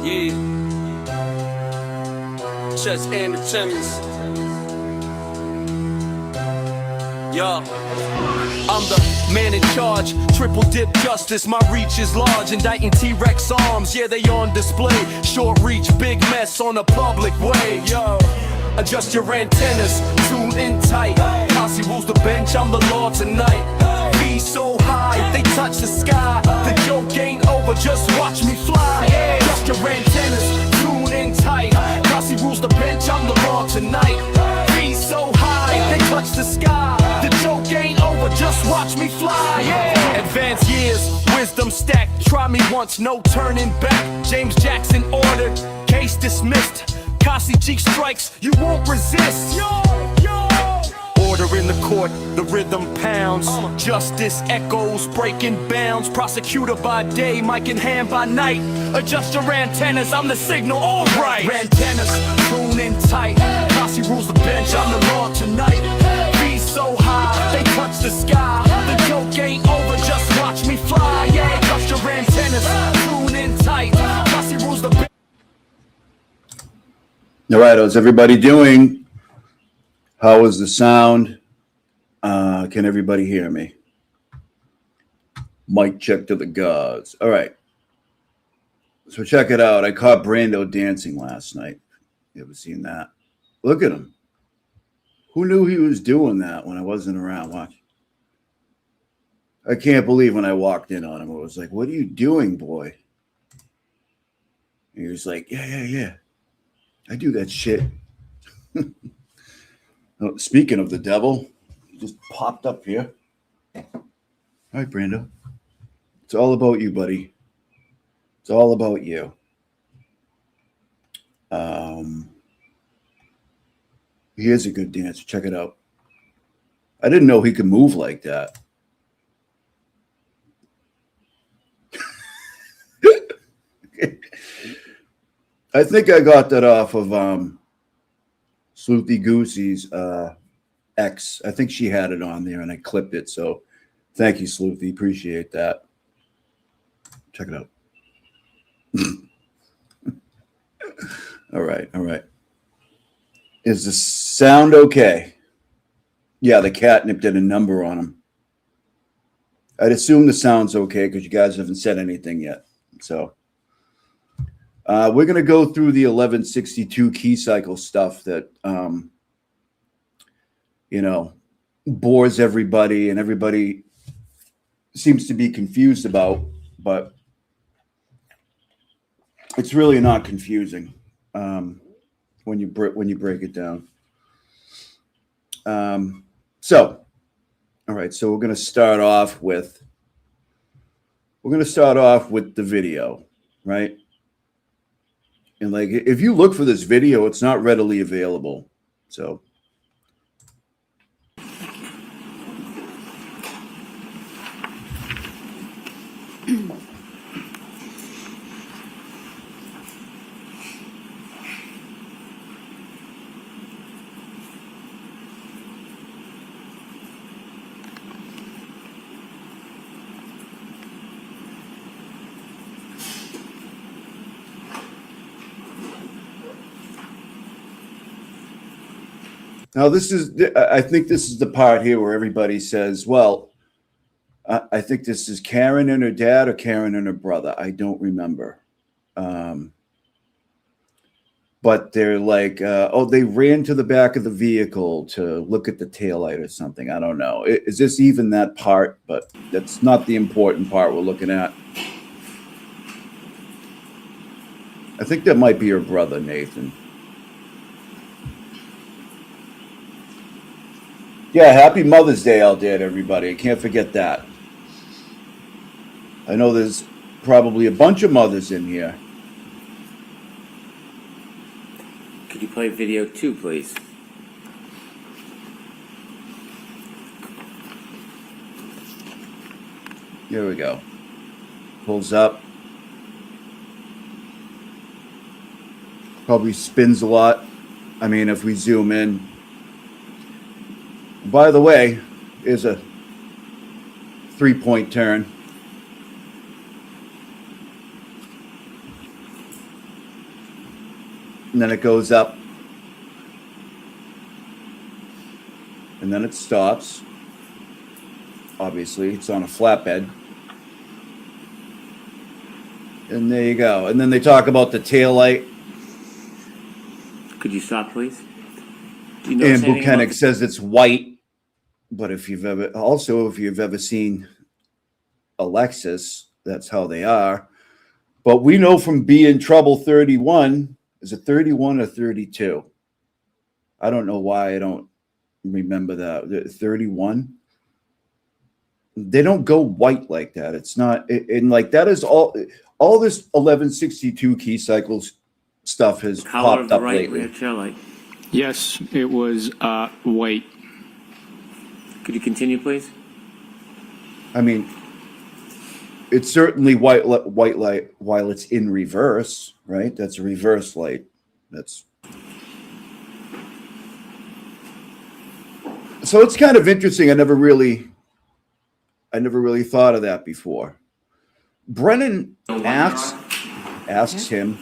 Yeah. Chess and the Timmons. Yo. I'm the man in charge, triple dip justice, my reach is large, indicting T-Rex arms, yeah they on display, short reach, big mess on a public way, yo. Adjust your antennas, tune in tight, Posse rules the bench, I'm the law tonight. Be so high, they touch the sky, the joke ain't over, just watch me fly. Adjust your antennas, tune in tight, Posse rules the bench, I'm the law tonight. Be so high, they touch the sky, the joke ain't over, just watch me fly. Advanced years, wisdom stacked, try me once, no turning back. James Jackson ordered, case dismissed. Kasi G strikes, you won't resist. Order in the court, the rhythm pounds. Justice echoes, breaking bounds. Prosecutor by day, mic in hand by night. Adjust your antennas, I'm the signal, alright. Antennas, tune in tight. Kasi rules the bench, I'm the law tonight. Be so high, they touch the sky. The joke ain't over, just watch me fly. Yeah, adjust your antennas, tune in tight. Kasi rules the bench. All right, how's everybody doing? How is the sound? Can everybody hear me? Mic check to the gods. All right. So check it out. I caught Brando dancing last night. You ever seen that? Look at him. Who knew he was doing that when I wasn't around? Watch. I can't believe when I walked in on him. I was like, what are you doing, boy? And he was like, yeah. I do that shit. Oh, speaking of the devil, he just popped up here. All right, Brando. It's all about you, buddy. It's all about you. He is a good dancer. Check it out. I didn't know he could move like that. I think I got that off of Sleuthy Goosey's ex. I think she had it on there and I clipped it. So thank you, Sleuthy. Appreciate that. Check it out. All right. Is the sound okay? Yeah, the catnip did a number on him. I'd assume the sound's okay because you guys haven't said anything yet. So we're going to go through the 1162 key cycle stuff that, bores everybody and everybody seems to be confused about, but it's really not confusing when you break it down. So we're going to start off with the video, right? And like, if you look for this video, it's not readily available. So. Now, I think this is the part here where everybody says, well, I think this is Karen and her dad or Karen and her brother. I don't remember. But they're like, they ran to the back of the vehicle to look at the taillight or something. I don't know. Is this even that part? But that's not the important part we're looking at. I think that might be her brother, Nathan. Yeah, happy Mother's Day out there to everybody. I can't forget that. I know there's probably a bunch of mothers in here. Could you play video 2, please? Here we go. Pulls up. Probably spins a lot. I mean, if we zoom in. By the way, is a 3-point turn. and then it goes up, and then it stops. Obviously, it's on a flatbed. And there you go. And then they talk about the taillight. Could you stop, please? Do you And anything Bukenic about- says it's white. But if you've ever seen a Lexus, that's how they are. But we know from Be in Trouble 31, is it 31 or 32? I don't know why I don't remember that. 31? They don't go white like that. It's not, and like that is all this 1162 key cycles stuff has color of popped the up right lately. rear tail light? Yes, it was white. Could you continue, please? I mean, it's certainly white light while it's in reverse, right? That's a reverse light. That's so it's kind of interesting. I never really thought of that before. Brennan asks him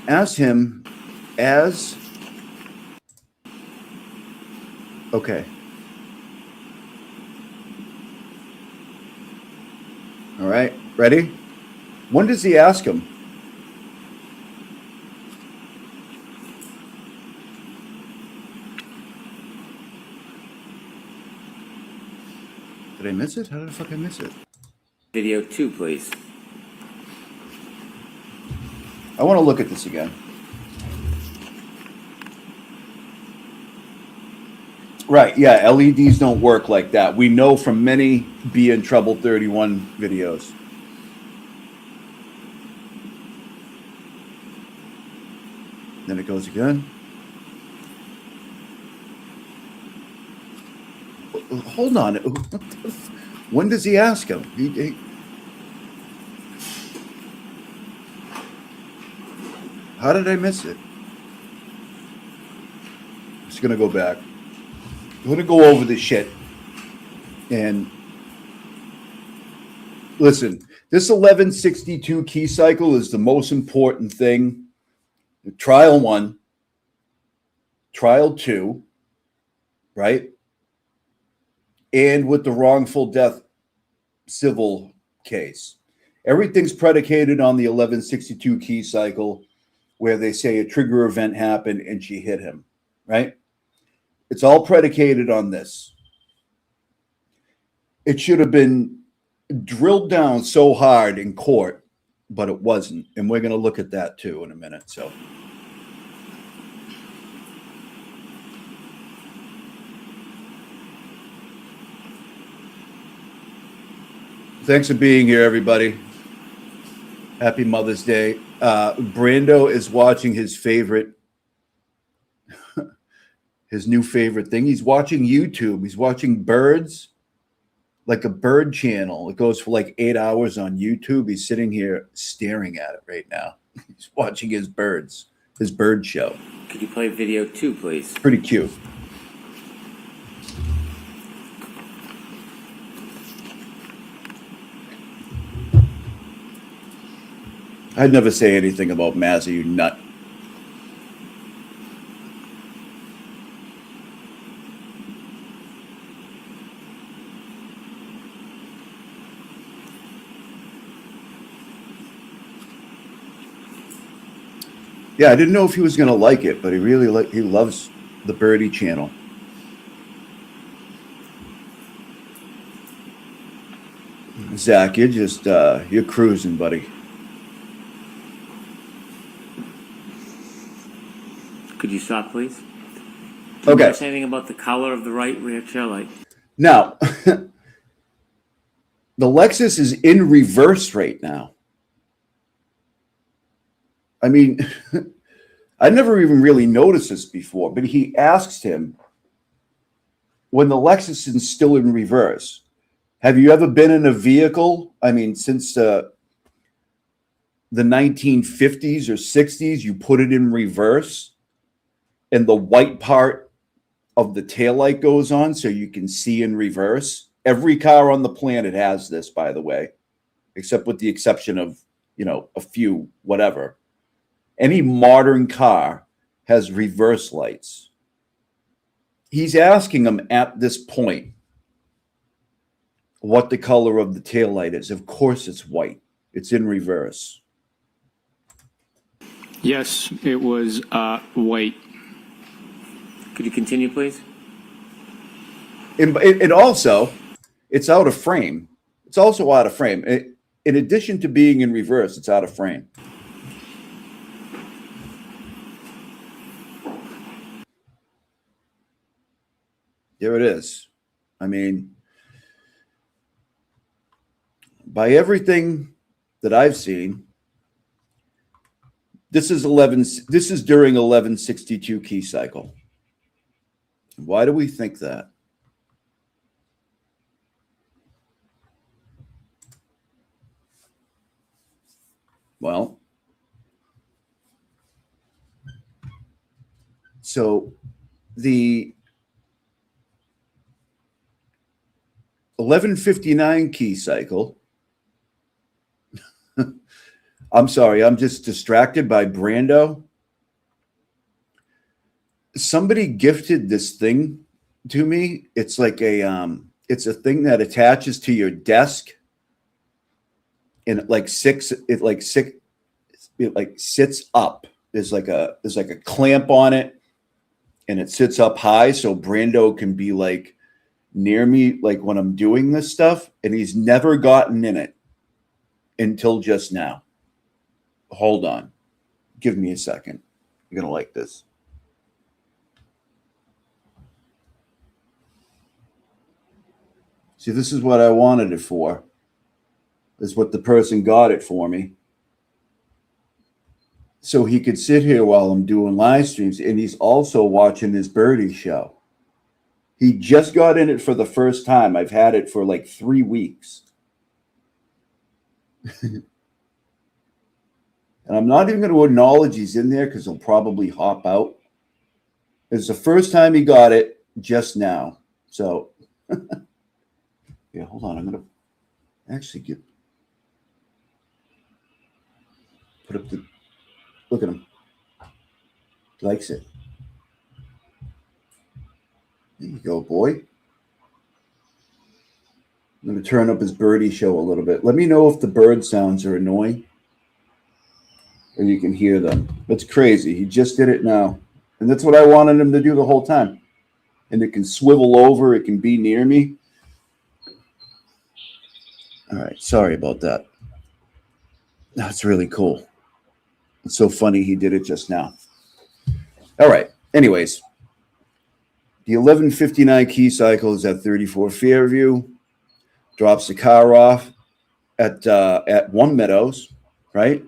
as okay. All right, ready? When does he ask him? Did I miss it? How did the fuck I miss it? Video 2, please. I want to look at this again. Right, yeah, LEDs don't work like that. We know from many Be in Trouble 31 videos. Then it goes again. Hold on. When does he ask him? How did I miss it? I'm just going to go back. I'm going to go over this shit. And listen, this 1162 key cycle is the most important thing. Trial 1, trial 2, right? And with the wrongful death civil case. Everything's predicated on the 1162 key cycle where they say a trigger event happened and she hit him, right? It's all predicated on this. It should have been drilled down so hard in court, but it wasn't. And we're going to look at that too in a minute. So. Thanks for being here, everybody. Happy Mother's Day. Brando is watching his new favorite thing. He's watching YouTube. He's watching birds, like a bird channel. It goes for like 8 hours on YouTube. He's sitting here staring at it right now. He's watching his birds, his bird show. Could you play video 2, please? Pretty cute. I'd never say anything about Mazza, you nut. Yeah, I didn't know if he was going to like it, but he loves the Birdie channel. Zach, you're cruising, buddy. Could you stop, please? Do you Okay. notice anything about the color of the right rear tail light? Now, the Lexus is in reverse right now. I mean, I never even really noticed this before, but he asks him when the Lexus is still in reverse. Have you ever been in a vehicle? I mean, since the 1950s or 60s, you put it in reverse and the white part of the taillight goes on so you can see in reverse. Every car on the planet has this, by the way, except with the exception of, a few, whatever. Any modern car has reverse lights. He's asking them at this point what the color of the taillight is. Of course it's white. It's in reverse. Yes, it was white. Could you continue, please? And also, it's out of frame. It's also out of frame. In addition to being in reverse, it's out of frame. There it is. I mean, by everything that I've seen, this is during 1162 key cycle. Why do we think that? Well, so the 1159 key cycle. I'm sorry, I'm just distracted by Brando. Somebody gifted this thing to me. It's like it's a thing that attaches to your desk, and it sits up. There's like a clamp on it, and it sits up high so Brando can be like near me, like when I'm doing this stuff, and he's never gotten in it until just now. Hold on. Give me a second. You're going to like this. See, this is what I wanted it for. This is what the person got it for me. So he could sit here while I'm doing live streams, and he's also watching his birdie show. He just got in it for the first time. I've had it for like 3 weeks. And I'm not even going to acknowledge he's in there because he'll probably hop out. It's the first time he got it just now. So, yeah, hold on. I'm going to actually put up the, look at him. He likes it. There you go, boy. I'm going to turn up his birdie show a little bit. Let me know if the bird sounds are annoying or you can hear them. That's crazy. He just did it now. And that's what I wanted him to do the whole time. And it can swivel over. It can be near me. All right. Sorry about that. That's really cool. It's so funny he did it just now. All right. Anyways, the 1159 key cycle is at 34 Fairview. Drops the car off at One Meadows, right?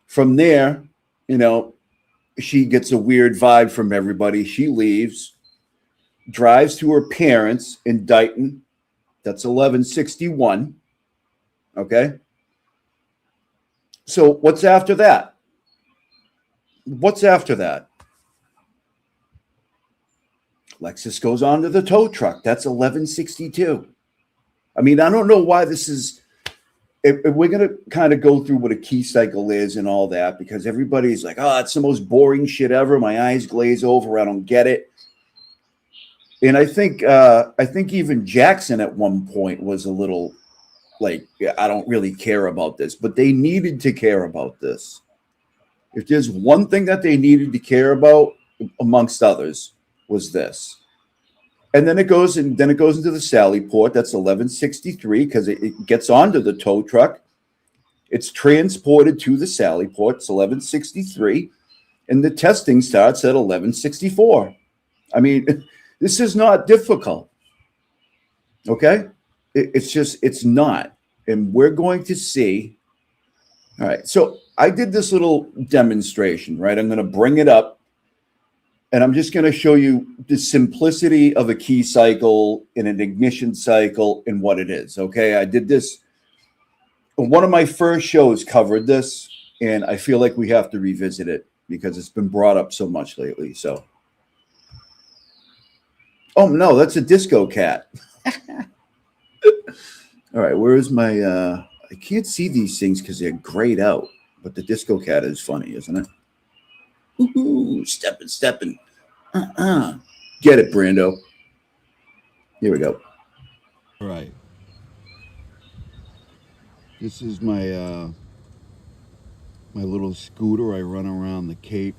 From there, she gets a weird vibe from everybody. She leaves, drives to her parents in Dighton. That's 1161. Okay. So what's after that? What's after that? Lexus goes on to the tow truck. That's 1162. I mean, I don't know why this is. If we're going to kind of go through what a key cycle is and all that, because everybody's like, oh, it's the most boring shit ever. My eyes glaze over. I don't get it. And I think even Jackson at one point was a little like, I don't really care about this, but they needed to care about this. If there's one thing that they needed to care about, amongst others, was this. And then it goes into the Sally Port. That's 1163 because it gets onto the tow truck. It's transported to the Sally Port. It's 1163. And the testing starts at 1164. I mean, this is not difficult. Okay? It's not. And we're going to see. All right. So I did this little demonstration, right? I'm going to bring it up. And I'm just going to show you the simplicity of a key cycle and an ignition cycle and what it is. Okay. I did this. One of my first shows covered this, and I feel like we have to revisit it because it's been brought up so much lately. So, oh no, that's a disco cat. All right. Where is my, I can't see these things because they're grayed out, but the Disco Cat is funny, isn't it? Ooh, stepping. Get it, Brando. Here we go. All right. This is my my little scooter I run around the Cape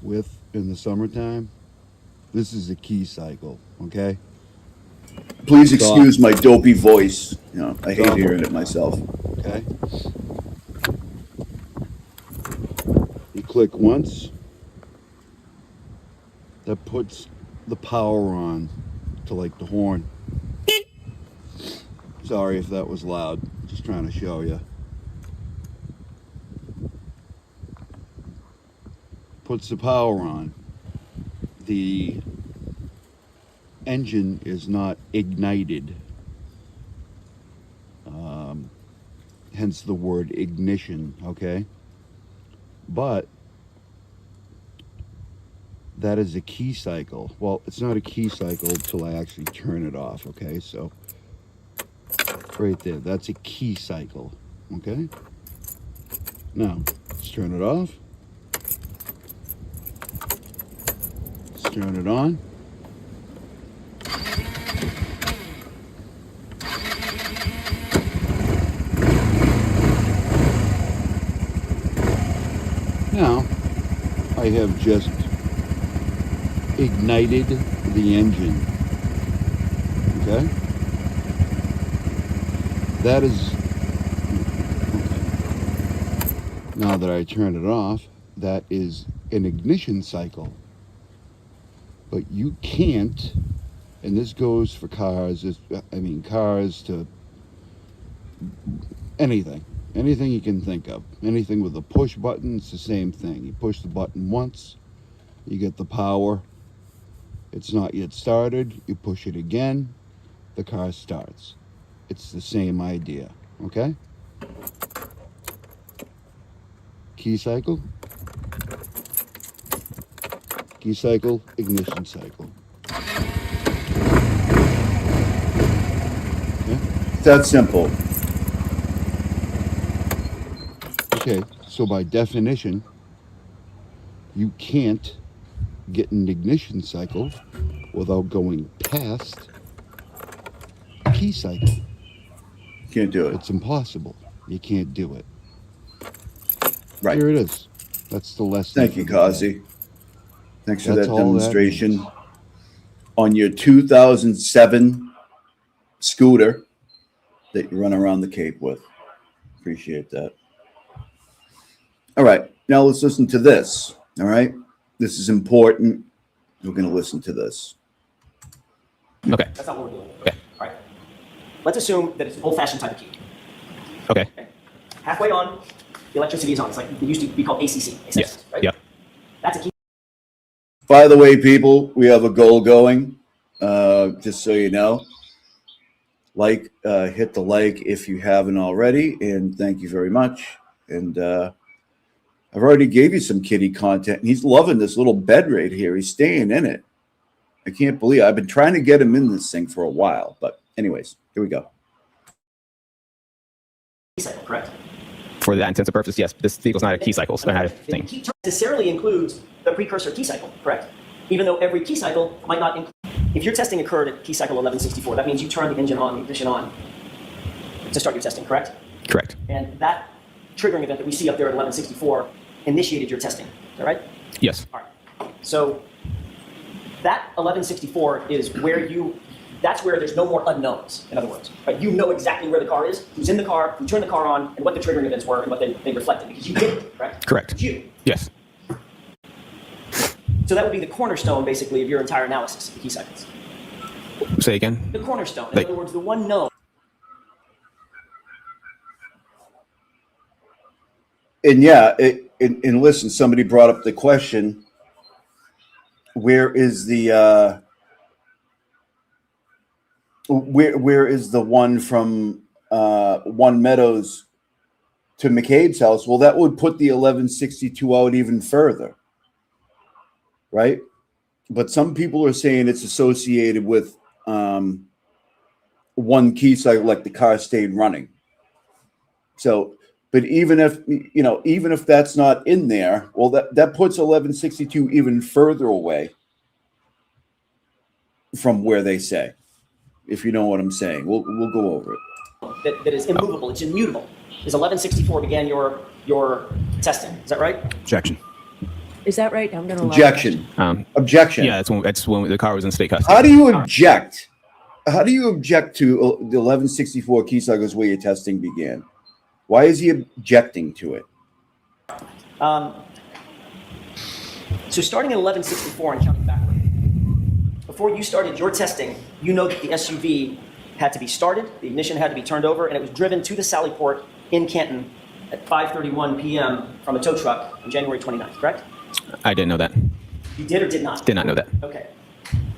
with in the summertime. This is a Key Cycle, okay? Please excuse my dopey voice. You know, I hate hearing it myself. Okay. You click once. That puts the power on to like the horn. Sorry if that was loud. Just trying to show you. Puts the power on. The engine is not ignited. Hence the word ignition, okay? But that is a Key Cycle. Well, it's not a Key Cycle until I actually turn it off, okay? So right there, that's a Key Cycle, okay? Now, let's turn it off. Let's turn it on. Now, I have just ignited the engine. Okay? That is... Okay. Now that I turn it off, that is an ignition cycle. But you can't, and this goes for cars, cars to anything. Anything you can think of. Anything with a push button, it's the same thing. You push the button once, you get the power. It's not yet started. You push it again, the car starts. It's the same idea, okay? Key cycle. Key cycle, ignition cycle. Okay? That's simple. Okay, so by definition, you can't get an ignition cycle without going past a Key Cycle. Can't do it. It's impossible. You can't do it. Right. Here it is. That's the lesson. Thank you, Kazi. Thanks for that demonstration on your 2007 scooter that you run around the Cape with. Appreciate that. All right, now let's listen to this. All right, this is important. We're going to listen to this. Okay. That's not what we're doing. Okay. All right. Let's assume that it's an old-fashioned type of key. Okay. Halfway on, the electricity is on. It's like it used to be called ACC. Yes. Right? Yeah. That's a key. By the way, people, we have a goal going. Just so you know, hit the like if you haven't already, and thank you very much. And I've already gave you some kitty content, and he's loving this little bed right here. He's staying in it. I can't believe it. I've been trying to get him in this thing for a while, but anyways, here we go. Key cycle, correct? For that intents and purposes, yes. This vehicle's not a key cycle, so not a The thing. key necessarily includes the precursor key cycle, correct? Even though every key cycle might not include. If your testing occurred at key cycle 1164, that means you turn the engine on, the ignition on to start your testing, correct? Correct. And that triggering event that we see up there at 1164 initiated your testing. Is that right? Yes. All right. So that 1164 is where that's where there's no more unknowns, in other words. Right? You know exactly where the car is, who's in the car, who turned the car on, and what the triggering events were, and what they reflected, because you did it, correct? Correct. It's you. Yes. So that would be the cornerstone, basically, of your entire analysis of the key cycles. Say again. The cornerstone. In other words, the one known. And yeah, and listen, somebody brought up the question, where is the where is the one from One Meadows to McCabe's house? Well, that would put the 1162 out even further, right? But some people are saying it's associated with one key cycle, like the car stayed running. So But even if that's not in there, well, that puts 1162 even further away from where they say, if you know what I'm saying. We'll go over it. that is immovable, it's immutable. Is 1164 began your testing, is that right? Objection. Is that right? I'm going to allow. Objection. Objection. Yeah, that's when the car was in state custody. How do you object? How do you object to the 1164 key cycles where your testing began? Why is he objecting to it? So starting at 1164 and counting backward, before you started your testing, you know that the SUV had to be started, the ignition had to be turned over, and it was driven to the Sally Port in Canton at 5:31 p.m. from a tow truck on January 29th, correct? I didn't know that. You did or did not? Did not know that. Okay.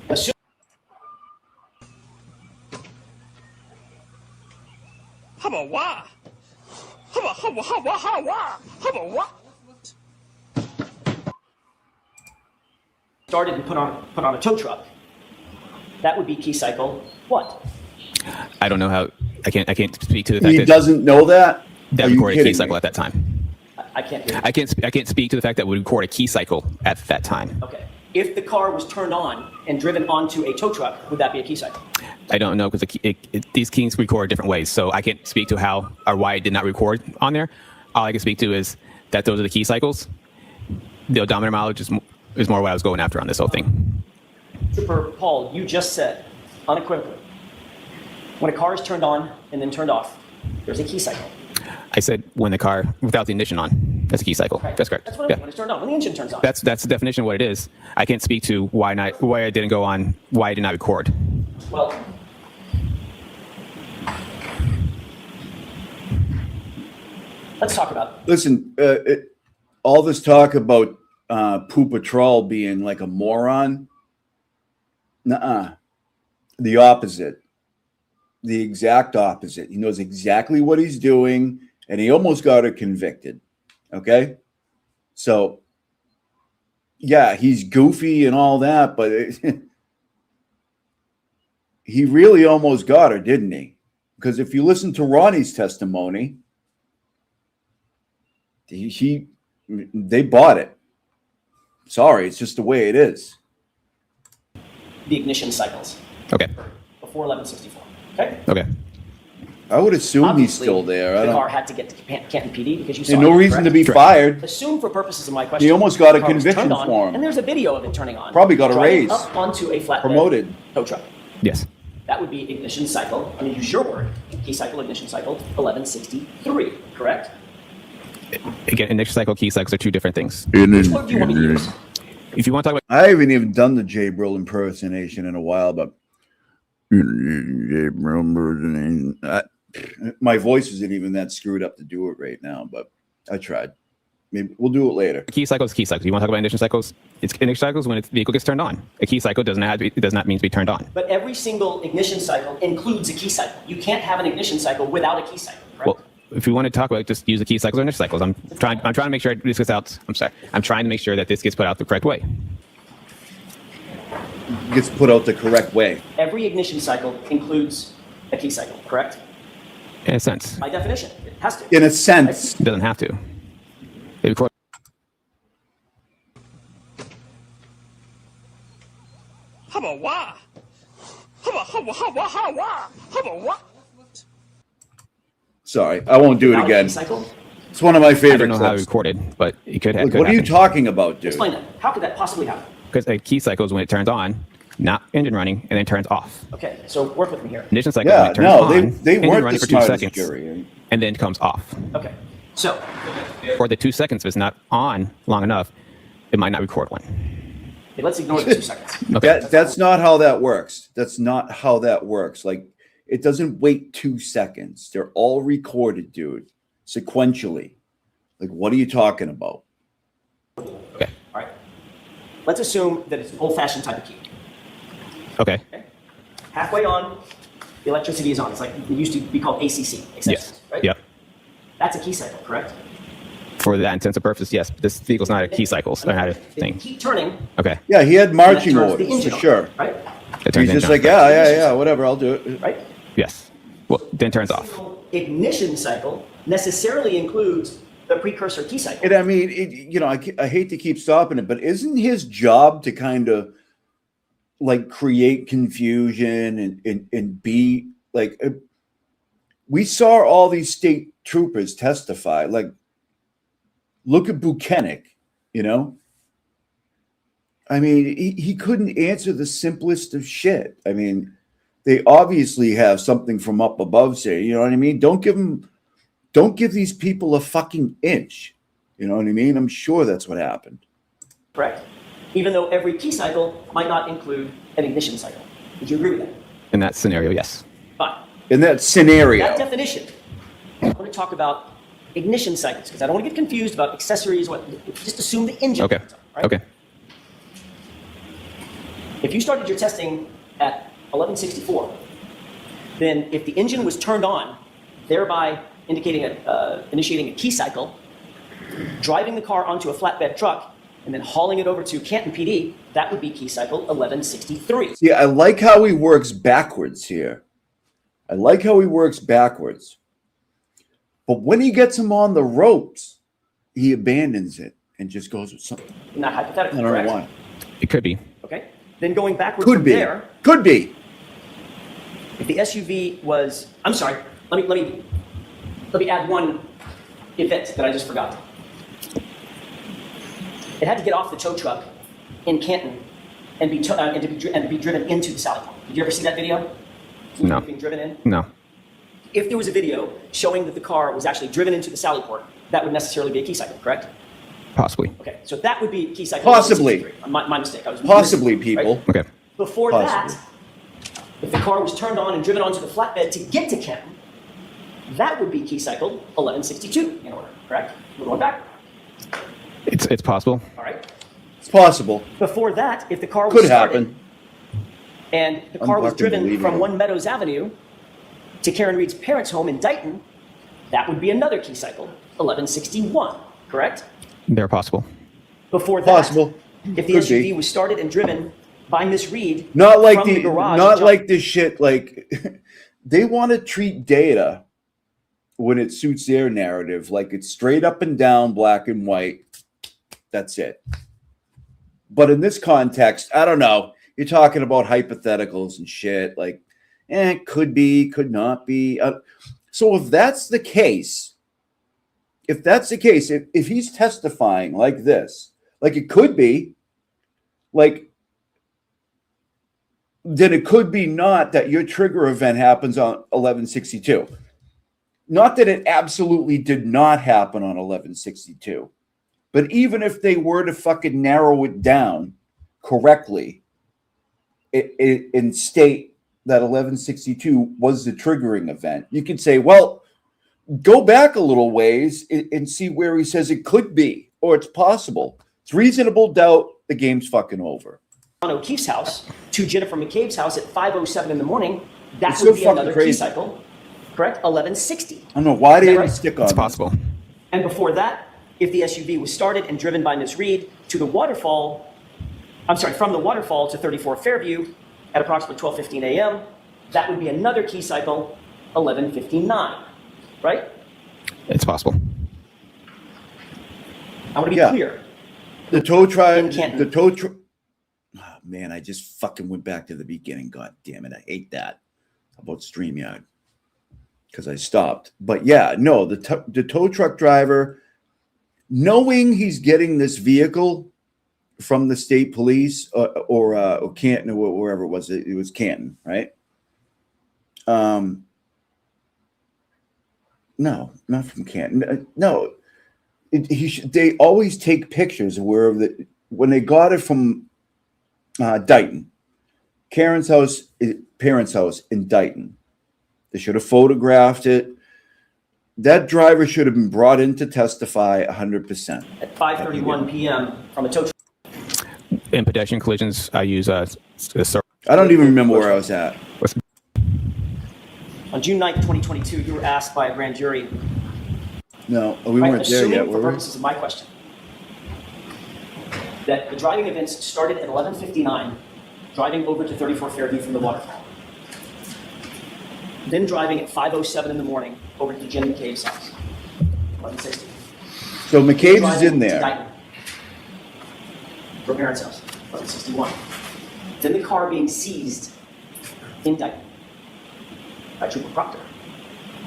Assume started and put on a tow truck. That would be key cycle what? I don't know how. I can't speak to the fact He that doesn't know that? that Are you recorded a key kidding cycle me? at that time. I can't hear you. I can't speak to the fact that we record a key cycle at that time. Okay. If the car was turned on and driven onto a tow truck, would that be a key cycle? I don't know because these keys record different ways, so I can't speak to how or why it did not record on there. All I can speak to is that those are the key cycles. The odometer mileage is more what I was going after on this whole thing. Trooper Paul, you just said unequivocally, when a car is turned on and then turned off, there's a key cycle. I said when the car without the ignition on, that's a key cycle. Right? That's correct. That's what I mean, when it's turned on, when the engine turns on. That's the definition of what it is. I can't speak to why I didn't go on, why I did not record. Well, let's talk about it. Listen, all this talk about Pooh Patrol being like a moron, nuh-uh. The opposite. The exact opposite. He knows exactly what he's doing, and he almost got her convicted. Okay? So, yeah, he's goofy and all that, but he really almost got her, didn't he? Because if you listen to Ronnie's testimony, they bought it. Sorry, it's just the way it is. The ignition cycles Okay. before 1164. Okay? Okay. I would assume Obviously, he's still there. I the car don't. had to get to Canton PD because you saw There's it, no reason to correct? be fired. Assume for purposes of my question. He almost got a the car was conviction turned on, for him. And there's a video of it turning on. Probably got a driving raise. Up onto a flatbed Promoted. tow truck. Yes. That would be ignition cycle. I mean, use your word. Key cycle, ignition cycle, 1163. Correct? Again, ignition cycle, key cycles are two different things. Which one do you want me to use? If you want to talk about I haven't even done the Jay Brill impersonation in a while, but my voice isn't even that screwed up to do it right now. But I tried. Maybe we'll do it later. key cycles, key cycles. You want to talk about ignition cycles? It's ignition cycles when the vehicle gets turned on. A key cycle does not mean to be turned on. But every single ignition cycle includes a key cycle. You can't have an ignition cycle without a key cycle, correct? Well, if you want to talk about it, just use the key cycles or ignition cycles. I'm trying to make sure this gets out. I'm sorry. I'm trying to make sure that this gets put out the correct way. Gets put out the correct way. Every ignition cycle includes a key cycle, correct? In a sense, By definition, it has to. In a sense. it doesn't have to. They record. Sorry, I won't do it Without a again. key cycle? It's one of my I favorite don't know how it clips. recorded, but it could have. Like, what are you talking about, dude? Explain that. How could that possibly happen? Because a key cycle is when it turns on, not engine running, and then turns off. Okay, so work with me here. Ignition cycle is when Yeah, it turns no, on, they engine weren't running the for 2 smartest seconds, jury. and then comes off. Okay, so For the 2 seconds, if it's not on long enough, it might not record one. okay, let's ignore the 2 seconds. Okay. That's not how that works. That's not how that works. Like, it doesn't wait 2 seconds. They're all recorded, dude, sequentially. Like, what are you talking about? Okay. All right. Let's assume that it's an old-fashioned type of key. Okay. Halfway on, the electricity is on. It's like it used to be called ACC. Yes. Exceptions, right? Yep. That's a key cycle, correct? For that intents and purpose, yes. This vehicle's not a key cycle, so not a If you thing. keep turning, Okay. Yeah, he had and that marching turns the orders, engine for on, sure. right? It turns He's just engine like, on. yeah, whatever, I'll do it. Right? Yes. Well, then turns off. Ignition cycle necessarily includes the precursor key cycle. And I mean, I hate to keep stopping it, but isn't his job to kind of like create confusion and be like, we saw all these state troopers testify. Like, look at Buchanan, I mean, he couldn't answer the simplest of shit. I mean, they obviously have something from up above here. You know what I mean? Don't give these people a fucking inch. You know what I mean? I'm sure that's what happened. Correct. Even though every key cycle might not include an ignition cycle. Would you agree with that? In that scenario, yes. Fine. In that scenario. That definition, I want to talk about ignition cycles because I don't want to get confused about accessories. Just assume the engine. Okay. Right? Okay. If you started your testing at 1164, then if the engine was turned on, thereby initiating a key cycle, driving the car onto a flatbed truck, and then hauling it over to Canton PD, that would be key cycle 1163. See, I like how he works backwards here. But when he gets him on the ropes, he abandons it and just goes with something. Not hypothetical, I don't correct? know why. It could be. Okay. Then going backwards Could from be. there, Could be. if the SUV was, I'm sorry, let me add one event that I just forgot. It had to get off the tow truck in Canton and be driven into the Sally Port. Did you ever see that video? No. Being driven in? No. If there was a video showing that the car was actually driven into the Sally Port, that would necessarily be a key cycle, correct? Possibly. Okay, so that would be key cycle. Possibly. 1163. My mistake. I was Possibly, missing, people. right? Okay. Before Possibly. that, if the car was turned on and driven onto the flatbed to get to Canton, that would be key cycle 1162 in order, correct? We're going back. It's possible. All right. It's possible. Before that, if the car was Could started happen. and the car was fucking driven believing from it. One Meadows Avenue to Karen Reed's parents' home in Dighton, that would be another key cycle 1161, correct? They're possible. Before that, Possible. if the Could SUV be. was started and driven by Miss Reed Not like from the garage, not and jumped- like this shit. Like they want to treat data when it suits their narrative, like it's straight up and down, black and white. That's it. But in this context, I don't know. You're talking about hypotheticals and shit. Like, could be, could not be. So if that's the case, if he's testifying like this, like it could be, like, then it could be not that your trigger event happens on 1162. Not that it absolutely did not happen on 1162. But even if they were to fucking narrow it down correctly and state that 1162 was the triggering event, you could say, well, go back a little ways and see where he says it could be or it's possible. It's reasonable doubt, the game's fucking over. on O'Keefe's house to Jennifer McCabe's house at 5:07 in the morning, that It's would so be fucking another key crazy. cycle, correct? 1160. I don't know why they Is that didn't right? stick on It's that. possible. And before that, if the SUV was started and driven by Ms. Reed to the waterfall, from the waterfall to 34 Fairview at approximately 12:15 a.m., that would be another key cycle, 1159, right? It's possible. I want to be Yeah. clear. The tow truck, In Canton. the tow truck. Oh, man, I just fucking went back to the beginning. God damn it. I hate that about StreamYard because I stopped. But yeah, no, the tow truck driver, knowing he's getting this vehicle from the state police or Canton or wherever it was Canton, right? No, not from Canton. No, they always take pictures of wherever when they got it from Dighton, Karen's house, parents' house in Dighton. They should have photographed it. That driver should have been brought in to testify 100%. At 5:31 p.m. from a tow truck. In pedestrian collisions, I use a I don't even remember where I was at. On June 9th, 2022, you were asked by a grand jury, No, we right, weren't there assuming yet, for were we? purposes of my question, that the driving events started at 11:59, driving over to 34 Fairview from the waterfall. Then driving at 5:07 in the morning over to Jen McCabe's house. 1160. So McCabe's is Driving in to there. Dighton. Her parents' house, 1161. Then the car being seized in Dighton by Trooper Proctor,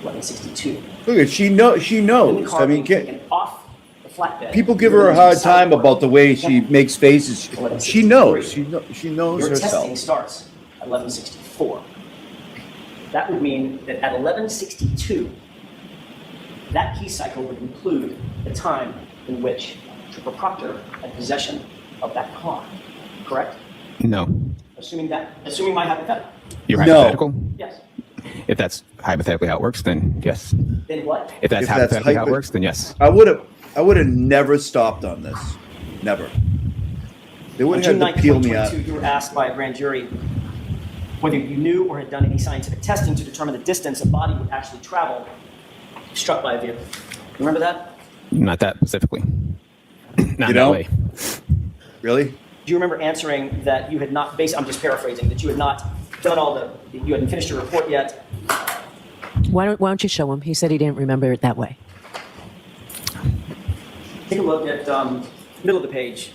1162. Look at she Then the knows. car I mean, being taken off the flatbed. people give her a hard time about the way she makes faces. She knows. She knows Your testing herself. starts at 1164. That would mean that at 1162, that key cycle would include the time in which Trooper Proctor had possession of that car, correct? No. Assuming my hypothetical. You're No. hypothetical? Yes. If that's hypothetically how it works, then yes. Then what? If that's If that's hypothetically how it hypo- works, then yes. I would have never stopped on this. Never. They On would June have 9, had to peel me out. 2022, you were asked by a grand jury whether you knew or had done any scientific testing to determine the distance a body would actually travel if struck by a vehicle. Remember that? Not that specifically. Not You that don't? way. Really? Do you remember answering that you had not, I'm just paraphrasing, that you had not done you hadn't finished your report yet? Why don't you show him? He said he didn't remember it that way. Take a look at middle of the page.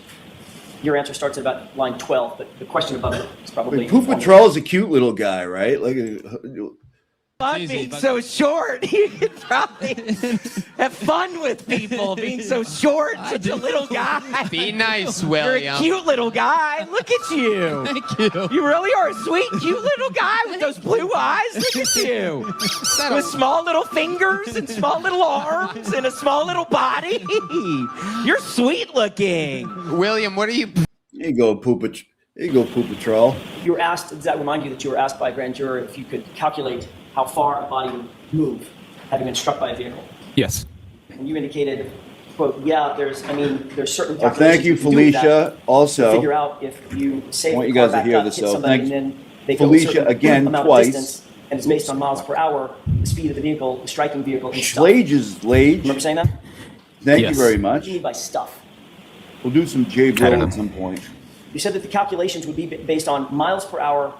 Your answer starts at about line 12, but the question above it is probably... Pooh Patrol is a cute little guy, right? Like, Fun being so short. You could probably have fun with people being so short, such a little guy. Be nice, You're William. a cute little guy. Look at you. Thank you. You really are a sweet, cute little guy with those blue eyes. Look at you. With small little fingers and small little arms and a small little body. You're sweet looking. William, what are you? here you go, Pooh Patrol. You were asked, does that remind you that you were asked by a grand jury if you could calculate how far a body would move having been struck by a vehicle? Yes. And you indicated, quote, yeah, there's certain Well, calculations thank you, can do with that Felicia. to Also, figure out if you say I want the you car guys to backed hear up, this, hit though. somebody, Thanks, and then they go a Felicia, certain again, amount twice. of distance, and it's based on miles per hour, the speed of the vehicle, the striking vehicle, and stuff. Slage is Remember Slage. saying that? Thank Yes. you very What much. do you mean by stuff? We'll do some J I Bro don't know. at some point. You said that the calculations would be based on miles per hour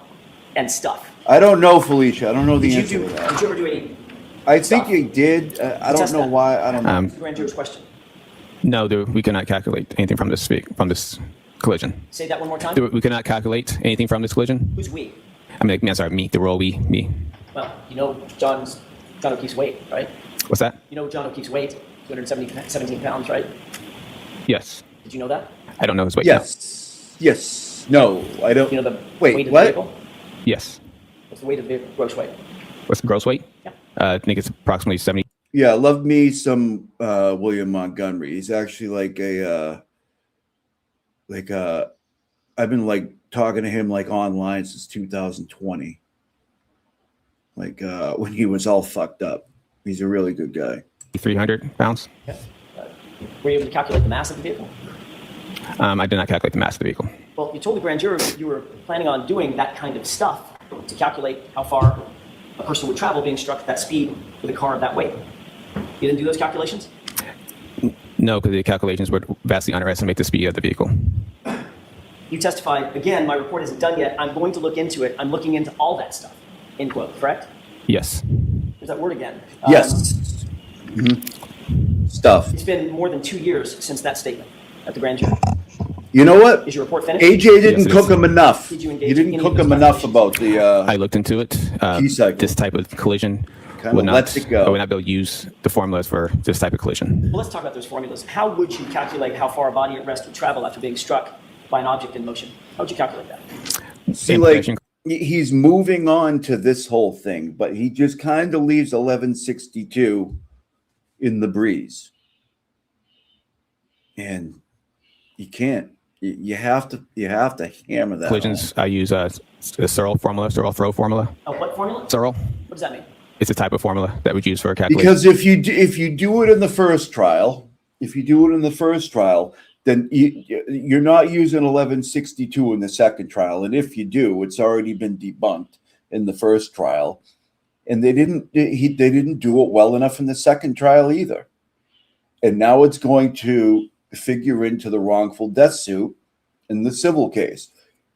and stuff. I don't know, Felicia. I don't know the Did answer you to that. ever do any I think stuff? you did. I don't Test know that. why. I don't know. grand jury's question? No, we cannot calculate anything from this collision. Say that one more time. We cannot calculate anything from this collision. Who's we? I mean, I'm sorry, me, the role me. Well, you know John O'Keefe's weight, right? What's that? You know John O'Keefe's weight, 217 pounds, right? Yes. Did you know that? I don't know his weight. now. Yes. Yes. No, I don't. You know the Wait, weight of the what? vehicle? Yes. What's the weight of the vehicle, gross weight? What's the gross weight? Yeah. I think it's approximately 70. Yeah, I love me some William Montgomery. He's actually I've been like talking to him like online since 2020. Like when he was all fucked up. He's a really good guy. 300 pounds. Were you able to calculate the mass of the vehicle? I did not calculate the mass of the vehicle. Well, you told the grand jury you were planning on doing that kind of stuff to calculate how far a person would travel being struck at that speed with a car of that weight. You didn't do those calculations? No, because the calculations would vastly underestimate the speed of the vehicle. You testified, again, my report isn't done yet. I'm going to look into it. I'm looking into all that stuff. End quote, correct? Yes. There's that word again. Yes. Stuff. It's been more than 2 years since that statement at the grand jury. You know what? Is your report finished? AJ didn't Yes, it cook is. him enough. Did you engage He didn't in cook any of him those enough about the. I looked into it. Key cycle. This type of collision Kinda would not, lets it go. I would not be able to use the formulas for this type of collision. Well, let's talk about those formulas. How would you calculate how far a body at rest would travel after being struck by an object in motion? How would you calculate that? See, In like position- he's moving on to this whole thing, but he just kind of leaves 1162 in the breeze, and you can't. You have to hammer that. collisions, I use a Searle formula, Searle throw formula. What formula? Searle. What does that mean? It's a type of formula that we use for a calculation. Because if you do it in the first trial, then you're not using 1162 in the second trial, and if you do, it's already been debunked in the first trial, and they didn't do it well enough in the second trial either, and now it's going to figure into the wrongful death suit in the civil case.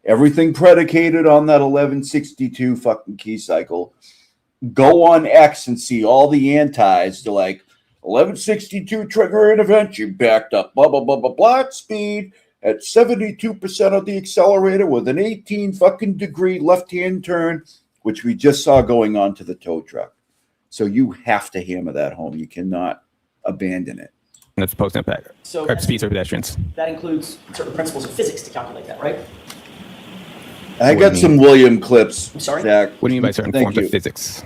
Everything predicated on that 1162 fucking key cycle. Go on X and see all the antis to like 1162 triggering event. You backed up, blah, blah, blah, blah, blah, at speed at 72% of the accelerator with an 18 fucking degree left-hand turn, which we just saw going on to the tow truck. So you have to hammer that home. You cannot abandon it. And that's post-impact. So Or speeds for pedestrians. that includes certain principles of physics to calculate that, right? I What got do you some William clips, I'm sorry? Zach. What do you mean by certain Thank forms you. of physics?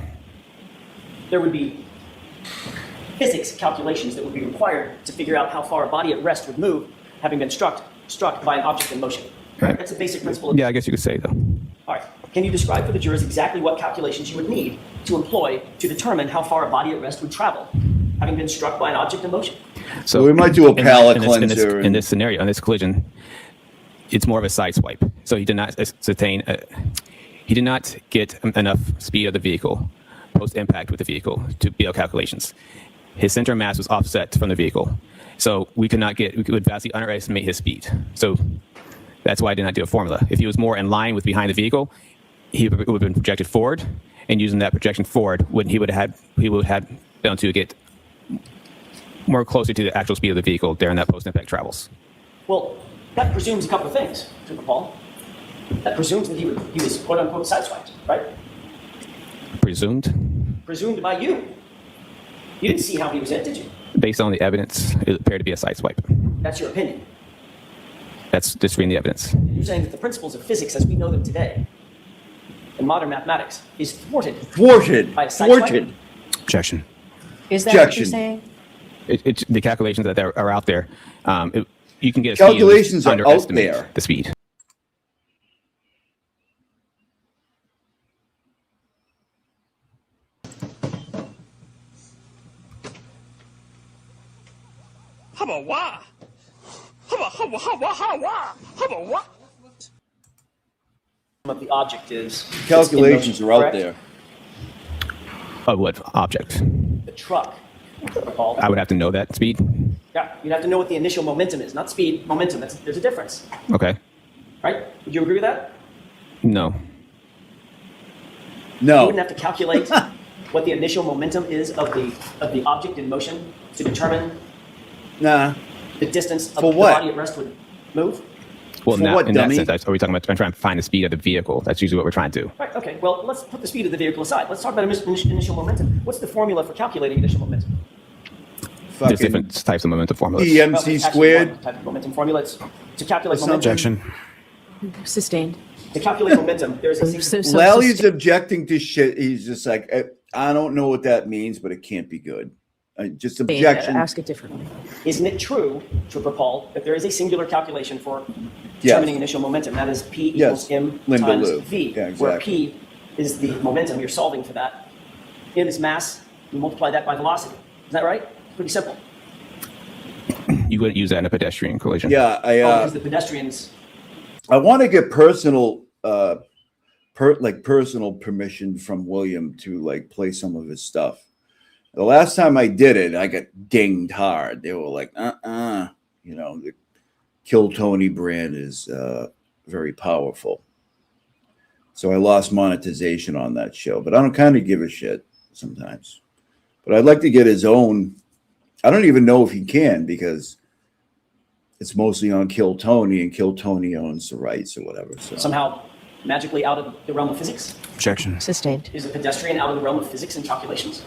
There would be physics calculations that would be required to figure out how far a body at rest would move, having been struck by an object in motion. Right. That's a basic principle of Yeah, I guess you could say, though. All right. Can you describe for the jurors exactly what calculations you would need to employ to determine how far a body at rest would travel, having been struck by an object in motion? So We might do a palate in cleanser in and- this scenario, in this collision, it's more of a side swipe. So he did not sustain. He did not get enough speed of the vehicle post impact with the vehicle to be able calculations. His center of mass was offset from the vehicle, so we would vastly underestimate his speed. So that's why I did not do a formula. If he was more in line with behind the vehicle, he would have been projected forward, and using that projection forward, he would have been able to get more closer to the actual speed of the vehicle during that post-impact travels. Well, that presumes a couple of things, Trooper Paul. That presumes that he was quote unquote sideswiped, right? Presumed, Presumed by you. You didn't see how he was in, did you? based on the evidence, it appeared to be a side swipe. That's your opinion. That's just reading the evidence. You're saying that the principles of physics as we know them today in modern mathematics is thwarted Thwarted. by a side swipe? Thwarted. Objection. Is that what Objection. you're saying? It's the calculations that are out there. You can get a Calculations speed, are out underestimate there. the speed. Of the object is Calculations it's in are out motion, there. Of what object? correct? The truck, Trooper Paul. I would have to know that speed. Yeah, you'd have to know what the initial momentum is, not speed, momentum. There's a difference, Okay. right? Would you agree with that? No. You No. wouldn't have to calculate what the initial momentum is of the object in motion to determine Nah. the distance of For the what? body at rest would move. Well, For now, what, in that dummy? sense, are we talking about trying to find the speed of the vehicle? That's usually what we're trying to do. Right. Okay. Well, let's put the speed of the vehicle aside. Let's talk about initial momentum. What's the formula for calculating initial momentum? There's Fucking different types of momentum formulas. EMC Well, it's actually squared. one type of momentum formula. It's to calculate Assumption. momentum. Objection. Sustained. To calculate momentum, there's a So Lally's sustained. objecting to shit. He's just like, I don't know what that means, but it can't be good. Just objection. Ask it differently. Isn't it true, Trooper Paul, that there is a singular calculation for Yes. determining initial momentum? That is P equals Yes. M Linda times Lou. V, Yeah, where exactly. P is the momentum. You're solving for that. M is mass. You multiply that by velocity. Is that right? Pretty simple. You wouldn't use that in a pedestrian collision. Yeah, Because the pedestrians. I want to get personal, personal permission from William to like play some of his stuff. The last time I did it, I got dinged hard. They were like, you know, the Kill Tony brand is very powerful. So I lost monetization on that show, but I don't kind of give a shit sometimes. But I'd like to get his own. I don't even know if he can because it's mostly on Kill Tony, and Kill Tony owns the rights or whatever. So Somehow magically out of the realm of physics? Objection. Sustained. Is a pedestrian out of the realm of physics and calculations?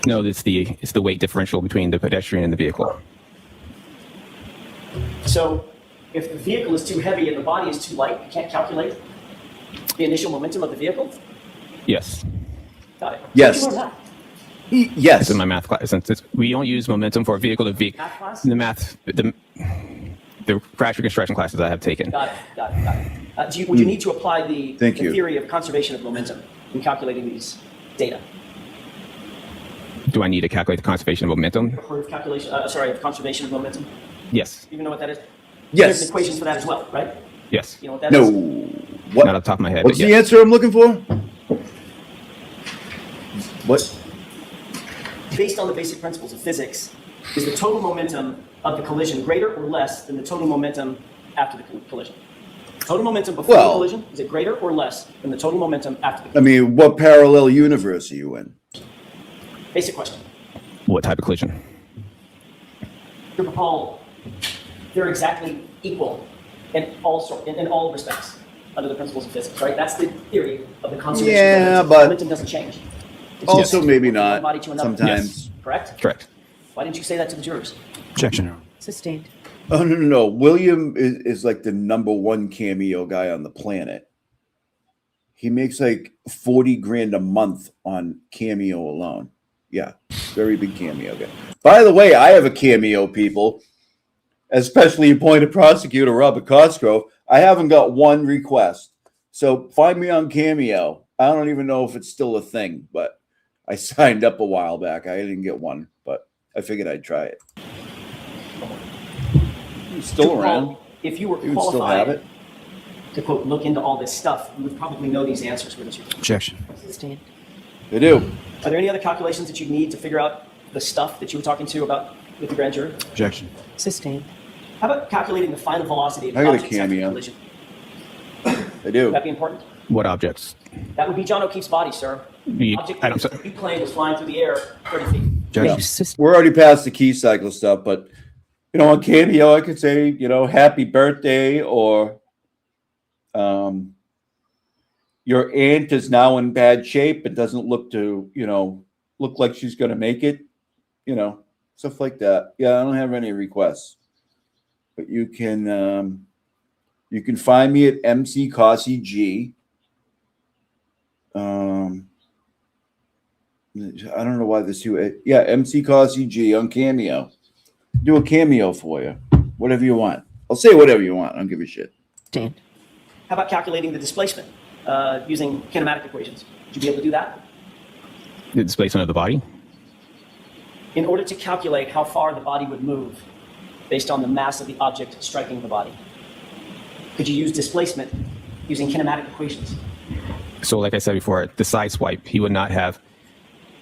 No, it's the weight differential between the pedestrian and the vehicle. So if the vehicle is too heavy and the body is too light, you can't calculate the initial momentum of the vehicle? Yes. Got it. Yes. Where'd you learn that? yes, It's in my math class. We don't use momentum for vehicle to vehicle. Math class? The crash reconstruction classes I have taken. Got it. Would you need to apply the Thank you. theory of conservation of momentum in calculating these data? Do I need to calculate the conservation of momentum? Heard of calculation? Of conservation of momentum. Yes. You even know what that is? Yes. There's equations for that as well, right? Yes. You know what that no. is? What? Not off the top of my head. What's but the yes. answer I'm looking for? What? Based on the basic principles of physics, is the total momentum of the collision greater or less than the total momentum after the collision? Total momentum before Well- the collision, is it greater or less than the total momentum after the I collision? mean, what parallel universe are you in? Basic question. What type of collision? Trooper Paul, they're exactly equal in all respects under the principles of physics, right? That's the theory of the conservation Yeah, of momentum. but- Momentum doesn't change. It's Also, just maybe from one not. body to another. Sometimes. Correct? Correct. Why didn't you say that to the jurors? Objection. Sustained. Oh no. William is like the #1 cameo guy on the planet. He makes like 40 grand a month on Cameo alone. Yeah, very big Cameo guy. By the way, I have a Cameo, people, especially appointed prosecutor Robert Cosgrove. I haven't got one request. So find me on Cameo. I don't even know if it's still a thing, but I signed up a while back. I didn't get one, but I figured I'd try it. He's still Trooper around. Paul, if you were He would still have qualified it. to, quote, look into all this stuff, you would probably know these answers, wouldn't you? Objection. Sustained. They do. Are there any other calculations that you need to figure out the stuff that you were talking to about with the grand jury? Objection. Sustained. How about calculating the final velocity of the I got a objects after cameo. collision? They do. Would that be important? What objects? That would be John O'Keefe's body, sir. Object I don't. that you claim was flying through the air 30 feet. Objection. Sustained. We're already past the key cycle stuff, but on Cameo, I could say, happy birthday, or your aunt is now in bad shape and doesn't look like she's going to make it, stuff like that. Yeah, I don't have any requests, but you can find me at MC Cossie G. I don't know why this MC Cossie G on Cameo. Do a cameo for you, whatever you want. I'll say whatever you want. I don't give a shit. Sustained. How about calculating the displacement using kinematic equations? Would you be able to do that? The displacement of the body. In order to calculate how far the body would move based on the mass of the object striking the body, could you use displacement using kinematic equations? So, like I said before, the side swipe, he would not have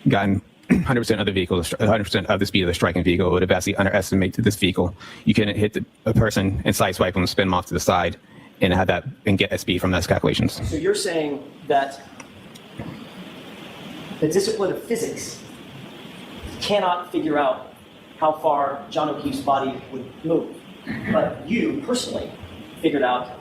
gotten 100% of the vehicle, 100% of the speed of the striking vehicle. It would have vastly underestimated this vehicle. You can hit a person and side swipe them, spin them off to the side, and have that and get that speed from those calculations. So you're saying that the discipline of physics cannot figure out how far John O'Keefe's body would move, but you personally figured out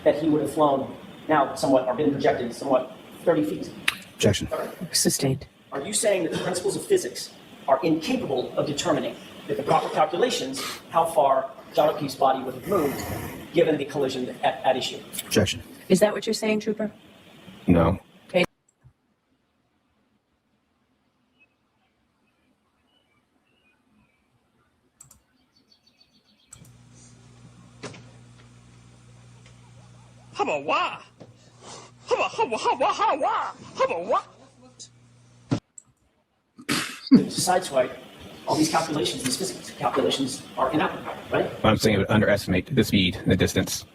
that he would have flown now somewhat, or been projected somewhat 30 feet. Objection. Sustained. Are you saying that the principles of physics are incapable of determining with the proper calculations how far John O'Keefe's body would have moved given the collision at issue? Objection. Is that what you're saying, Trooper? No. Okay. To sideswipe all these calculations, these physics calculations are inapplicable, right? But I'm saying it would underestimate the speed and the distance.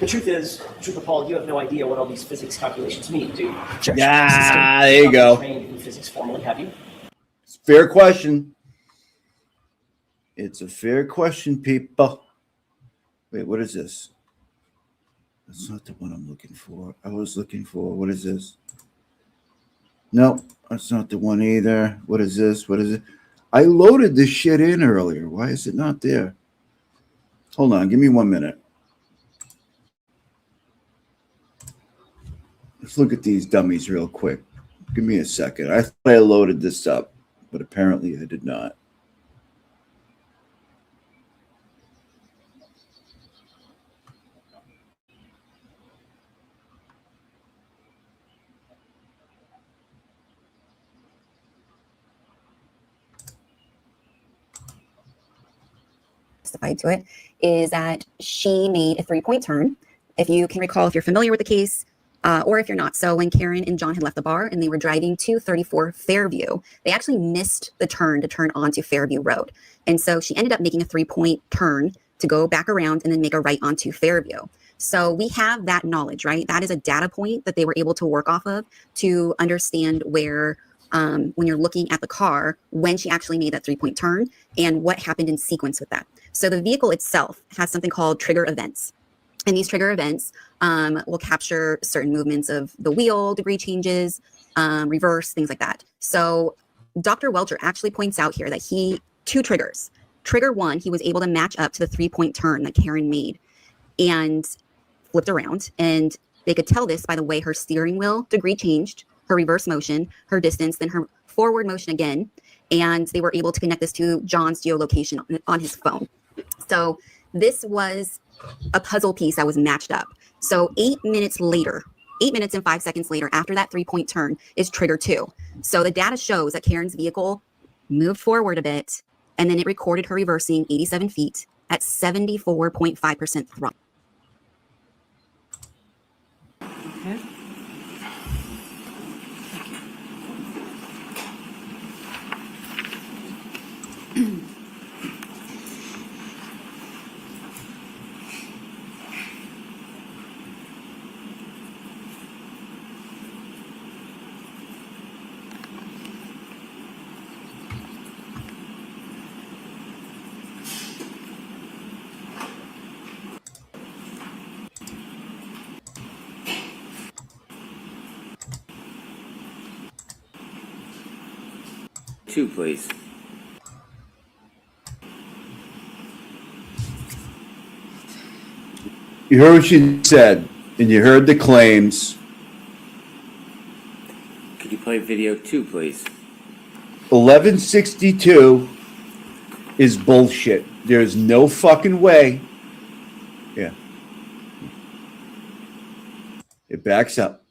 The truth is, Trooper Paul, you have no idea what all these physics calculations mean, do you? Objection. Yeah, there you Not go. Trained in physics formally, have you? Fair question. It's a fair question, people. Wait, what is this? That's not the one I'm looking for. I was looking for, what is this? No, that's not the one either. What is this? What is it? I loaded this shit in earlier. Why is it not there? Hold on, give me 1 minute. Let's look at these dummies real quick. Give me a second. I thought I loaded this up, but apparently I did not. Testified to it is that she made a 3-point turn. If you can recall, if you're familiar with the case, or if you're not. So when Karen and John had left the bar and they were driving to 34 Fairview, they actually missed the turn to turn onto Fairview Road. And so she ended up making a 3-point turn to go back around and then make a right onto Fairview. So we have that knowledge, right? That is a data point that they were able to work off of to understand where, when you're looking at the car, when she actually made that 3-point turn and what happened in sequence with that. So the vehicle itself has something called trigger events. And these trigger events will capture certain movements of the wheel, degree changes, reverse, things like that. So Dr. Welcher actually points out here that he two triggers. Trigger one, he was able to match up to the 3-point turn that Karen made and flipped around. And they could tell this by the way her steering wheel degree changed, her reverse motion, her distance, then her forward motion again. And they were able to connect this to John's geolocation on his phone. So this was a puzzle piece that was matched up. So 8 minutes later, 8 minutes and 5 seconds later, after that 3-point turn is trigger two. So the data shows that Karen's vehicle moved forward a bit, and then it recorded her reversing 87 feet at 74.5% throttle. Okay. Two, please. You heard what she said, and you heard the claims. Could you play video 2, please? 1162 is bullshit. There's no fucking way. Yeah. It backs up.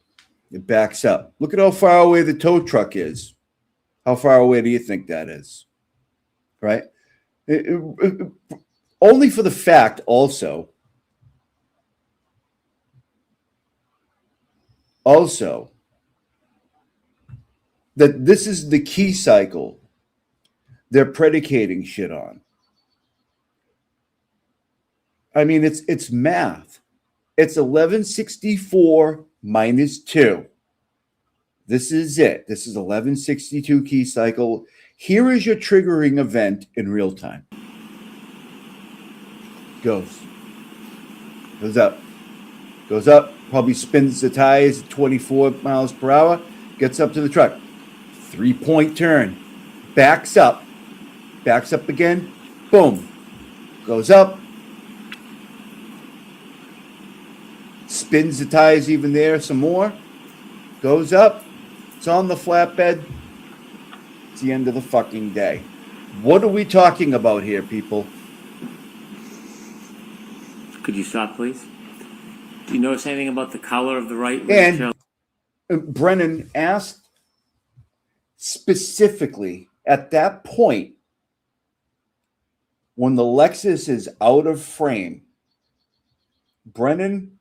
It backs up. Look at how far away the tow truck is. How far away do you think that is? Right? Only for the fact also that this is the key cycle they're predicating shit on. I mean, it's math. It's 1164 minus 2. This is it. This is 1162 key cycle. Here is your triggering event in real time. Goes up, probably spins the tires at 24 miles per hour, gets up to the truck. 3-point turn, backs up again, boom, goes up, spins the tires even there some more, goes up, it's on the flatbed, it's the end of the fucking day. What are we talking about here, people? Could you stop, please? Do you notice anything about the color of the right And Brennan asked specifically at that point when the Lexus is out of frame, Brennan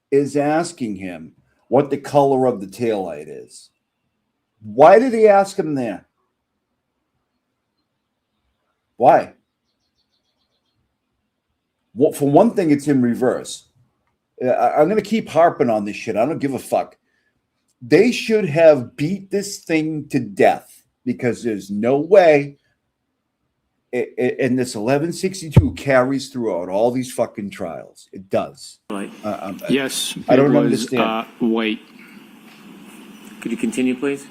is asking him what the color of the taillight is. Why did he ask him there? Why? Well, for one thing, it's in reverse. I'm going to keep harping on this shit. I don't give a fuck. They should have beat this thing to death because there's no way. And this 1162 carries throughout all these fucking trials. It does. Yes, I don't it was, understand. White. Could you continue, please?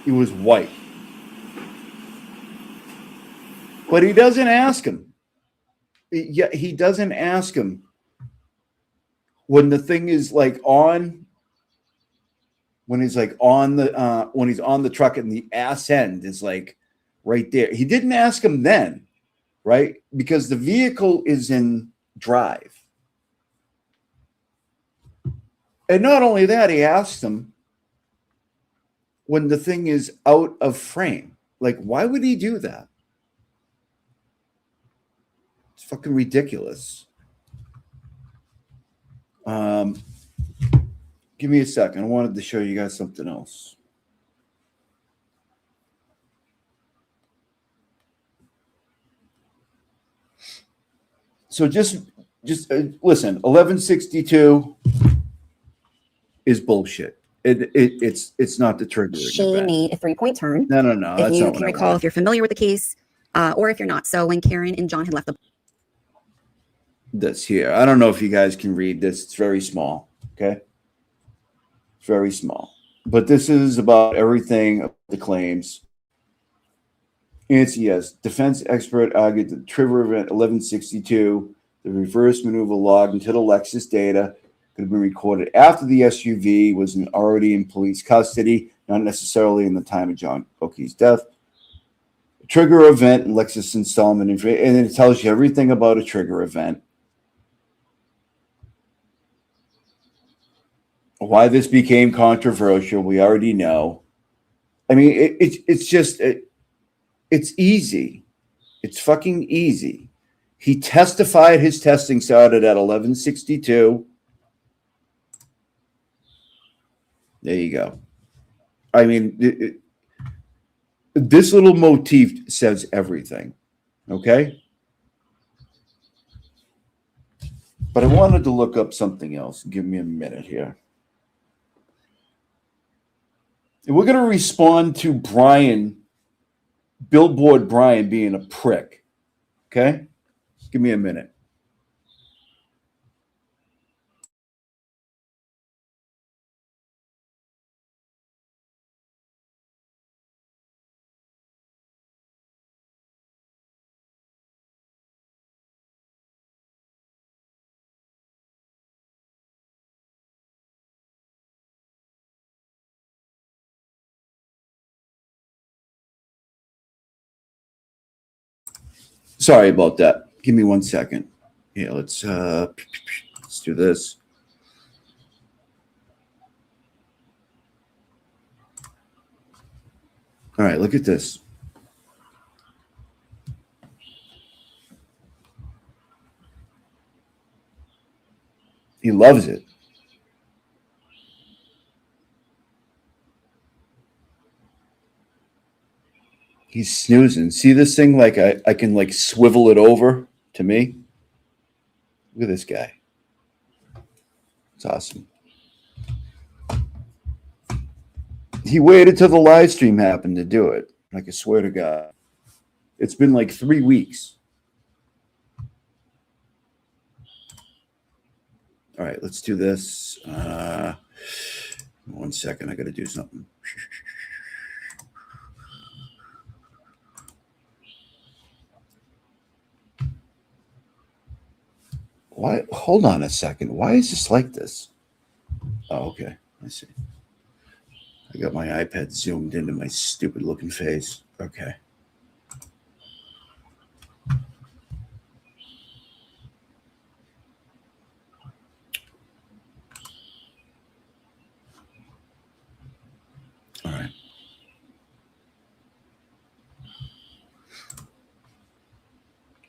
He was white. But he doesn't ask him. Yeah, he doesn't ask him when the thing is like on, when he's like on the when he's on the truck and the ass end is like right there. He didn't ask him then, right? Because the vehicle is in drive. And not only that, he asked him when the thing is out of frame. Like, why would he do that? It's fucking ridiculous. Give me a second. I wanted to show you guys something else. So just listen. 1162 is bullshit. It's not the trigger. She made a 3-point turn. No. If That's you not can what I recall, want. if you're familiar with the case, or if you're not. So when Karen and John had left the This here. I don't know if you guys can read this. It's very small. Okay. It's very small. But this is about everything of the claims. Answer yes. Defense expert argued that the trigger event 1162, the reverse maneuver logged into the Lexus data, could have been recorded after the SUV was already in police custody, not necessarily in the time of John O'Keefe's death. A trigger event and Lexus installment, and it tells you everything about a trigger event. Why this became controversial, we already know. I mean, it's just, it's easy. It's fucking easy. He testified his testing started at 1162. There you go. I mean, this little motif says everything. Okay? But I wanted to look up something else. Give me a minute here. We're going to respond to Billboard Brian being a prick. Okay? Give me a minute. Sorry about that. Give me 1 second. Yeah, let's do this. All right, look at this. He loves it. He's snoozing. See this thing? Like I can like swivel it over to me. Look at this guy. It's awesome. He waited till the live stream happened to do it. Like I swear to God. It's been like 3 weeks. All right, let's do this. 1 second. I got to do something. Why? Hold on a second. Why is this like this? Oh, okay. I see. I got my iPad zoomed into my stupid looking face. Okay. All right.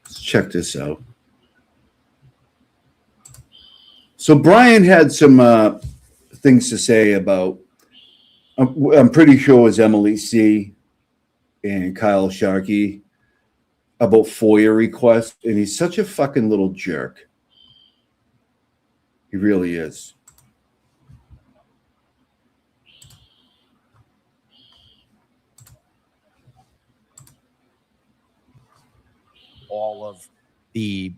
Let's check this out. So Brian had some things to say about, I'm pretty sure it was Emily C. and Kyle Sharkey about FOIA requests, and he's such a fucking little jerk. He really is. All of the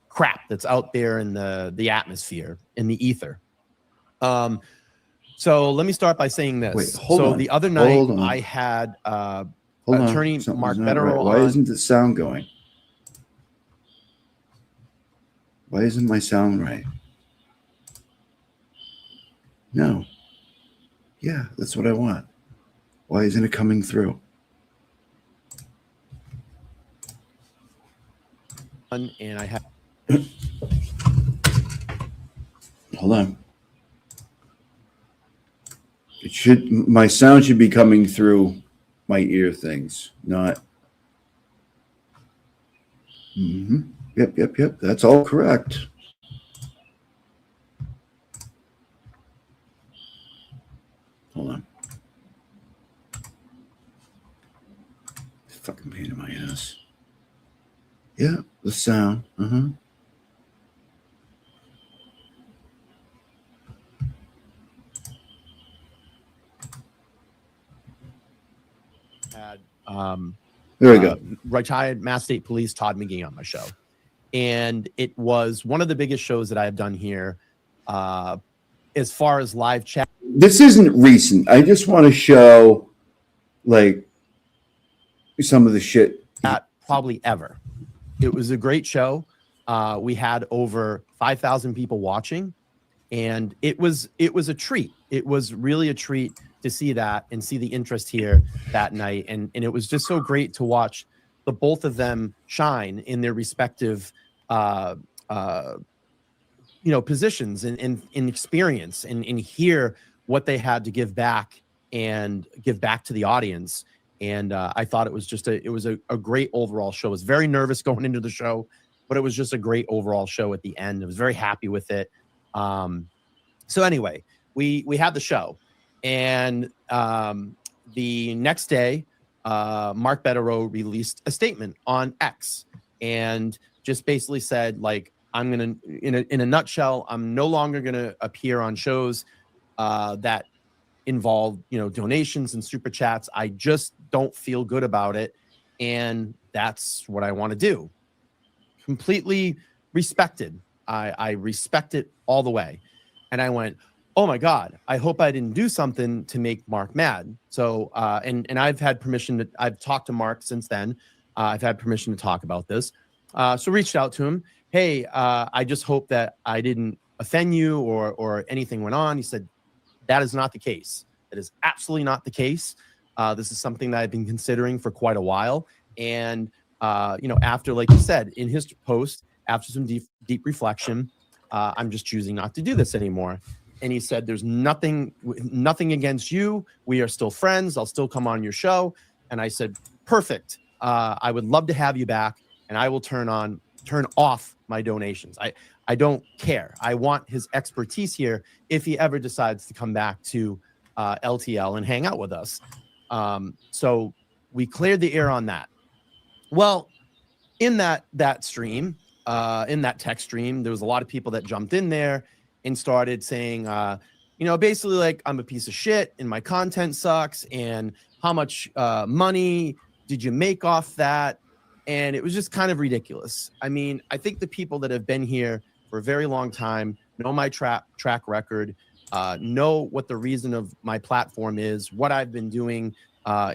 crap that's out there in the atmosphere, in the ether. So let me start by saying this. Wait, hold on. The other night Hold on. I had Hold attorney on. Something's Mark not Federer right. Why on. isn't the sound going? Why isn't my sound right? No. Yeah, that's what I want. Why isn't it coming through? And I had Hold on. My sound should be coming through my ear things, not. Yep. That's all correct. Hold on. Fucking pain in my ass. Yeah, the sound. had There we go. retired Mass State Police Todd McGee on my show, and it was one of the biggest shows that I have done here, as far as live chat. This isn't recent. I just want to show, like, some of the shit. Probably ever. It was a great show. We had over 5,000 people watching, and it was a treat. It was really a treat to see that and see the interest here that night. And it was just so great to watch the both of them shine in their respective positions and experience and hear what they had to give back and give back to the audience. And I thought it was just a great overall show. I was very nervous going into the show, but it was just a great overall show at the end. I was very happy with it. So anyway, we had the show, and the next day, Mark Bettero released a statement on X and just basically said, like, I'm gonna, in a nutshell, I'm no longer gonna appear on shows that involve donations and super chats. I just don't feel good about it, and that's what I want to do. Completely respected. I respect it all the way. And I went, oh my God, I hope I didn't do something to make Mark mad. So and I've had permission I've talked to Mark since then. I've had permission to talk about this. So reached out to him. Hey, I just hope that I didn't offend you or anything went on. He said, that is not the case. That is absolutely not the case. This is something that I've been considering for quite a while. And, after, like you said, in his post, after some deep reflection, I'm just choosing not to do this anymore. And he said, there's nothing against you. We are still friends. I'll still come on your show. And I said, perfect. I would love to have you back, and I will turn off my donations. I don't care. I want his expertise here if he ever decides to come back to LTL and hang out with us. So we cleared the air on that. Well, in that stream, in that text stream, there was a lot of people that jumped in there and started saying, basically like, I'm a piece of shit and my content sucks, and how much money did you make off that? And it was just kind of ridiculous. I mean, I think the people that have been here for a very long time know my track record, know what the reason of my platform is, what I've been doing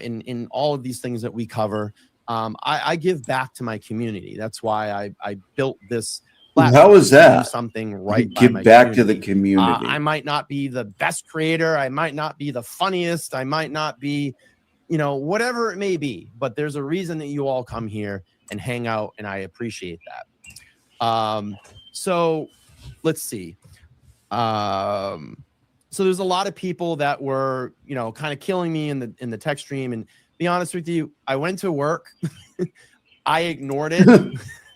in all of these things that we cover. I give back to my community. That's why I built this platform. How is that? To do something right. Give back to the community. I might not be the best creator. I might not be the funniest. I might not be, whatever it may be. But there's a reason that you all come here and hang out, and I appreciate that. So let's see. So there's a lot of people that were, kind of killing me in the text stream. And be honest with you, I went to work. I ignored it.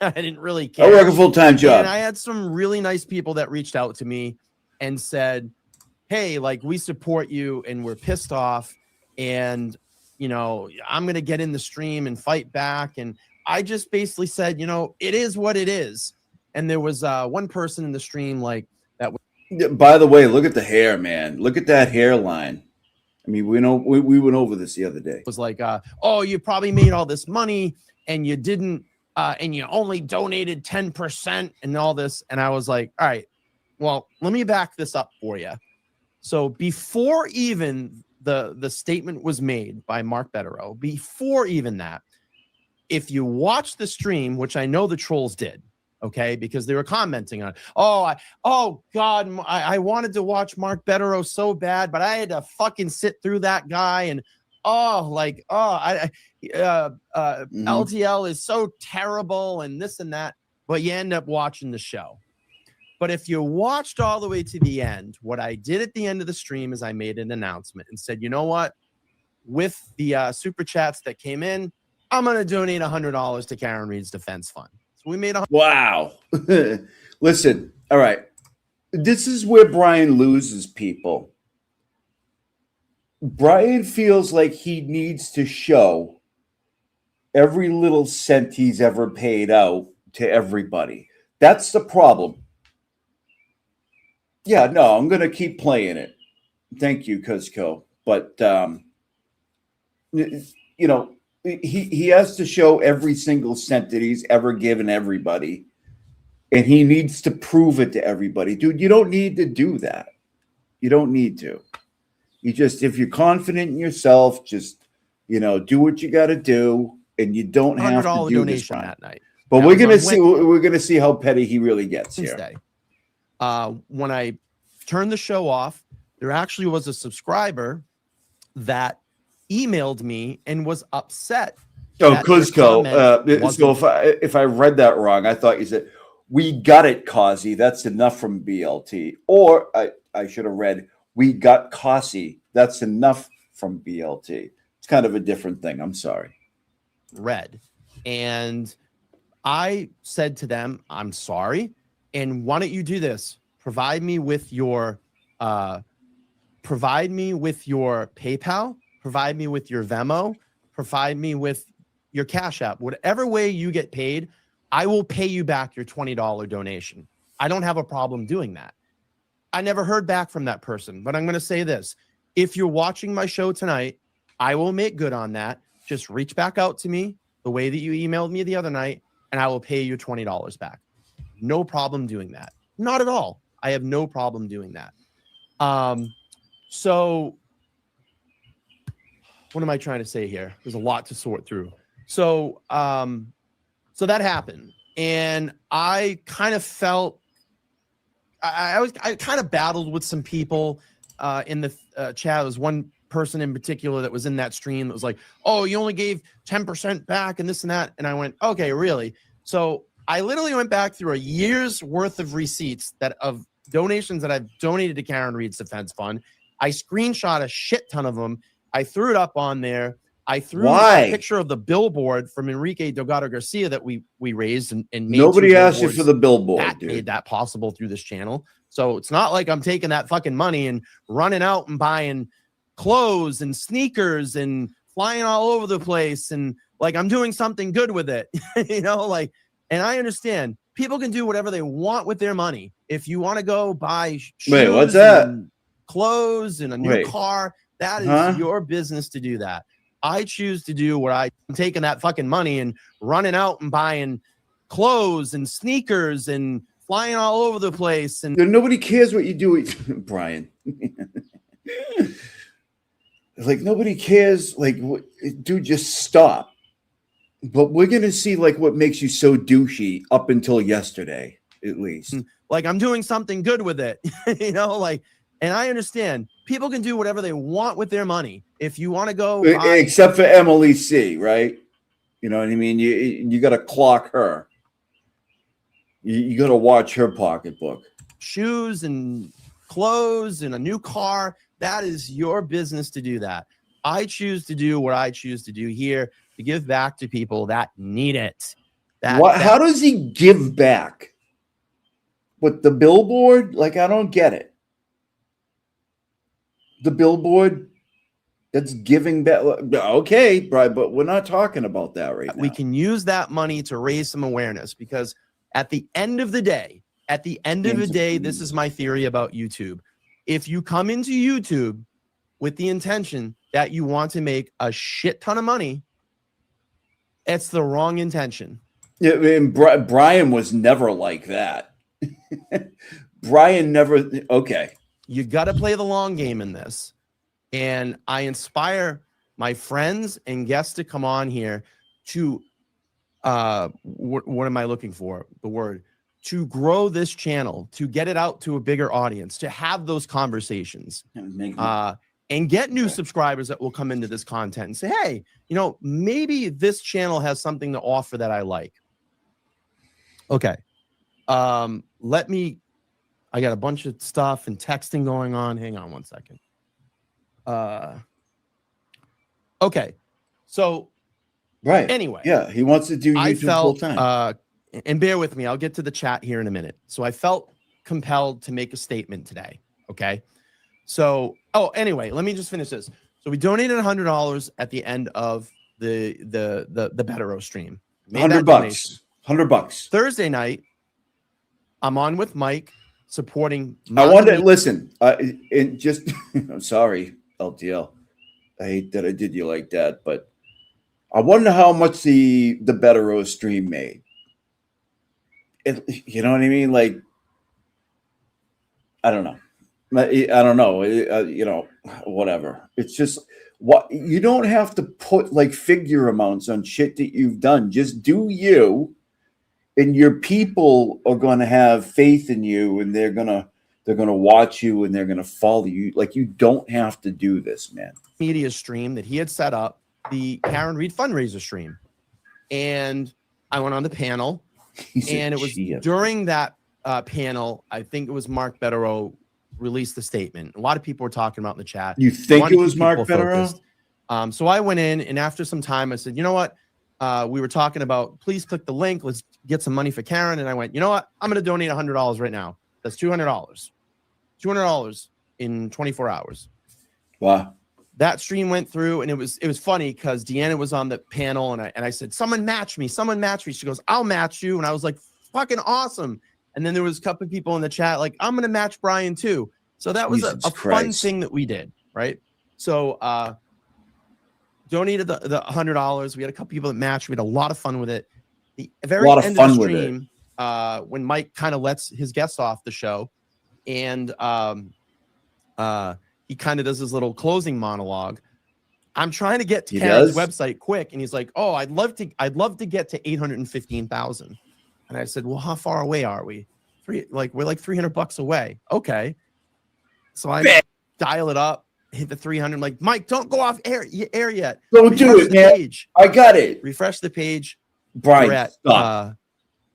I didn't really care. I work a full-time job. And I had some really nice people that reached out to me and said, hey, like, we support you and we're pissed off. And, I'm going to get in the stream and fight back. And I just basically said, it is what it is. And there was one person in the stream that. By the way, look at the hair, man. Look at that hairline. I mean, we went over this the other day. Was like, oh, you probably made all this money and you didn't, and you only donated 10% and all this. And I was like, all right, well, let me back this up for you. So before even the statement was made by Mark Bettero, before even that, if you watch the stream, which I know the trolls did, okay, because they were commenting on, oh God, I wanted to watch Mark Bettero so bad, but I had to fucking sit through that guy, and LTL is so terrible and this and that, but you end up watching the show. But if you watched all the way to the end, what I did at the end of the stream is I made an announcement and said, you know what, with the super chats that came in, I'm going to donate $100 to Karen Reed's defense fund. So we made wow. Listen, all right. This is where Brian loses people. Brian feels like he needs to show every little cent he's ever paid out to everybody. That's the problem. Yeah, no, I'm going to keep playing it. Thank you, Cuzco. But, he has to show every single cent that he's ever given everybody. And he needs to prove it to everybody. Dude, you don't need to do that. You don't need to. You just, if you're confident in yourself, just, do what you got to do. and you don't have to $100 do this, donation Brian. that night. But That we're was gonna on see. We're gonna see how petty he really gets here. Wednesday. When I turned the show off, there actually was a subscriber that emailed me and was upset. Oh, that their Kuzco. comment So wasn't- if I read that wrong, I thought you said we got it, Kazi. That's enough from BLT. Or I should have read we got Kasi. That's enough from BLT. It's kind of a different thing. I'm sorry. read. And I said to them, I'm sorry. And why don't you do this? Provide me with your PayPal, provide me with your Venmo, provide me with your Cash App. Whatever way you get paid, I will pay you back your $20 donation. I don't have a problem doing that. I never heard back from that person, but I'm going to say this. If you're watching my show tonight, I will make good on that. Just reach back out to me the way that you emailed me the other night, and I will pay you $20 back. No problem doing that. Not at all. I have no problem doing that. So what am I trying to say here? There's a lot to sort through. So that happened, and I kind of felt I kind of battled with some people in the chat. There was one person in particular that was in that stream that was like, "Oh, you only gave 10% back and this and that," and I went, "Okay, really?" So I literally went back through a year's worth of receipts of donations that I've donated to Karen Reed's Defense Fund. I screenshot a shit ton of them. I threw it up on there. I threw a picture of the billboard from Enrique Delgado Garcia that we raised and made. Nobody asked you for the billboard. That made that possible through this channel. So it's not like I'm taking that fucking money and running out and buying clothes and sneakers and flying all over the place and like I'm doing something good with it. You know, like, and I understand people can do whatever they want with their money. If you want to go buy shoes, wait, what's that? And clothes and a new car, that is your business to do that. I choose to do what I'm taking that fucking money and running out and buying clothes and sneakers and flying all over the place. And nobody cares what you do, Brian. Like nobody cares. Like, dude, just stop. But we're gonna see like what makes you so douchey up until yesterday, at least. Like I'm doing something good with it, you know, like. And I understand people can do whatever they want with their money. If you want to go, except for Emily C, right? You know what I mean? You got to clock her. You got to watch her pocketbook. Shoes and clothes and a new car. That is your business to do that. I choose to do what I choose to do here to give back to people that need it. How does he give back? With the billboard? Like, I don't get it. The billboard that's giving back. Okay, Brian, but we're not talking about that right now. We can use that money to raise some awareness because at the end of the day, this is my theory about YouTube. If you come into YouTube with the intention that you want to make a shit ton of money, it's the wrong intention. Yeah, I mean, Brian was never like that. Brian never. Okay. You got to play the long game in this. And I inspire my friends and guests to come on here to, what am I looking for? The word, to grow this channel, to get it out to a bigger audience, to have those conversations, and get new subscribers that will come into this content and say, hey, you know, maybe this channel has something to offer that I like. Okay. I got a bunch of stuff and texting going on. Hang on one second. Okay. So, right. Anyway. Yeah, he wants to do YouTube full time. And bear with me. I'll get to the chat here in a minute. So I felt compelled to make a statement today. Okay. So, anyway, let me just finish this. So we donated $100 at the end of the Betero stream. $100. Thursday night, I'm on with Mike. Supporting. I want to listen. And just, I'm sorry, LTL. I hate that I did you like that, but I wonder how much the Betero stream made. You know what I mean? Like, I don't know. You know, whatever. It's just What, you don't have to put like figure amounts on shit that you've done. Just do you, and your people are going to have faith in you, and they're going to watch you, and they're going to follow you. Like, you don't have to do this, man. Media stream that he had set up, the Karen Reed fundraiser stream, and I went on the panel, and it was during that panel, I think it was Mark Betterow released the statement. A lot of people were talking about in the chat. You think it was Mark Betterow? So I went in, and after some time, I said, you know what? We were talking about, please click the link. Let's get some money for Karen. And I went, you know what? I'm going to donate $100 right now. That's $200. $200 in 24 hours. Wow. That stream went through, and it was funny because Deanna was on the panel, and I said, someone match me. She goes, I'll match you. And I was like, fucking awesome. And then there was a couple of people in the chat like, I'm going to match Brian too. So that was a fun thing that we did, right? So donated the $100. We had a couple people that matched. We had a lot of fun with it. The very end of the stream, when Mike kind of lets his guests off the show, and he kind of does his little closing monologue. I'm trying to get to Karen's website quick, and he's like, "Oh, I'd love to get to 815,000." And I said, "Well, how far away are we? We're like $300 away." Okay, so I dial it up, hit the 300. I'm like, Mike, don't go off air yet. Don't do it, man. Page. I got it. Refresh the page. Brian, we're at stop.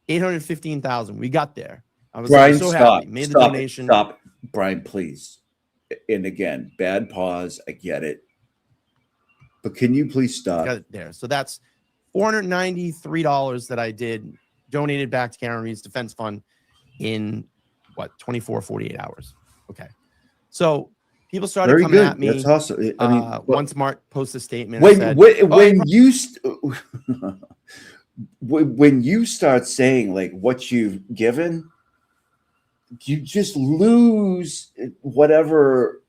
815,000. We got there. I was Brian, so stop. happy. Made the donation. Stop, Brian, please. And again, bad pause. I get it. But can you please stop? Got it there. So that's $493 that I donated back to Karen Reed's defense fund in 48 hours. Okay. So people started coming at me. That's awesome. I mean, once Mark posted a statement, when you start saying like what you've given, you just lose whatever.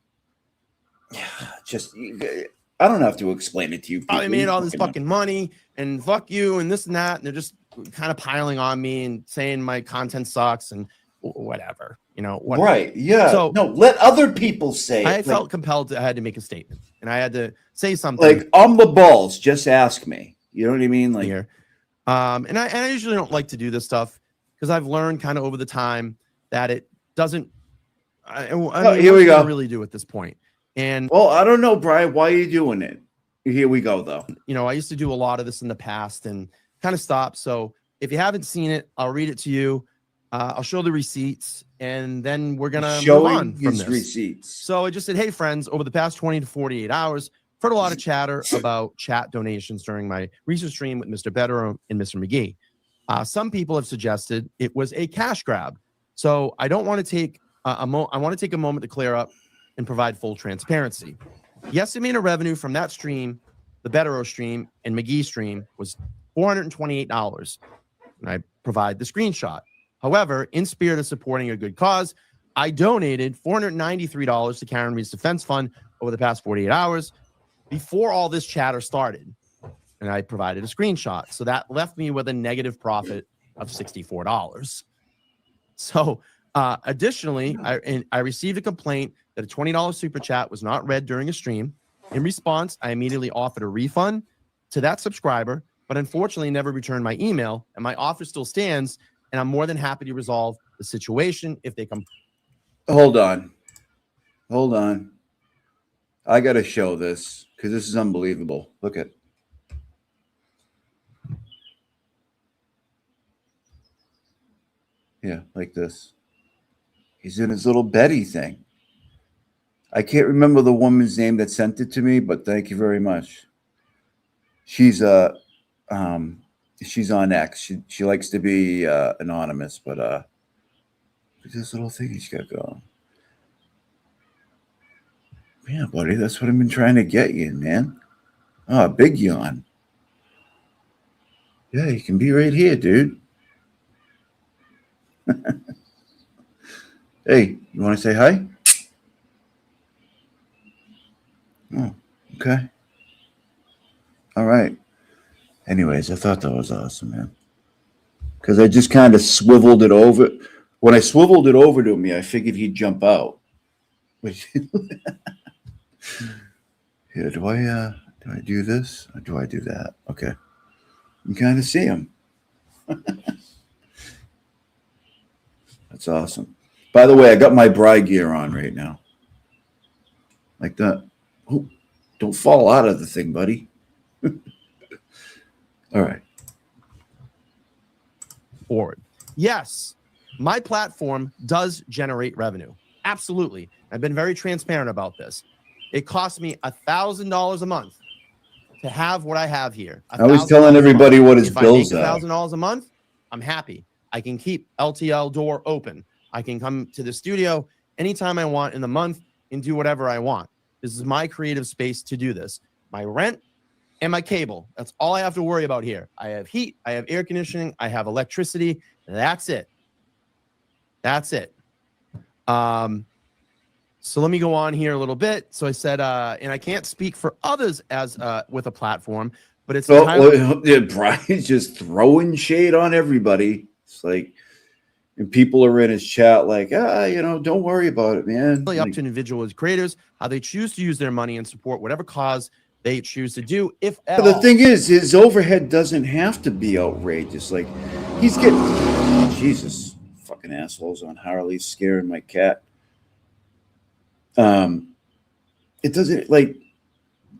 I don't have to explain it to you. I made all this fucking money, and fuck you, and this and that, and they're just kind of piling on me and saying my content sucks and whatever, whatever. Right? Yeah. So no, let other people say it. I felt compelled I had to make a statement, and I had to say something. Like, I'm the balls. Just ask me. You know what I mean? Like here. And I usually don't like to do this stuff because I've learned kind of over the time that it doesn't. Here we go. Really do at this point. And well, I don't know, Brian. Why are you doing it? Here we go, though. I used to do a lot of this in the past and kind of stopped. So if you haven't seen it, I'll read it to you. I'll show the receipts, and then we're gonna move on from this. Receipts. So I just said, hey, friends, over the past 20 to 48 hours, I've heard a lot of chatter about chat donations during my recent stream with Mr. Betterow and Mr. McGee. Some people have suggested it was a cash grab. So I don't want to take I want to take a moment to clear up and provide full transparency. The estimated revenue from that stream, the Betterow stream and McGee stream, was $428, and I provide the screenshot. However, in spirit of supporting a good cause, I donated $493 to Karen Reed's defense fund over the past 48 hours before all this chatter started, and I provided a screenshot. So that left me with a negative profit of $64. So additionally, I received a complaint that a $20 super chat was not read during a stream. In response, I immediately offered a refund to that subscriber, but unfortunately never returned my email, and my offer still stands, and I'm more than happy to resolve the situation if they come. Hold on. I got to show this because this is unbelievable. Look at. Yeah, like this. He's in his little Betty thing. I can't remember the woman's name that sent it to me, but thank you very much. She's she's on X. She likes to be anonymous, but look at this little thing he's got going. Yeah, buddy, that's what I've been trying to get you, man. Oh, big yawn. Yeah, you can be right here, dude. Hey, you want to say hi? Oh, okay. All right. Anyways, I thought that was awesome, man. Because I just kind of swiveled it over. When I swiveled it over to me, I figured he'd jump out. Here, do I do this or do I do that? Okay. You kind of see him. That's awesome. By the way, I got my bride gear on right now. Like that. Oh, don't fall out of the thing, buddy. All right. Forward. Yes, my platform does generate revenue. Absolutely. I've been very transparent about this. It costs me $1,000 a month to have what I have here. I was telling everybody what his bills are. are. $1,000 a month, I'm happy. I can keep LTL door open. I can come to the studio anytime I want in the month and do whatever I want. This is my creative space to do this. My rent and my cable. That's all I have to worry about here. I have heat, I have air conditioning, I have electricity. That's it. That's it. So let me go on here a little bit. So I said, and I can't speak for others as with a platform, but it's Brian's just throwing shade on everybody. It's like, and people are in his chat like, don't worry about it, man. Really up to individual creators, how they choose to use their money and support whatever cause they choose to do. If at the all. thing is, his overhead doesn't have to be outrageous. Like, he's getting, Jesus, fucking assholes on Harley scaring my cat. It doesn't, like,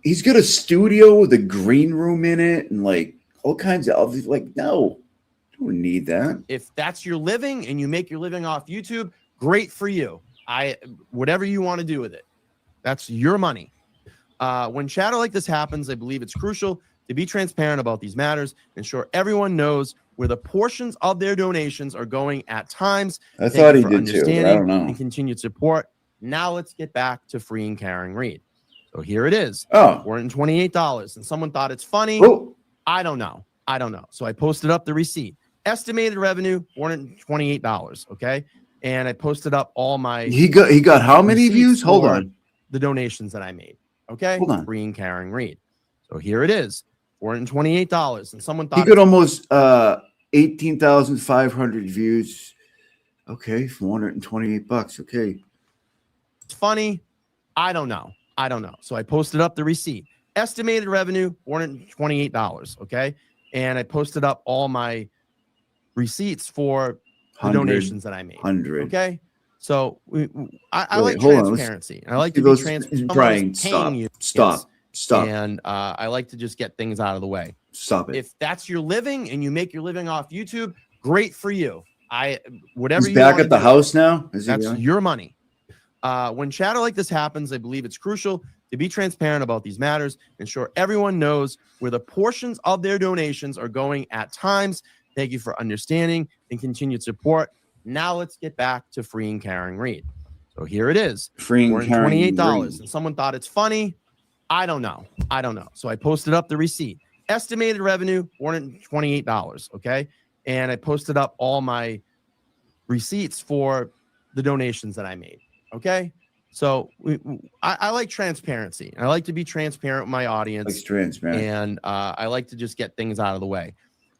he's got a studio with a green room in it and like all kinds of, like, no, you don't need that. If that's your living and you make your living off YouTube, great for you. Whatever you want to do with it, that's your money. When chatter like this happens, I believe it's crucial to be transparent about these matters, ensure everyone knows where the portions of their donations are going at times. I thought he did too, but I don't know. And continued support. Now let's get back to freeing Karen Read. So here it is. Oh, $428. And someone thought it's funny. Oh. I don't know. So I posted up the receipt. Estimated revenue, $428. Okay. And I posted up all my. He got how many views? Hold on. The donations that I made. Okay. Hold on. Freeing Karen Read. So here it is. $428. And someone thought he got almost 18,500 views. Okay, $428. Okay. It's funny. I don't know. So I posted up the receipt. Estimated revenue, $428. Okay. And I posted up all my receipts for the donations that I made. 100. Okay. So I Wait, like hold on. transparency. I like to be transparent. Brian, stop. And I like to just get things out of the way. Stop it. If that's your living and you make your living off YouTube, great for you. Whatever He's you back want at the to do, house now? Is he that's really? your money. When chatter like this happens, I believe it's crucial to be transparent about these matters, ensure everyone knows where the portions of their donations are going at times. Thank you for understanding and continued support. Now let's get back to freeing Karen Read. So here it is. Freeing Karen $28. Read. And someone thought it's funny. I don't know. So I posted up the receipt. Estimated revenue, $428. Okay. And I posted up all my receipts for the donations that I made. Okay. So I like transparency. I like to be transparent with my audience. Like transparent. And I like to just get things out of the way.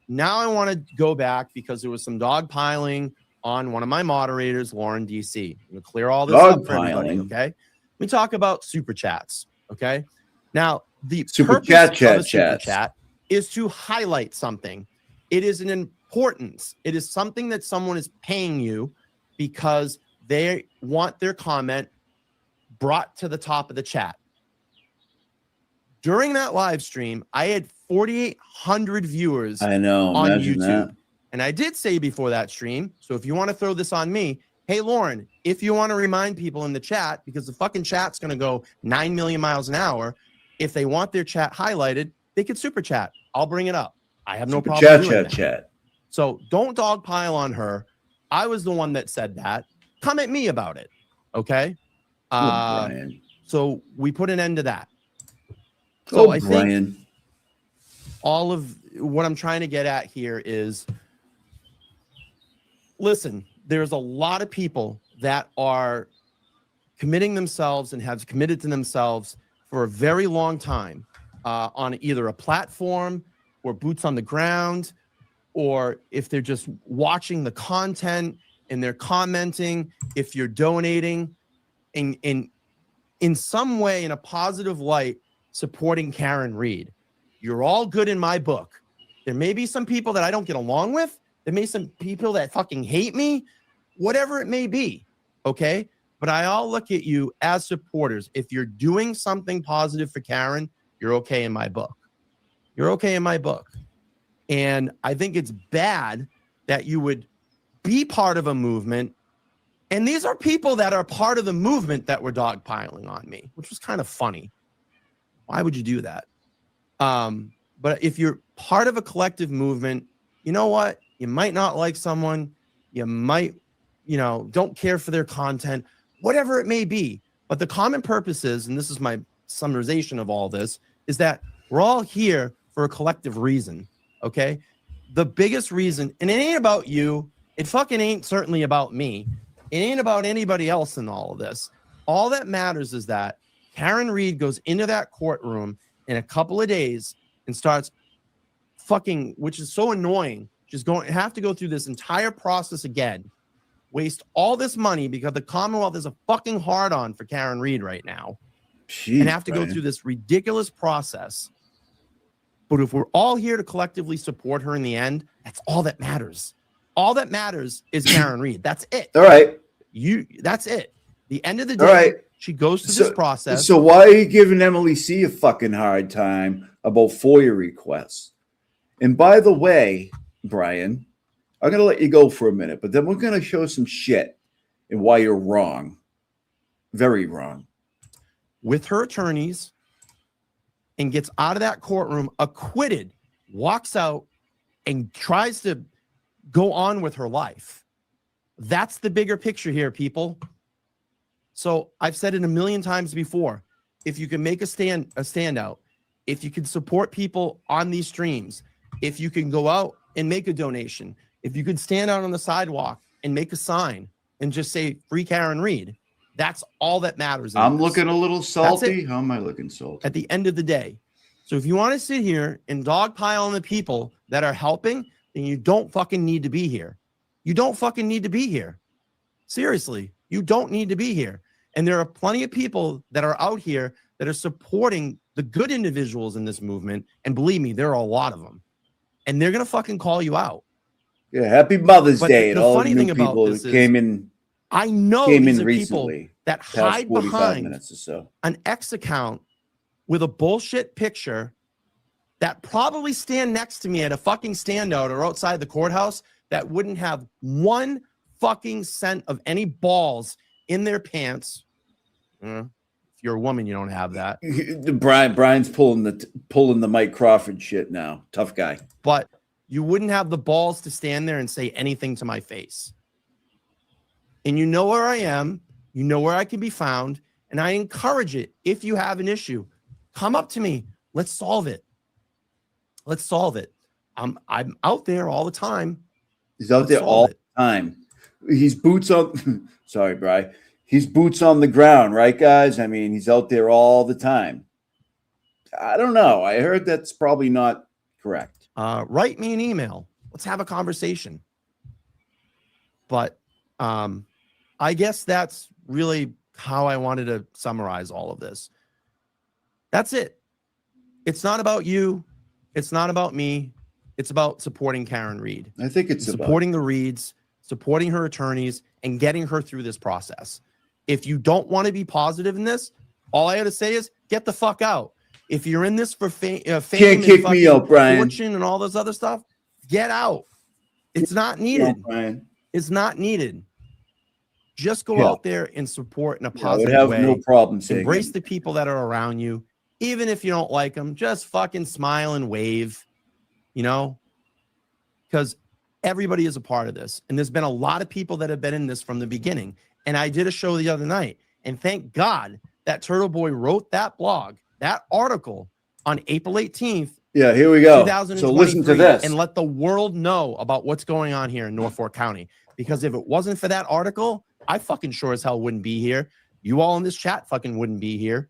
Now I want to go back because there was some dogpiling on one of my moderators, Lauren DC. I'm going to clear all this up for everybody, okay? We talk about super chats, okay? Now, the Super purpose chat of a super chat is to highlight something. It is an importance. It is something that someone is paying you because they want their comment brought to the top of the chat. During that live stream, I had 4,800 viewers I know, on imagine YouTube. that. And I did say before that stream, so if you want to throw this on me, hey, Lauren, if you want to remind people in the chat, because the fucking chat's going to go 9 million miles an hour, if they want their chat highlighted, they could super chat. I'll bring it up. I have no Super problem doing that. chat. So don't dogpile on her. I was the one that said that. Come at me about it. Okay. Brian. So we put an end to that. So I Brian. think all of what I'm trying to get at here is, listen, there's a lot of people that are committing themselves and have committed to themselves for a very long time on either a platform or boots on the ground, or if they're just watching the content and they're commenting, if you're donating in some way, in a positive light, supporting Karen Reed. You're all good in my book. There may be some people that I don't get along with. There may be some people that fucking hate me, whatever it may be. Okay. But I all look at you as supporters. If you're doing something positive for Karen, you're okay in my book. You're okay in my book. And I think it's bad that you would be part of a movement. And these are people that are part of the movement that were dogpiling on me, which was kind of funny. Why would you do that? But if you're part of a collective movement, you know what? You might not like someone. You might, don't care for their content, whatever it may be. But the common purpose is, and this is my summarization of all this, is that we're all here for a collective reason. Okay. The biggest reason, and it ain't about you. It fucking ain't certainly about me. It ain't about anybody else in all of this. All that matters is that Karen Reed goes into that courtroom in a couple of days and starts fucking, which is so annoying. She's going to have to go through this entire process again, waste all this money because the Commonwealth is a fucking hard on for Karen Reed right now. Jeez, and have to go through this ridiculous process. But if we're all here to collectively support her in the end, that's all that matters. All that matters is Karen Reed. That's it. All right. That's it. The end of the day, All right. she goes through this process. So why are you giving Emily C a fucking hard time about FOIA requests? And by the way, Brian, I'm going to let you go for a minute, but then we're going to show some shit and why you're wrong. Very wrong. With her attorneys and gets out of that courtroom acquitted, walks out and tries to go on with her life. That's the bigger picture here, people. So I've said it a million times before. If you can make a standout, if you can support people on these streams, if you can go out and make a donation, if you could stand out on the sidewalk and make a sign and just say free Karen Reed, that's all that matters. I'm looking a little salty. How am I looking salty? At the end of the day. So if you want to sit here and dogpile on the people that are helping, then you don't fucking need to be here. You don't fucking need to be here. Seriously, you don't need to be here. And there are plenty of people that are out here that are supporting the good individuals in this movement. And believe me, there are a lot of them. And they're going to fucking call you out. Yeah, happy Mother's But Day the to all the funny new thing about people this that is, came in. I know Came these in are people recently, that past hide 45 behind minutes or so. an X account with a bullshit picture that probably stand next to me at a fucking standout or outside the courthouse that wouldn't have 1 fucking cent of any balls in their pants. If you're a woman, you don't have that. Brian's pulling the Mike Crawford shit now. Tough guy. But you wouldn't have the balls to stand there and say anything to my face. And you know where I am. You know where I can be found. And I encourage it. If you have an issue, come up to me. Let's solve it. Let's solve it. I'm out there all the time. He's out there all the time. He's boots on. Sorry, Brian. He's boots on the ground, right, guys? I mean, he's out there all the time. I don't know. I heard that's probably not correct. Write me an email. Let's have a conversation. But I guess that's really how I wanted to summarize all of this. That's it. It's not about you. It's not about me. It's about supporting Karen Reed. I think it's supporting the Reeds, supporting her attorneys, and getting her through this process. If you don't want to be positive in this, all I got to say is get the fuck out. If you're in this for fame, Can't kick me out, Brian. Fortune and all this other stuff, get out. It's not needed. Brian. It's not needed. Just go out there and support in a I would positive have way. no problem saying Embrace it. the people that are around you. Even if you don't like them, just fucking smile and wave, because everybody is a part of this. And there's been a lot of people that have been in this from the beginning. And I did a show the other night, and thank God that Turtle Boy wrote that blog, that article on April 18th. Yeah, here we go. So listen to this. And let the world know about what's going on here in Norfolk County. Because if it wasn't for that article, I fucking sure as hell wouldn't be here. You all in this chat fucking wouldn't be here.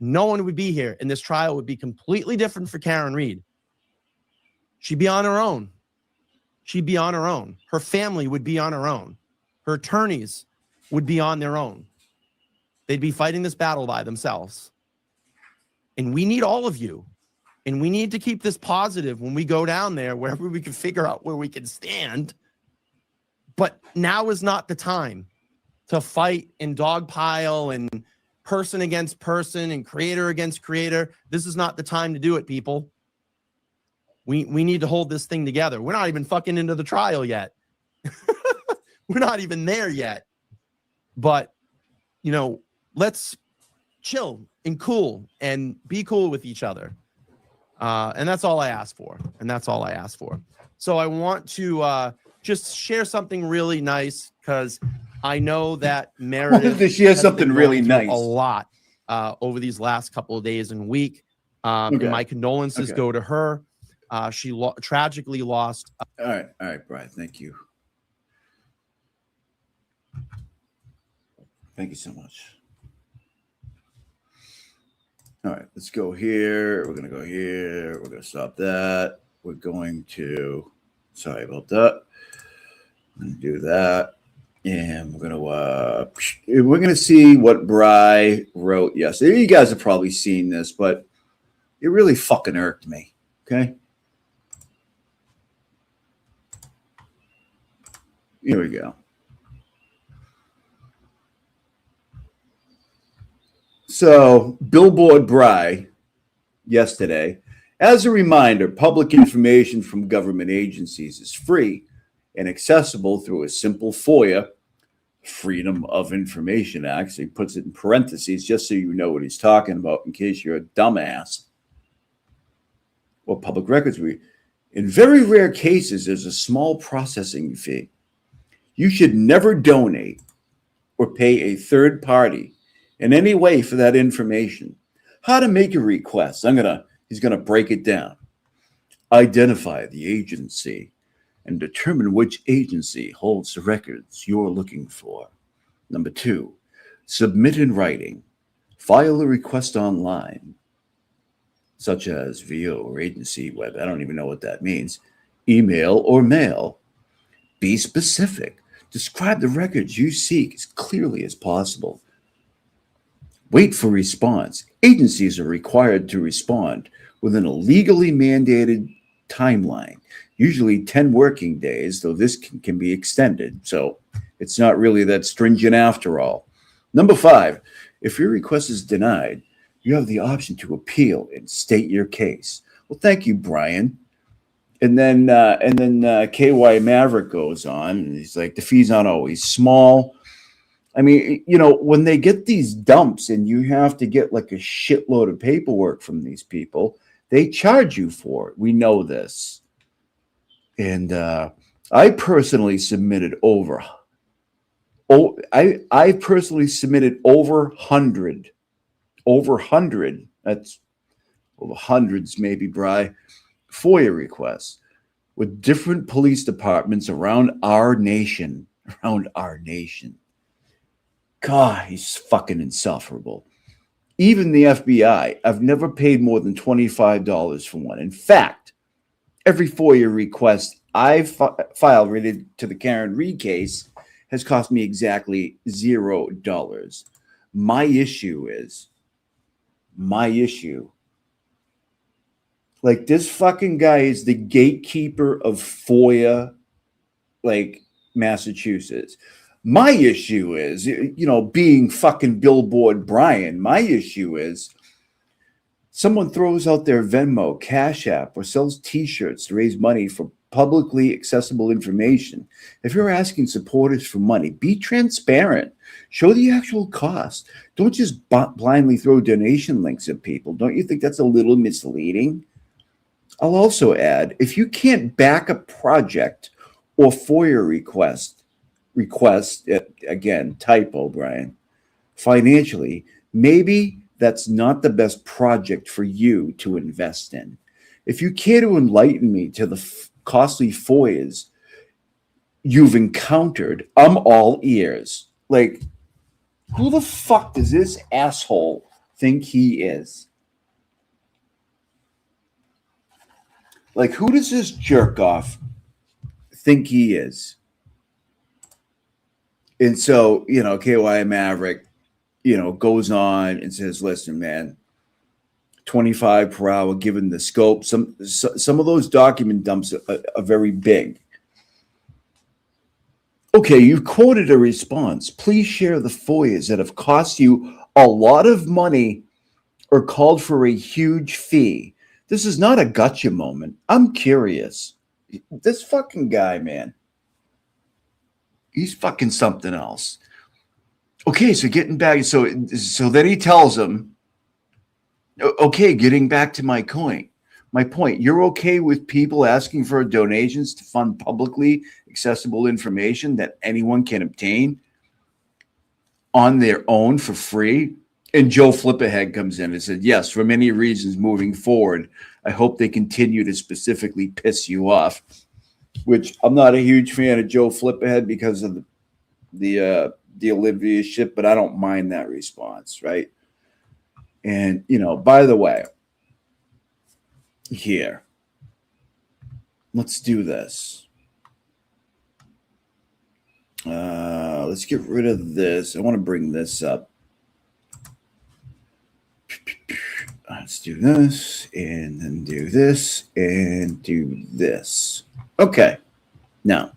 No one would be here. And this trial would be completely different for Karen Reed. She'd be on her own. She'd be on her own. Her family would be on her own. Her attorneys would be on their own. They'd be fighting this battle by themselves. And we need all of you. And we need to keep this positive when we go down there, wherever we can figure out where we can stand. But now is not the time to fight and dogpile and person against person and creator against creator. This is not the time to do it, people. We need to hold this thing together. We're not even fucking into the trial yet. We're not even there yet. But, you know, let's chill and cool and be cool with each other. And that's all I ask for. So I want to just share something really nice, because I know that Meredith to share has something been really going through nice. a lot over these last couple of days and week. Okay. And my condolences Okay. go to her. She tragically lost. All right, Brian. Thank you. Thank you so much. All right, let's go here. We're going to go here. We're going to stop that. We're going to, sorry about that. I'm going to do that. And we're going to see what Bry wrote yesterday. You guys have probably seen this, but it really fucking irked me. Okay. Here we go. So, Billboard Bry yesterday, as a reminder, public information from government agencies is free and accessible through a simple FOIA, Freedom of Information Act. So he puts it in parentheses just so you know what he's talking about in case you're a dumbass. Or public records. In very rare cases, there's a small processing fee. You should never donate or pay a third party in any way for that information. How to make a request. He's gonna break it down. Identify the agency and determine which agency holds the records you're looking for. Number 2, submit in writing. File a request online, such as VO or agency web. I don't even know what that means. Email or mail. Be specific. Describe the records you seek as clearly as possible. Wait for response. Agencies are required to respond within a legally mandated timeline, usually 10 working days, though this can be extended. So it's not really that stringent after all. Number 5, if your request is denied, you have the option to appeal and state your case. Well, thank you, Brian. And then KY Maverick goes on, and he's like, the fees aren't always small. I mean, you know, when they get these dumps and you have to get like a shitload of paperwork from these people, they charge you for it. We know this. And I personally submitted over 100. That's over hundreds, maybe, Bry, FOIA requests with different police departments around our nation. God, he's fucking insufferable. Even the FBI, I've never paid more than $25 for one. In fact, every FOIA request I've filed related to the Karen Reed case has cost me exactly $0. My issue, like, this fucking guy is the gatekeeper of FOIA, like, Massachusetts. My issue is, you know, being fucking Billboard Brian, my issue is someone throws out their Venmo, Cash App, or sells T-shirts to raise money for publicly accessible information. If you're asking supporters for money, be transparent. Show the actual cost. Don't just blindly throw donation links at people. Don't you think that's a little misleading? I'll also add, if you can't back a project or FOIA request, again, typo, Brian, financially, maybe that's not the best project for you to invest in. If you care to enlighten me to the costly FOIAs you've encountered, I'm all ears. Like, who the fuck does this asshole think he is? Like, who does this jerk off think he is? And so, you know, KY Maverick, you know, goes on and says, listen, man, 25 per hour, given the scope. Some of those document dumps are very big. Okay, you've quoted a response. Please share the FOIAs that have cost you a lot of money or called for a huge fee. This is not a gotcha moment. I'm curious. This fucking guy, man. He's fucking something else. Okay, so getting back, so then he tells him, okay, getting back to my point, you're okay with people asking for donations to fund publicly accessible information that anyone can obtain on their own for free? And Joe Flipperhead comes in and said, yes, for many reasons moving forward, I hope they continue to specifically piss you off, which I'm not a huge fan of Joe Flipperhead because of the Olivia shit, but I don't mind that response, right? And, by the way, here, let's do this. Let's get rid of this. I want to bring this up. Let's do this, and then do this, and do this. Okay. Now,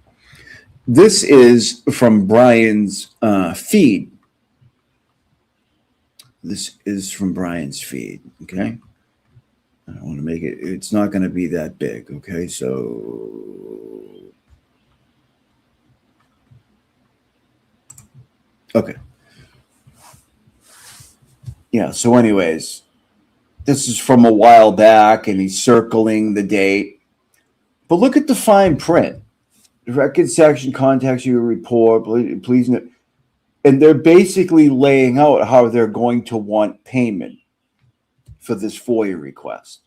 this is from Brian's feed. This is from Brian's feed, okay? I don't want to make it, it's not going to be that big, okay? So, okay. Yeah, so anyways, this is from a while back, and he's circling the date. But look at the fine print. The record section contacts you a report, please. And they're basically laying out how they're going to want payment for this FOIA request.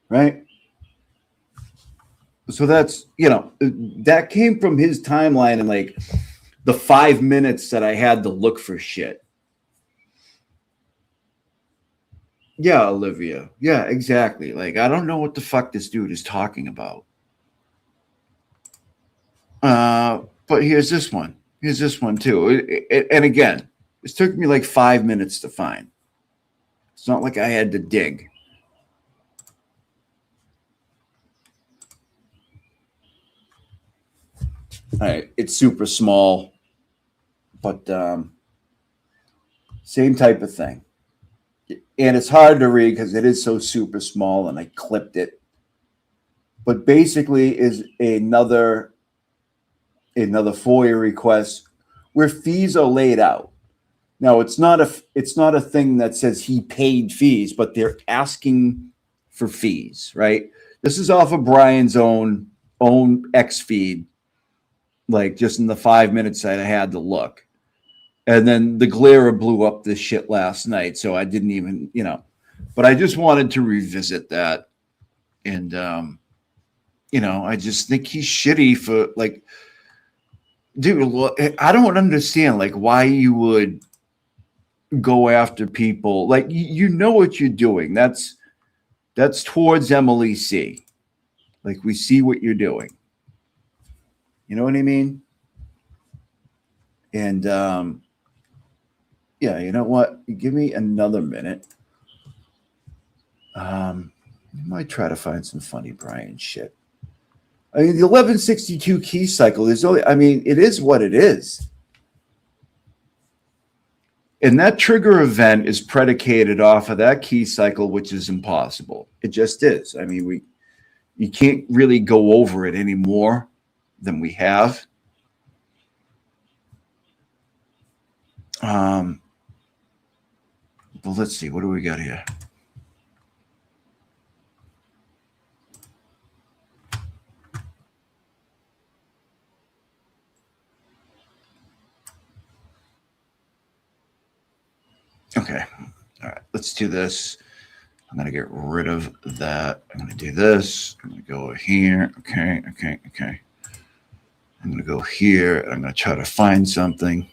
Right? So that's, that came from his timeline in like the 5 minutes that I had to look for shit. Yeah, Olivia. Yeah, exactly. Like, I don't know what the fuck this dude is talking about. But here's this one. Here's this one too. And again, this took me like 5 minutes to find. It's not like I had to dig. All right, it's super small, but same type of thing. And it's hard to read because it is so super small, and I clipped it. But basically is another FOIA request where fees are laid out. Now, it's not a thing that says he paid fees, but they're asking for fees, right? This is off of Brian's own X feed, like just in the 5 minutes that I had to look. And then the glare blew up this shit last night, so I didn't even, but I just wanted to revisit that. And, I just think he's shitty for, like, dude, I don't understand, like, why you would go after people. Like, you know what you're doing. That's towards Emily C. Like, we see what you're doing. You know what I mean? And, yeah, you know what? Give me another minute. I might try to find some funny Brian shit. I mean, the 1162 key cycle is only, it is what it is. And that trigger event is predicated off of that key cycle, which is impossible. It just is. You can't really go over it any more than we have. But let's see, what do we got here? Okay. All right. Let's do this. I'm going to get rid of that. I'm going to do this. I'm going to go here. Okay. I'm going to go here. And I'm going to try to find something.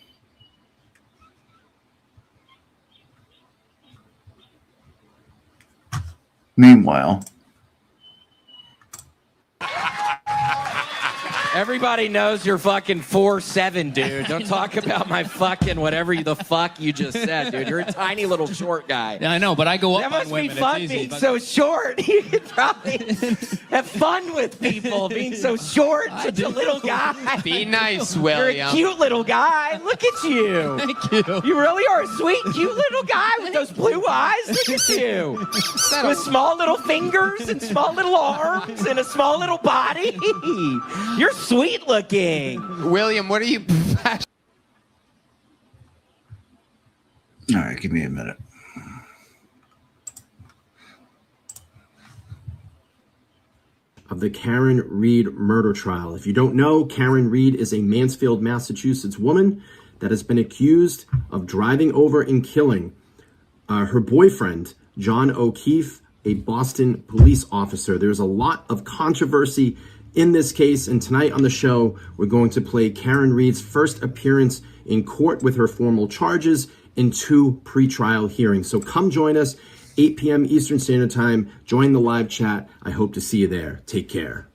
Meanwhile. Everybody knows you're fucking 4'7", dude. Don't talk about my fucking whatever the fuck you just said, dude. You're a tiny little short guy. Yeah, I know, but I go up That on must be women. fun It's easy, being but- so short. You could probably have fun with people being so short, such a little guy. Be nice, You're William. a cute little guy. Look at you. Thank you. You really are a sweet, cute little guy with those blue eyes. Look at you. With small little fingers and small little arms and a small little body. You're sweet looking. William, what are you? All right, give me a minute. Of the Karen Reed murder trial. If you don't know, Karen Reed is a Mansfield, Massachusetts woman that has been accused of driving over and killing her boyfriend, John O'Keefe, a Boston police officer. There's a lot of controversy in this case, and tonight on the show, we're going to play Karen Reed's first appearance in court with her formal charges in 2 pretrial hearings. So come join us, 8 p.m. Eastern Standard Time. Join the live chat. I hope to see you there. Take care.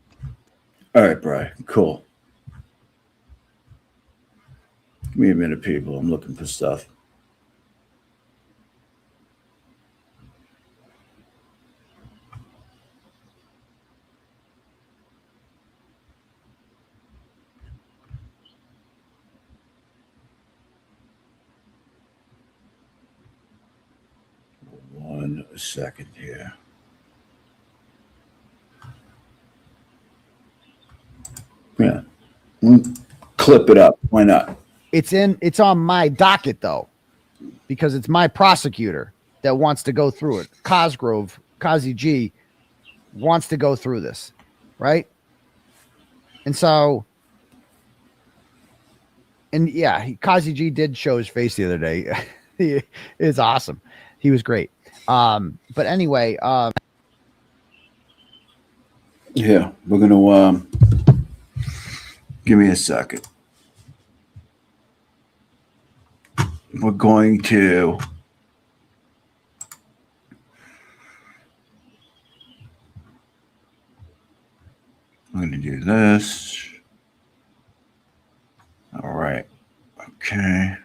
All right, Brian. Cool. Give me a minute, people. I'm looking for stuff. One second here. Yeah. Clip it up. Why not? It's on my docket though, because it's my prosecutor that wants to go through it. Cosgrove, Kazi G wants to go through this, right? And so, and yeah, Kazi G did show his face the other day. He is awesome. He was great. But anyway, Yeah, we're gonna give me a second. We're going to do this. All right. Okay.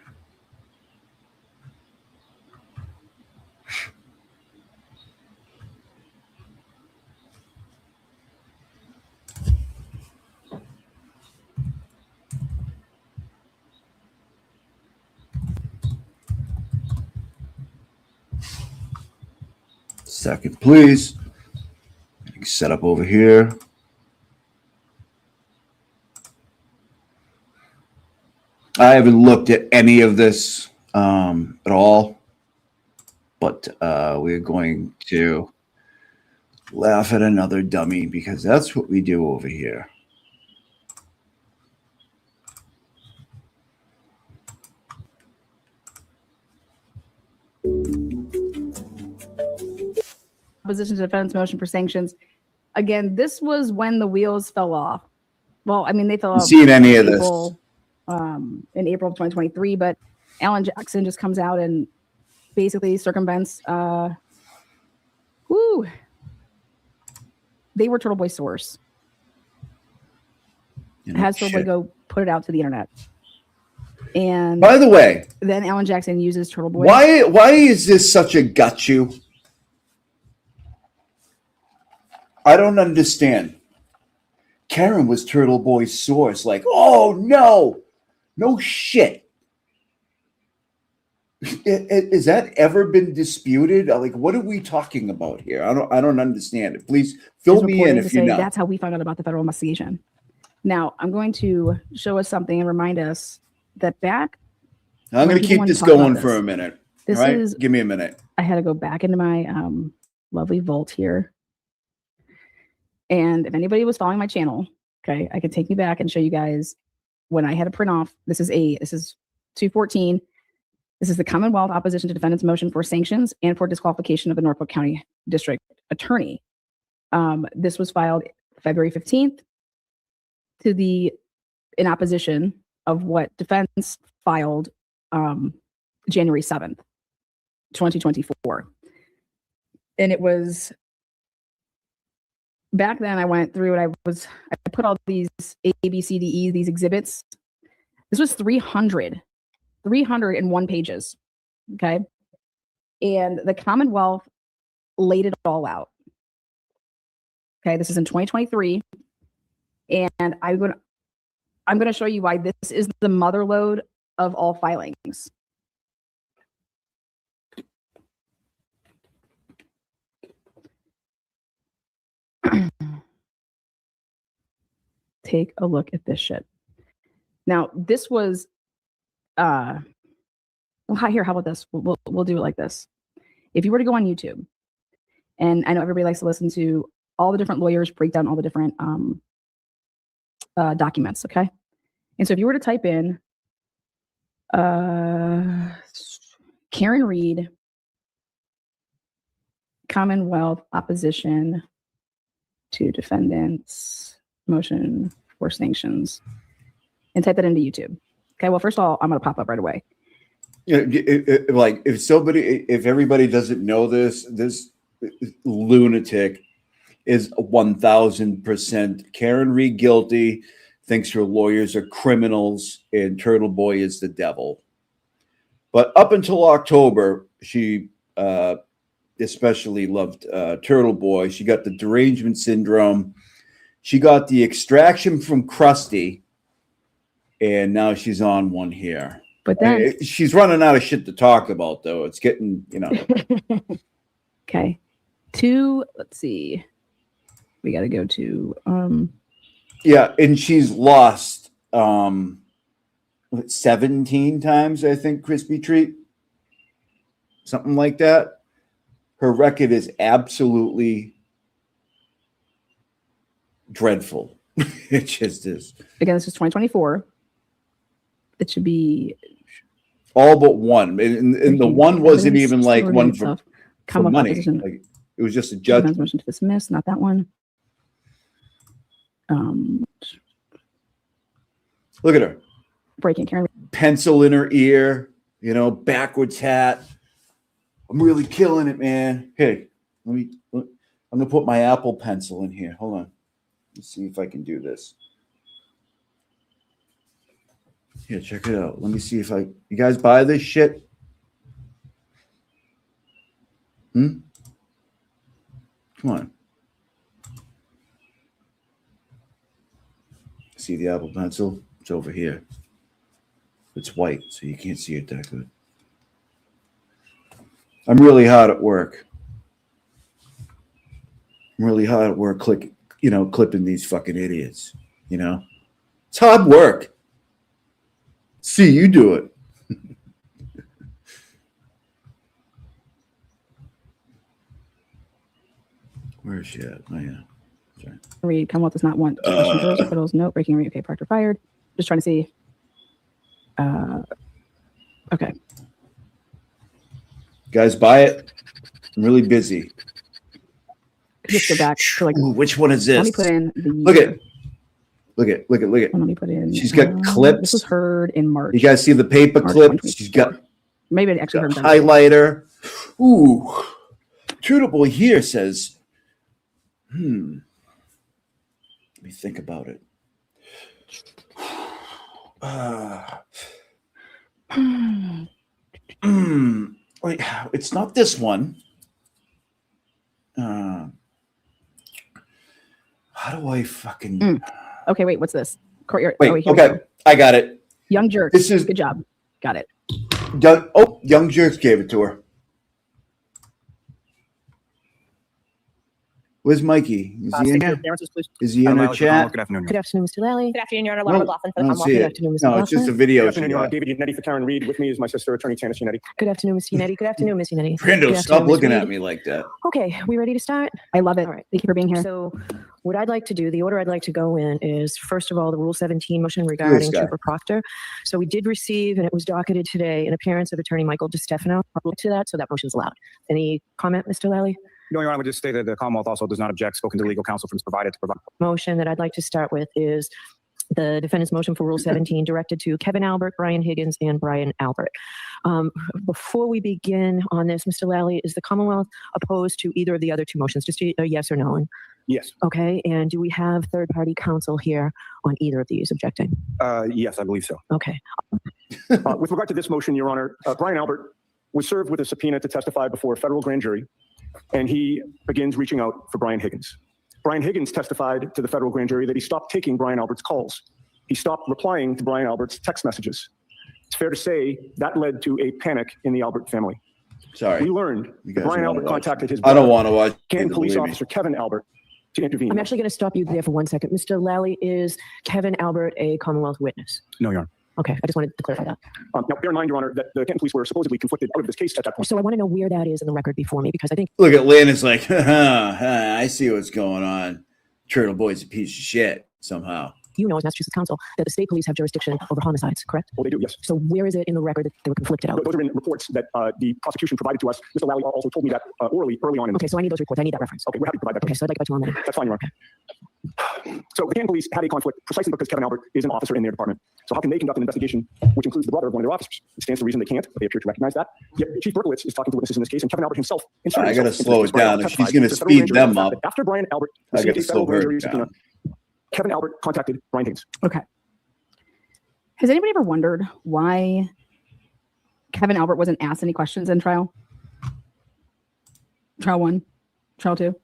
Second, please. Set up over here. I haven't looked at any of this at all, but we're going to laugh at another dummy because that's what we do over here. Opposition to defense motion for sanctions. Again, this was when the wheels fell off. Well, I mean, they fell off. Seen any of this? In April of 2023, but Alan Jackson just comes out and basically circumvents. They were Turtle Boy source. Has Turtle Boy go put it out to the internet. And by the way, then Alan Jackson uses Turtle Boy. Why is this such a gut you? I don't understand. Karen was Turtle Boy's source. Like, oh no, no shit. Has that ever been disputed? Like, what are we talking about here? I don't understand it. Please fill me in if you know. That's how we found out about the federal investigation. Now, I'm going to show us something and remind us that back. I'm going to keep this going for a minute. This all right? is. Give me a minute. I had to go back into my lovely vault here. And if anybody was following my channel, okay, I could take you back and show you guys when I had to print off. This is 214. This is the Commonwealth opposition to defendant's motion for sanctions and for disqualification of the Norfolk County District Attorney. This was filed February 15th in opposition of what defense filed January 7th, 2024. And it was back then I went through and I put all these A, B, C, D, E, these exhibits. This was 301 pages. Okay. And the Commonwealth laid it all out. Okay. This is in 2023. And I'm going to show you why this is the mother lode of all filings. Take a look at this shit. Now, this was, well, here, how about this? We'll do it like this. If you were to go on YouTube, and I know everybody likes to listen to all the different lawyers break down all the different documents, okay? And so if you were to type in Karen Read, Commonwealth opposition to defendants motion for sanctions, and type that into YouTube. Okay, well, first of all, I'm going to pop up right away. Yeah, like if everybody doesn't know this lunatic is 1000% Karen Read guilty, thinks her lawyers are criminals, and Turtle Boy is the devil. But up until October, she especially loved Turtle Boy. She got the derangement syndrome. She got the extraction from Krusty, and now she's on one here. But then she's running out of shit to talk about, though. It's getting, Okay. Let's see. We got to go to. Yeah, and she's lost 17 times, I think, Crispy Treat. Something like that. Her record is absolutely dreadful. It just is. Again, this is 2024. It should be all but one, and the one wasn't even like one for money. Like, it was just a judgment. Motion to dismiss, not that one. Look at her. Breaking Karen. Pencil in her ear, backwards hat. I'm really killing it, man. Hey, I'm gonna put my Apple Pencil in here. Hold on. Let's see if I can do this. Here, check it out. Let me see if you guys buy this shit? Come on. See the Apple Pencil? It's over here. It's white, so you can't see it that good. I'm really hard at work. Clipping these fucking idiots. It's hard work. See you do it. Where is she at? Oh, yeah. Sorry. Read Commonwealth does not want jurors acquittals. Note breaking Read. Okay, Proctor fired. Just trying to see. Okay. Guys, buy it. I'm really busy. Just go back to Ooh, which one is this? Let me put in the. Look at. Let me put in. She's got clips. This was heard in March. You guys see the paper clips? She's got. Maybe I actually heard highlighter. Ooh. Turtle Boy here says, let me think about it. Wait, it's not this one. How do I fucking... Okay, wait, what's this? Courtyard. Wait, okay, I got it. Young Jerks. This is... Good job. Got it. Young Jerks gave it to her. Where's Mikey? Is he in here? Is he in our chat? Good afternoon. Good afternoon, Mr. Lally. Good afternoon, Your Honor. Laura McLaughlin for the Commonwealth. Good afternoon, Mr. It's just a video. Good afternoon, Your Honor. David Unetti for Karen Read. With me is my sister, Attorney Janice Unetti. Good afternoon, Ms. Unetti. Good afternoon, Ms. Unetti. Brando, stop looking at me like that. Okay, we ready to start? I love it. All right. Thank you for being here. So what I'd like to do, the order I'd like to go in is, first of all, the Rule 17 motion regarding Trooper Proctor. So we did receive, and it was docketed today, an appearance of Attorney Michael DiStefano to that, so that motion's allowed. Any comment, Mr. Lally? No, Your Honor, I would just say that the Commonwealth also does not object. Spoken to legal counsel from provided to provide. Motion that I'd like to start with is the defendant's motion for Rule 17 directed to Kevin Albert, Brian Higgins, and Brian Albert. Before we begin on this, Mr. Lally, is the Commonwealth opposed to either of the other two motions? Just a yes or no. And Yes. Okay. And do we have third-party counsel here on either of these objecting? Yes, I believe so. Okay. With regard to this motion, Your Honor, Brian Albert was served with a subpoena to testify before a federal grand jury, and he begins reaching out for Brian Higgins. Brian Higgins testified to the federal grand jury that he stopped taking Brian Albert's calls. He stopped replying to Brian Albert's text messages. It's fair to say that led to a panic in the Albert family. Sorry. We learned You that guys Brian wanna Albert watch contacted his I don't brother, want to watch. Canton Police believe me. Officer Kevin Albert, to intervene. I'm actually going to stop you there for 1 second. Mr. Lally, is Kevin Albert a Commonwealth witness? No, Your Honor. Okay. I just wanted to clarify that. Now, bear in mind, Your Honor, that the Canton Police were supposedly conflicted out of this case at that point. So I want to know where that is in the record before me, because I think Look at Lynn. It's like, I see what's going on. Turtle Boy's a piece of shit somehow. you know as Massachusetts counsel that the state police have jurisdiction over homicides, correct? Well, they do, yes. So where is it in the record that they were conflicted out? Those are in reports that the prosecution provided to us. Mr. Lally also told me that orally, early on. Okay, so I need those reports. I need that reference. Okay, we're happy to provide that. Okay, so I'd like to get you on that. That's fine, Your Honor. So the Canton Police had a conflict precisely because Kevin Albert is an officer in their department. So how can they conduct an investigation which includes the brother of one of their officers? It stands to reason they can't, but they appear to recognize that. Yet Chief Berkowitz is talking to witnesses in this case, and Kevin Albert himself. I got to slow it down. If she's going to speed them up, after Brian Albert I got received to a federal slow grand her jury down. subpoena, Kevin Albert contacted Brian Higgins. Okay. Has anybody ever wondered why Kevin Albert wasn't asked any questions in trial? Trial 1, trial 2.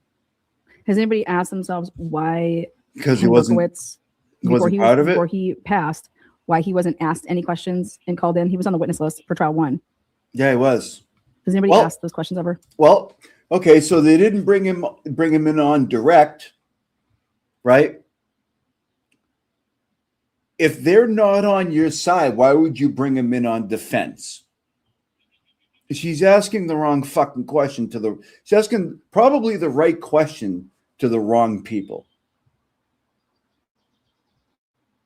Has anybody asked themselves why? Because he Ken wasn't Berkowitz, part of it. before he passed, why he wasn't asked any questions and called in? He was on the witness list for trial 1. Yeah, he was. Has anybody asked those questions ever? Well, okay, so they didn't bring him in on direct, right? If they're not on your side, why would you bring him in on defense? She's asking the wrong fucking question she's asking probably the right question to the wrong people.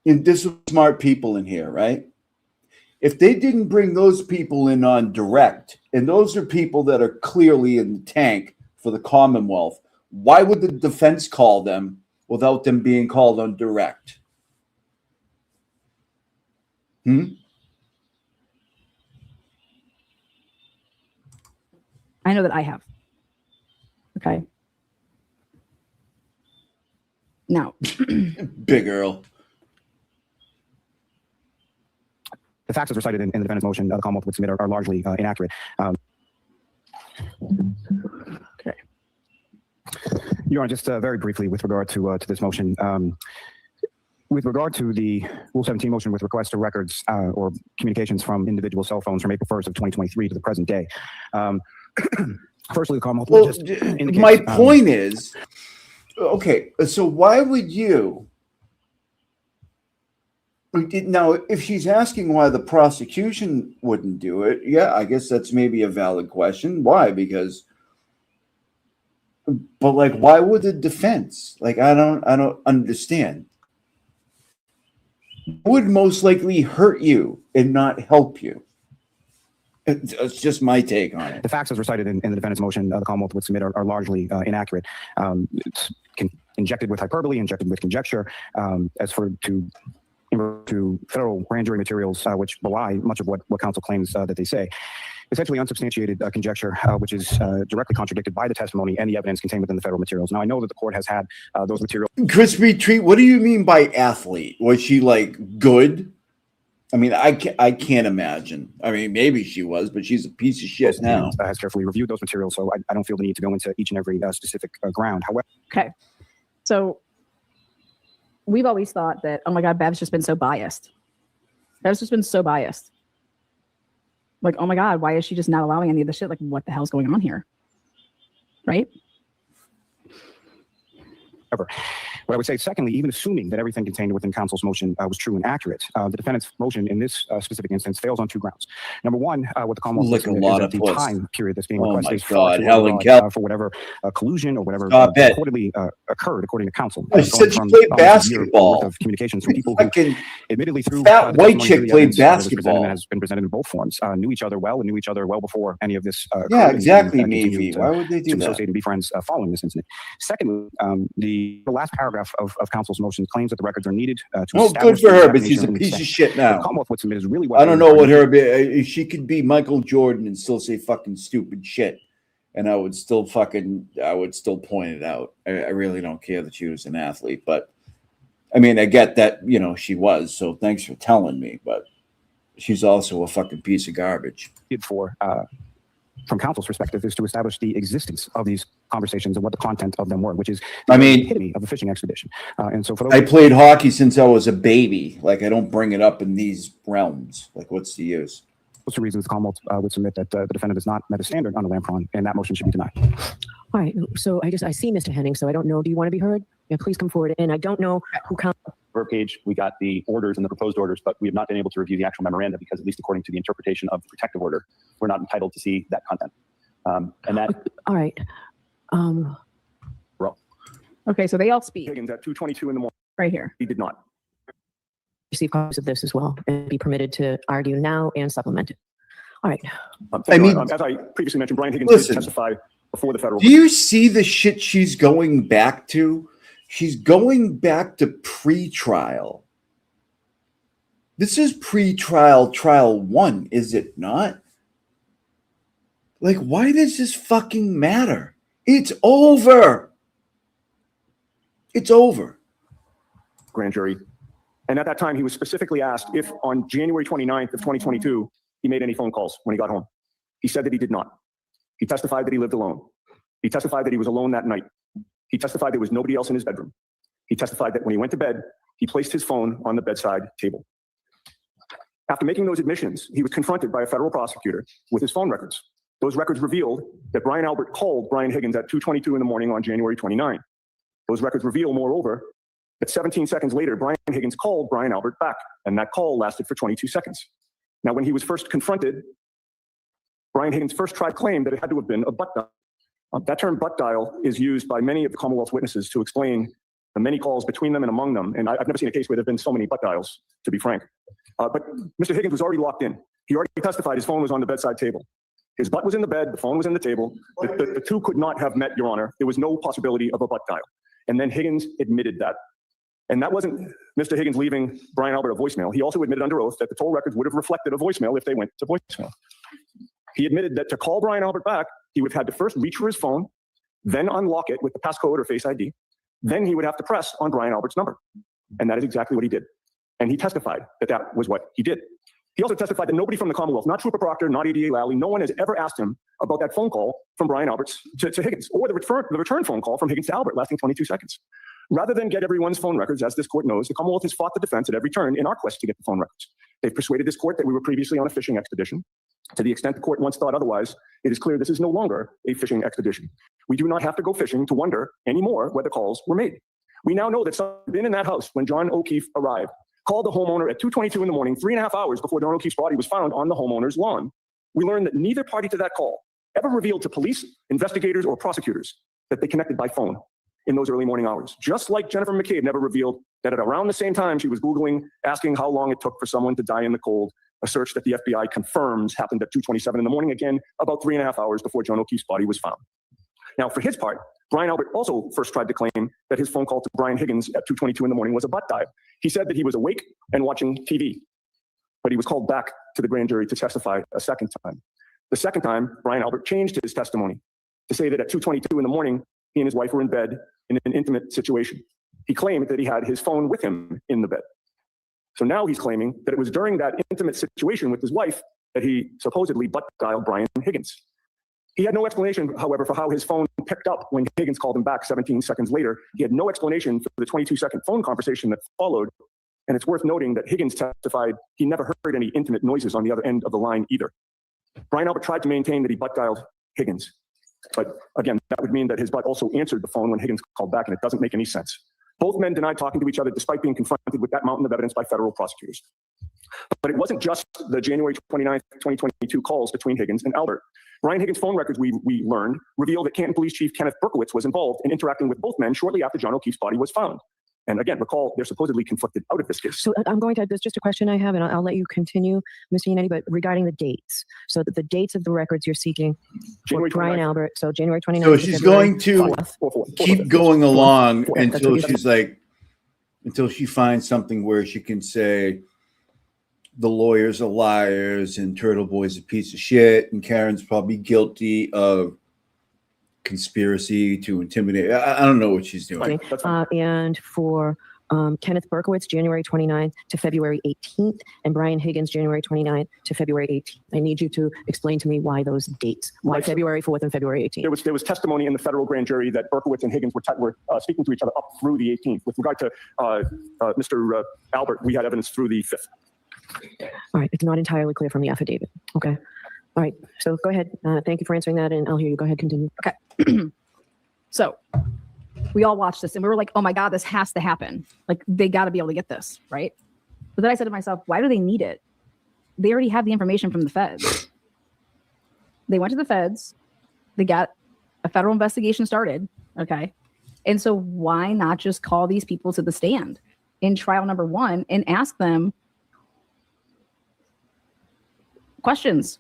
And this is smart people in here, right? If they didn't bring those people in on direct, and those are people that are clearly in the tank for the Commonwealth, why would the defense call them without them being called on direct? I know that I have. Okay. Now, Big Earl. The facts as recited in the defendant's motion, the Commonwealth would submit are largely inaccurate. Okay. Your Honor, just very briefly with regard to this motion, with regard to the Rule 17 motion with request to records or communications from individual cell phones from April 1st of 2023 to the present day. Firstly, the Commonwealth will just indicate, my point is, okay, so why would you? Now, if she's asking why the prosecution wouldn't do it, yeah, I guess that's maybe a valid question. Why? Because, but like, why would the defense? Like, I don't understand. It would most likely hurt you and not help you. It's just my take on it. The facts as recited in the defendant's motion, the Commonwealth would submit are largely inaccurate. It's injected with hyperbole, injected with conjecture, as for to federal grand jury materials, which belie much of what counsel claims that they say. Essentially unsubstantiated conjecture, which is directly contradicted by the testimony and the evidence contained within the federal materials. Now, I know that the court has had those materials. Crispy treat. What do you mean by athlete? Was she like good? I mean, I can't imagine. I mean, maybe she was, but she's a piece of shit now. Has carefully reviewed those materials, so I don't feel the need to go into each and every specific ground. However, okay. So we've always thought that, oh my God, Bev's just been so biased. Bev's just been so biased. Like, oh my God, why is she just not allowing any of this shit? Like, what the hell's going on here? Right? What I would say, secondly, even assuming that everything contained within counsel's motion was true and accurate, the defendant's motion in this specific instance fails on two grounds. Number one, what the Commonwealth Like a lot of the puss. time period that's being Oh requested my is God, far too Helen broad, Keller. for whatever collusion or whatever Stop it. reportedly occurred, according to counsel. I said she played basketball. Of communications from people Fucking who, admittedly through fat the white testimony, chick the played evidence that was presented basketball. and has been presented in both forms, knew each other well and knew each other well before any of this occurred, Yeah, and exactly, continued Navy. Why would they do to that? associate and be friends following this incident. Secondly, the last paragraph of counsel's motion claims that the records are needed to Oh, establish good for the her, but she's a examination piece and of shit the now. Commonwealth would submit is really what I don't know what her. She could be Michael Jordan and still say fucking stupid shit, and I would still point it out. I really don't care that she was an athlete, but I mean, I get that, you know, she was, so thanks for telling me, but she's also a fucking piece of garbage. From counsel's perspective, is to establish the existence of these conversations and what the content of them were, which is I mean, the epitome of a fishing expedition. And so for those I played hockey since I was a baby. Like, I don't bring it up in these realms. Like, what's the use? those two reasons, the Commonwealth would submit that the defendant has not met a standard on the Lampron, and that motion should be denied. All right. So I see Mr. Henning, so I don't know. Do you want to be heard? Yeah, please come forward. And I don't know who counts. Page, we got the orders and the proposed orders, but we have not been able to review the actual memoranda because, at least according to the interpretation of the protective order, we're not entitled to see that content. And that. All right. Okay, so they all speak. Higgins at 2:22 in the morning. Right here. He did not Receive copies of this as well and be permitted to argue now and supplement it. All right. I mean, as I previously mentioned, Brian Higgins did testify before the federal. Do you see the shit she's going back to? She's going back to pre-trial. This is pre-trial, trial 1, is it not? Like, why does this fucking matter? It's over. It's over. Grand jury. And at that time, he was specifically asked if on January 29th of 2022, he made any phone calls when he got home. He said that he did not. He testified that he lived alone. He testified that he was alone that night. He testified there was nobody else in his bedroom. He testified that when he went to bed, he placed his phone on the bedside table. After making those admissions, he was confronted by a federal prosecutor with his phone records. Those records revealed that Brian Albert called Brian Higgins at 2:22 in the morning on January 29. Those records reveal, moreover, that 17 seconds later, Brian Higgins called Brian Albert back, and that call lasted for 22 seconds. Now, when he was first confronted, Brian Higgins' first tried claim that it had to have been a butt dial. That term butt dial is used by many of the Commonwealth's witnesses to explain the many calls between them and among them. And I've never seen a case where there have been so many butt dials, to be frank. But Mr. Higgins was already locked in. He already testified his phone was on the bedside table. His butt was in the bed, the phone was in the table. The two could not have met, Your Honor. There was no possibility of a butt dial. And then Higgins admitted that. And that wasn't Mr. Higgins leaving Brian Albert a voicemail. He also admitted under oath that the toll records would have reflected a voicemail if they went to voicemail. He admitted that to call Brian Albert back, he would have had to first reach for his phone, then unlock it with the passcode or Face ID. Then he would have to press on Brian Albert's number. And that is exactly what he did. And he testified that that was what he did. He also testified that nobody from the Commonwealth, not Trooper Proctor, not ADA Lally, no one has ever asked him about that phone call from Brian Alberts to Higgins, or the return phone call from Higgins to Albert lasting 22 seconds. Rather than get everyone's phone records, as this court knows, the Commonwealth has fought the defense at every turn in our quest to get the phone records. They've persuaded this court that we were previously on a fishing expedition. To the extent the court once thought otherwise, it is clear this is no longer a fishing expedition. We do not have to go fishing to wonder anymore whether calls were made. We now know that someone had been in that house when John O'Keefe arrived, called the homeowner at 2:22 in the morning, 3.5 hours before John O'Keefe's body was found on the homeowner's lawn. We learned that neither party to that call ever revealed to police, investigators, or prosecutors that they connected by phone in those early morning hours. Just like Jennifer McCabe never revealed that at around the same time she was Googling, asking how long it took for someone to die in the cold, a search that the FBI confirms happened at 2:27 in the morning, again, about 3.5 hours before John O'Keefe's body was found. Now, for his part, Brian Albert also first tried to claim that his phone call to Brian Higgins at 2:22 in the morning was a butt dial. He said that he was awake and watching TV, but he was called back to the grand jury to testify a second time. The second time, Brian Albert changed his testimony to say that at 2:22 in the morning, he and his wife were in bed in an intimate situation. He claimed that he had his phone with him in the bed. So now he's claiming that it was during that intimate situation with his wife that he supposedly butt dialed Brian Higgins. He had no explanation, however, for how his phone picked up when Higgins called him back 17 seconds later. He had no explanation for the 22-second phone conversation that followed. And it's worth noting that Higgins testified he never heard any intimate noises on the other end of the line either. Brian Albert tried to maintain that he butt dialed Higgins. But again, that would mean that his butt also answered the phone when Higgins called back, and it doesn't make any sense. Both men denied talking to each other despite being confronted with that mountain of evidence by federal prosecutors. But it wasn't just the January 29th, 2022 calls between Higgins and Albert. Brian Higgins' phone records, we learned, revealed that Canton Police Chief Kenneth Berkowitz was involved in interacting with both men shortly after John O'Keefe's body was found. And again, recall, they're supposedly conflicted out of this case. So I'm going to, there's just a question I have, and I'll let you continue, Mr. Yannetti, but regarding the dates. So the dates of the records you're seeking for Brian Albert, so January 29th. So she's going to keep going along until she's like, until she finds something where she can say the lawyers are liars and Turtle Boy's a piece of shit and Karen's probably guilty of conspiracy to intimidate. I don't know what she's doing. And for Kenneth Berkowitz, January 29th to February 18th, and Brian Higgins, January 29th to February 18th. I need you to explain to me why those dates, why February 4th and February 18th. There was testimony in the federal grand jury that Berkowitz and Higgins were speaking to each other up through the 18th. With regard to Mr. Albert, we had evidence through the 5th. All right, it's not entirely clear from the affidavit. Okay. All right, so go ahead. Thank you for answering that, and I'll hear you. Go ahead, continue. Okay. So we all watched this and we were like, oh my God, this has to happen. Like, they got to be able to get this, right? But then I said to myself, why do they need it? They already have the information from the feds. They went to the feds. They got a federal investigation started. Okay. And so why not just call these people to the stand in trial number 1 and ask them questions?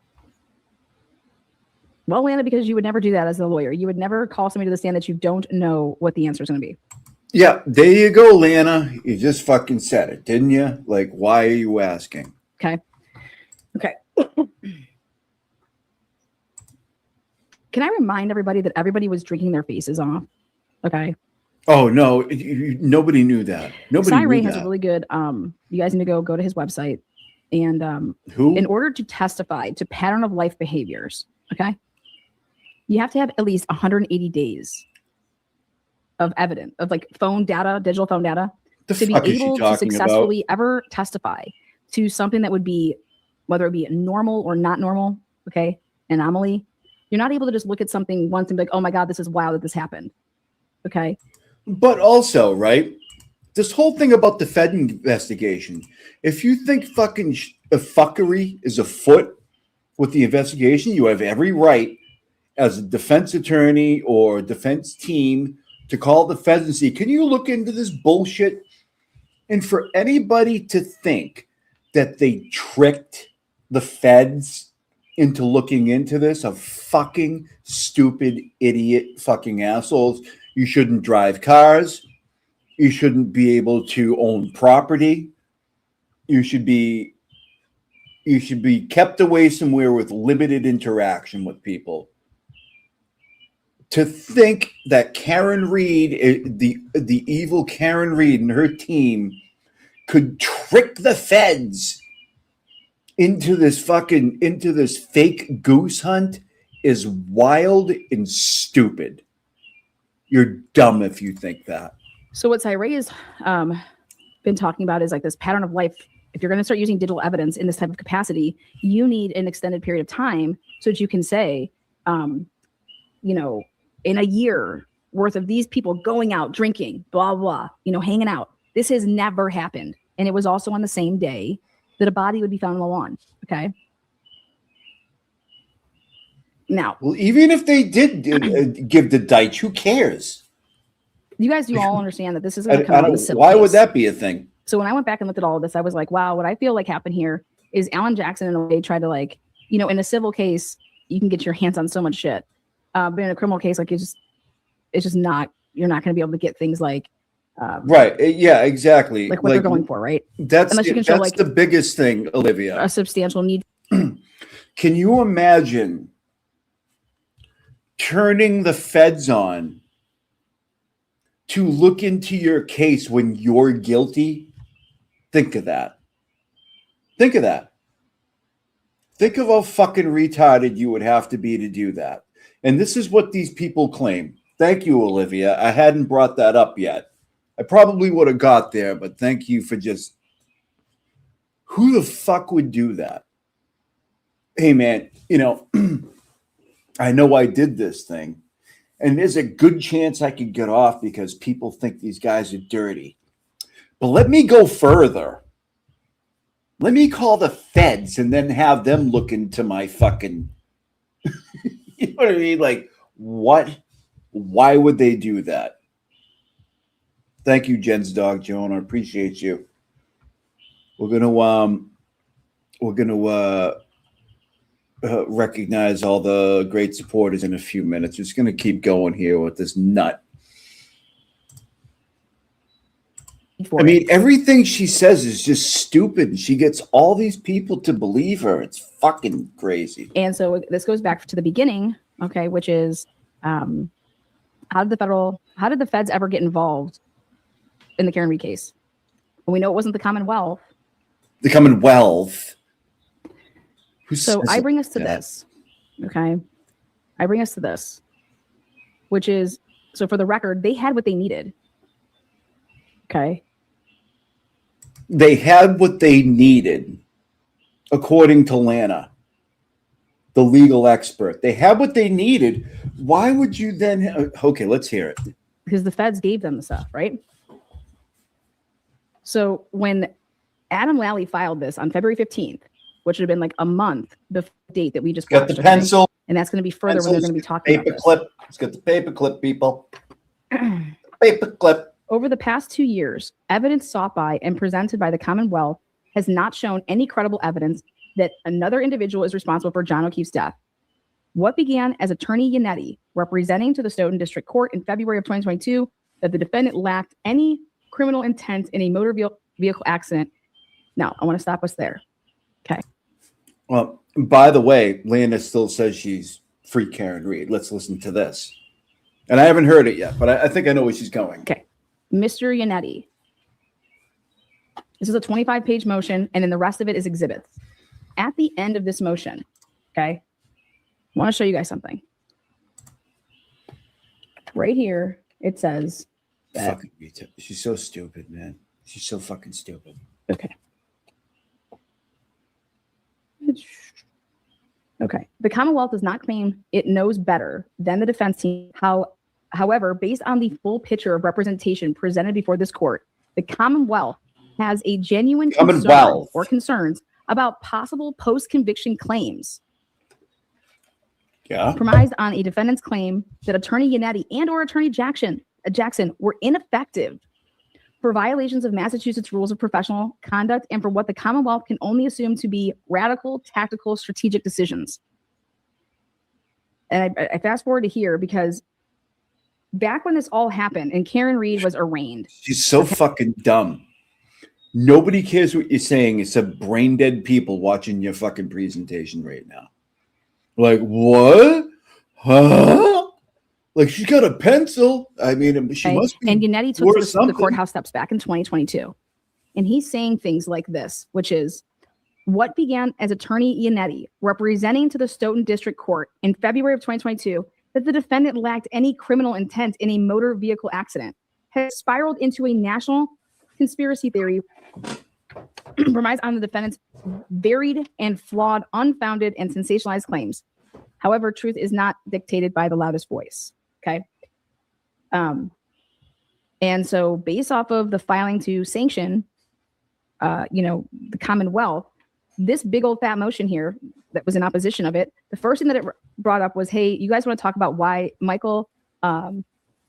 Well, Lana, because you would never do that as a lawyer. You would never call somebody to the stand that you don't know what the answer is going to be. Yeah, there you go, Lana. You just fucking said it, didn't you? Like, why are you asking? Okay. Okay. Can I remind everybody that everybody was drinking their faces off? Okay. Oh, no. Nobody knew that. Nobody Cy knew Ray that. has a really good, you guys need to go to his website. And Who? In order to testify to pattern of life behaviors, okay, you have to have at least 180 days of evidence, of like phone data, digital phone data, The to be fuck is she able to talking successfully ever testify to something that would be, whether it be normal or not normal, okay, anomaly. You're not able to just look at something once and be like, oh my God, this is wild that this happened. Okay. But also, right, this whole thing about the Fed investigation, if you think fucking fuckery is afoot with the investigation, you have every right as a defense attorney or defense team to call the feds and see, can you look into this bullshit? And for anybody to think that they tricked the feds into looking into this, of fucking stupid idiot fucking assholes. You shouldn't drive cars. You shouldn't be able to own property. You should be kept away somewhere with limited interaction with people. To think that Karen Reed, the evil Karen Reed and her team could trick the feds into this fake goose hunt is wild and stupid. You're dumb if you think that. So what Cy Ray has been talking about is like this pattern of life. If you're going to start using digital evidence in this type of capacity, you need an extended period of time so that you can say, in a year worth of these people going out, drinking, blah, blah, hanging out. This has never happened. And it was also on the same day that a body would be found on the lawn. Okay. Now, well, even if they did give the Deitch, who cares? You guys do all understand that this is going to come out of the civil Why case. would that be a thing? So when I went back and looked at all of this, I was like, wow, what I feel like happened here is Alan Jackson in a way tried to in a civil case, you can get your hands on so much shit. But in a criminal case, like it's just not, you're not going to be able to get things like, right. Yeah, exactly. Like what they're going for, right? That's Unless you can show, the biggest thing, Olivia. A substantial need. Can you imagine turning the feds on to look into your case when you're guilty? Think of that. Think of that. Think of how fucking retarded you would have to be to do that. And this is what these people claim. Thank you, Olivia. I hadn't brought that up yet. I probably would have got there, but thank you for just... Who the fuck would do that? Hey, man, I know I did this thing, and there's a good chance I could get off because people think these guys are dirty. But let me go further. Let me call the feds and then have them look into my fucking... You know what I mean? Like, what? Why would they do that? Thank you, Jen's dog, Joan. I appreciate you. We're gonna recognize all the great supporters in a few minutes. We're just gonna keep going here with this nut. I mean, everything she says is just stupid. She gets all these people to believe her. It's fucking crazy. And so this goes back to the beginning, okay, which is how did the feds ever get involved in the Karen Reed case? Well, we know it wasn't the Commonwealth. The Commonwealth. So I bring us to this. Okay. I bring us to this, which is, so for the record, they had what they needed. Okay. They had what they needed, according to Lana, the legal expert. They had what they needed. Why would you then? Okay, let's hear it. Because the feds gave them the stuff, right? So when Adam Lally filed this on February 15th, which would have been like a month before the date that we just Got the watched, pencil. and that's going to be further when they're going to be talking about Paper this. clip. Let's get the paper clip, people. Paper clip. Over the past 2 years, evidence sought by and presented by the Commonwealth has not shown any credible evidence that another individual is responsible for John O'Keefe's death. What began as Attorney Yannetti representing to the Stoughton District Court in February of 2022 that the defendant lacked any criminal intent in a motor vehicle accident. Now, I want to stop us there. Okay. Well, by the way, Lana still says she's free Karen Reed. Let's listen to this. And I haven't heard it yet, but I think I know where she's going. Okay. Mr. Yannetti. This is a 25-page motion, and then the rest of it is exhibits. At the end of this motion, okay, I want to show you guys something. Right here, it says that, Fucking retard. She's so stupid, man. She's so fucking stupid. okay. Okay. The Commonwealth does not claim it knows better than the defense team. However, based on the full picture of representation presented before this court, the Commonwealth has a genuine concern or concerns about possible post-conviction claims. Yeah. Premised on a defendant's claim that Attorney Yannetti and or Attorney Jackson were ineffective for violations of Massachusetts rules of professional conduct and for what the Commonwealth can only assume to be radical, tactical, strategic decisions. And I fast forward to here because back when this all happened and Karen Reed was arraigned. She's so fucking dumb. Nobody cares what you're saying except brain dead people watching your fucking presentation right now. Like, what? Huh? Like, she's got a pencil. I mean, she must be. And Yannetti took the courthouse steps back in 2022. And he's saying things like this, which is what began as Attorney Yannetti representing to the Stoughton District Court in February of 2022 that the defendant lacked any criminal intent in a motor vehicle accident has spiraled into a national conspiracy theory premised on the defendant's varied and flawed, unfounded, and sensationalized claims. However, truth is not dictated by the loudest voice. Okay. And so based off of the filing to sanction, the Commonwealth, this big old fat motion here that was in opposition of it, the first thing that it brought up was, hey, you guys want to talk about why Michael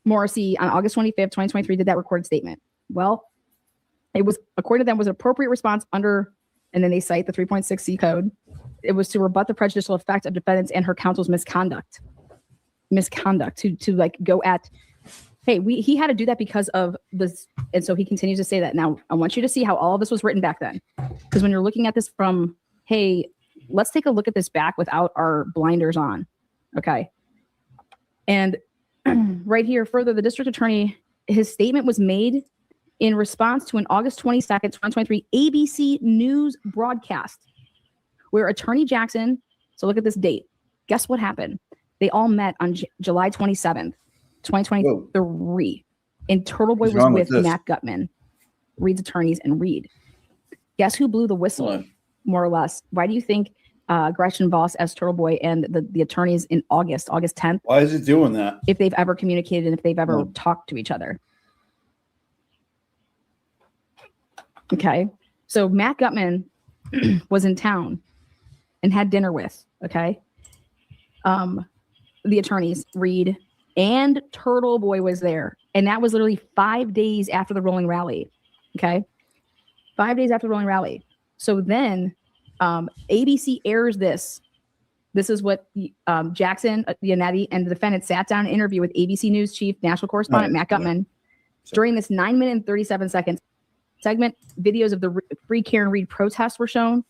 Morrissey on August 25th, 2023 did that recorded statement? Well, it was, according to them, was an appropriate response under, and then they cite the 3.6C code. It was to rebut the prejudicial effect of defendants and her counsel's misconduct to like go at, hey, he had to do that because of this. And so he continues to say that. Now, I want you to see how all of this was written back then. Because when you're looking at this from, hey, let's take a look at this back without our blinders on. Okay. And right here, further, the district attorney, his statement was made in response to an August 22nd, 2023 ABC News broadcast where Attorney Jackson, so look at this date. Guess what happened? They all met on July 27th, 2023. And Turtle Boy was with Matt Gutman, Reed's attorneys, and Reed. Guess who blew the whistle, more or less? Why do you think Gretchen Voss as Turtle Boy and the attorneys in August 10th? Why is it doing that? If they've ever communicated and if they've ever talked to each other. Okay. So Matt Gutman was in town and had dinner with, okay, the attorneys, Reed and Turtle Boy was there. And that was literally 5 days after the rolling rally. Okay. 5 days after the rolling rally. So then ABC airs this. This is what Jackson, Yannetti, and the defendant sat down and interviewed with ABC News chief national correspondent Matt Gutman. During this 9 minute and 37 seconds segment, videos of the Free Karen Reed protests were shown,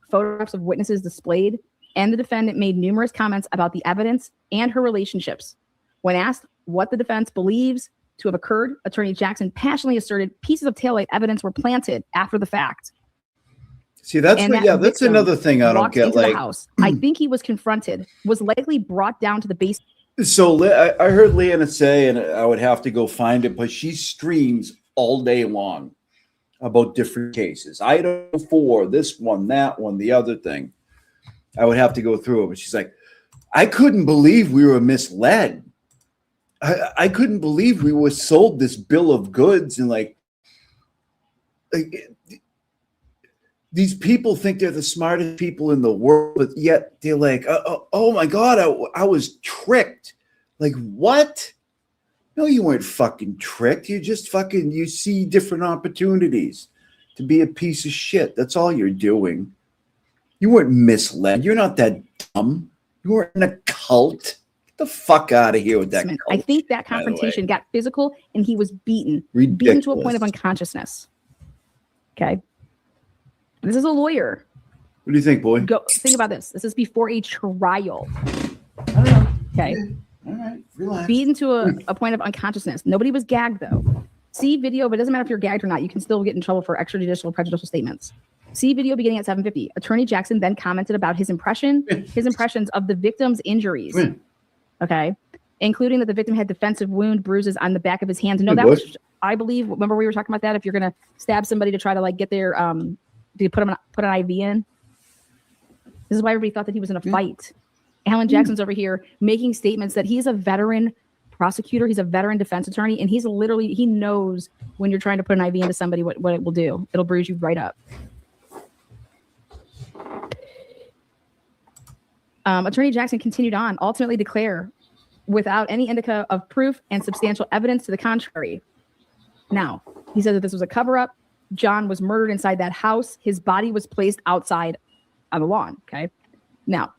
photographs of witnesses displayed, and the defendant made numerous comments about the evidence and her relationships. When asked what the defense believes to have occurred. Attorney Jackson passionately asserted pieces of taillight evidence were planted after the fact. See, that's And what, that yeah, that's victim another thing I don't walked get. into the Like, house. I think he was confronted, was likely brought down to the base. so I heard Leanna say, and I would have to go find it, but she streams all day long about different cases. Item 4, this one, that one, the other thing. I would have to go through it, but she's like, I couldn't believe we were misled. I couldn't believe we were sold this bill of goods, and like these people think they're the smartest people in the world, but yet they're like, oh my God, I was tricked. Like, what? No, you weren't fucking tricked. You just fucking, you see different opportunities to be a piece of shit. That's all you're doing. You weren't misled. You're not that dumb. You weren't in a cult. Get the fuck out of here with that. I think that confrontation got physical and he was beaten to a point of unconsciousness. Okay. This is a lawyer. What do you think, boy? Go think about this. This is before a trial. Okay. All right, relax. Beaten to a point of unconsciousness. Nobody was gagged though. See video, but it doesn't matter if you're gagged or not. You can still get in trouble for extrajudicial prejudicial statements. See video beginning at 7:50. Attorney Jackson then commented about his impressions of the victim's injuries. Okay. Including that the victim had defensive wound bruises on the back of his hands. No, that was, I believe, remember we were talking about that? If you're going to stab somebody to try to like get their, to put an IV in. This is why everybody thought that he was in a fight. Alan Jackson's over here making statements that he's a veteran prosecutor. He's a veteran defense attorney. And he's literally, he knows when you're trying to put an IV into somebody, what it will do. It'll bruise you right up. Attorney Jackson continued on, ultimately declare without any indica of proof and substantial evidence to the contrary. Now, he said that this was a cover-up. John was murdered inside that house. His body was placed outside on the lawn. Okay. Now,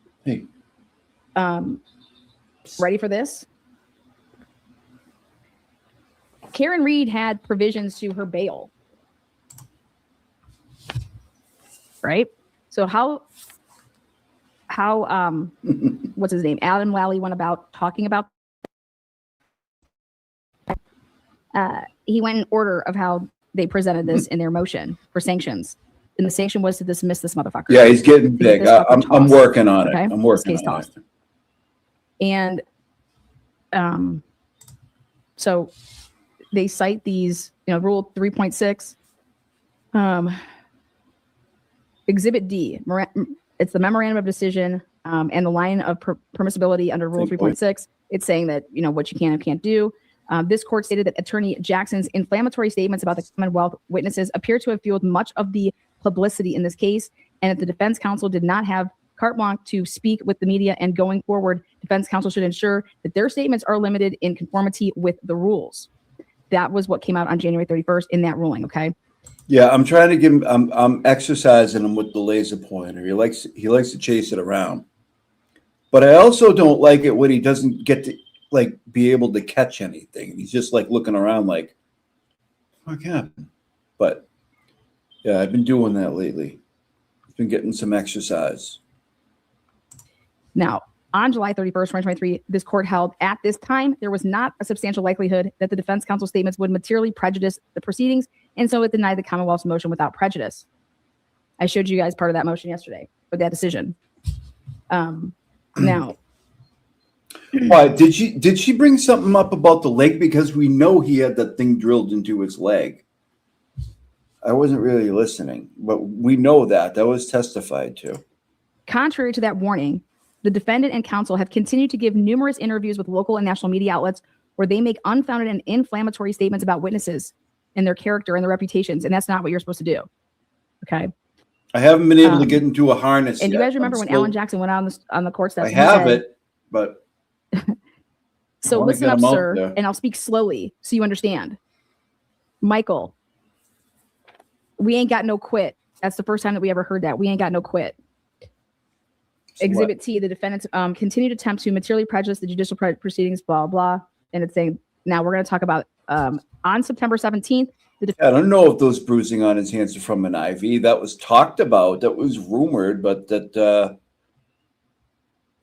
ready for this? Karen Reed had provisions to her bail. Right? So how what's his name? Alan Lally went about talking about he went in order of how they presented this in their motion for sanctions. And the sanction was to dismiss this motherfucker. Yeah, he's getting big. I'm working on it. I'm working on it. And so they cite these, Rule 3.6, Exhibit D. It's the memorandum of decision and the line of permissibility under Rule 3.6. It's saying that, what you can and can't do. This court stated that Attorney Jackson's inflammatory statements about the Commonwealth witnesses appear to have fueled much of the publicity in this case, and that the defense counsel did not have carte blanche to speak with the media, and going forward, defense counsel should ensure that their statements are limited in conformity with the rules. That was what came out on January 31st in that ruling, okay? Yeah, I'm trying to give him, I'm exercising him with the laser pointer. He likes to chase it around. But I also don't like it when he doesn't get to be able to catch anything. He's just looking around like, what happened? But yeah, I've been doing that lately. I've been getting some exercise. Now, on July 31st, 2023, this court held at this time, there was not a substantial likelihood that the defense counsel statements would materially prejudice the proceedings, and so it denied the Commonwealth's motion without prejudice. I showed you guys part of that motion yesterday, or that decision. Now, why did she bring something up about the leg? Because we know he had that thing drilled into his leg. I wasn't really listening, but we know that was testified to. Contrary to that warning, the defendant and counsel have continued to give numerous interviews with local and national media outlets where they make unfounded and inflammatory statements about witnesses and their character and their reputations, and that's not what you're supposed to do. Okay. I haven't been able to get into a harness. And yet. you guys remember when Alan Jackson went on the court steps? I have it, but so listen up, sir, and I'll speak slowly so you understand. Michael, we ain't got no quit. That's the first time that we ever heard that. We ain't got no quit. Exhibit T, the defendants continued to attempt to materially prejudice the judicial proceedings, blah, blah. And it's saying, now we're going to talk about on September 17th. I don't know if those bruising on his hands are from an IV. That was talked about. That was rumored, but that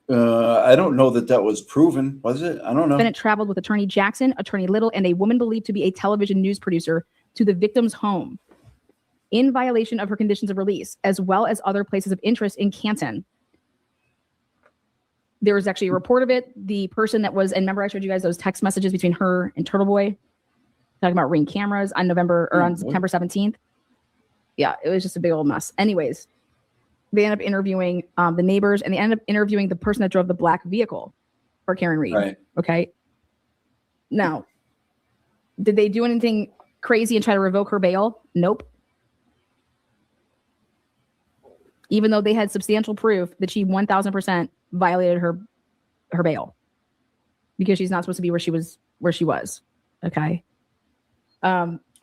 I don't know that was proven, was it? I don't know. Defendant traveled with Attorney Jackson, Attorney Little, and a woman believed to be a television news producer to the victim's home in violation of her conditions of release, as well as other places of interest in Canton. There was actually a report of it. The person that was, and remember I showed you guys those text messages between her and Turtle Boy talking about Ring cameras on September 17th. Yeah, it was just a big old mess. Anyways, they end up interviewing the neighbors, and they end up interviewing the person that drove the black vehicle for Karen Reed. Right. Okay. Now, did they do anything crazy and try to revoke her bail? Nope. Even though they had substantial proof that she 1000% violated her bail because she's not supposed to be where she was. Okay.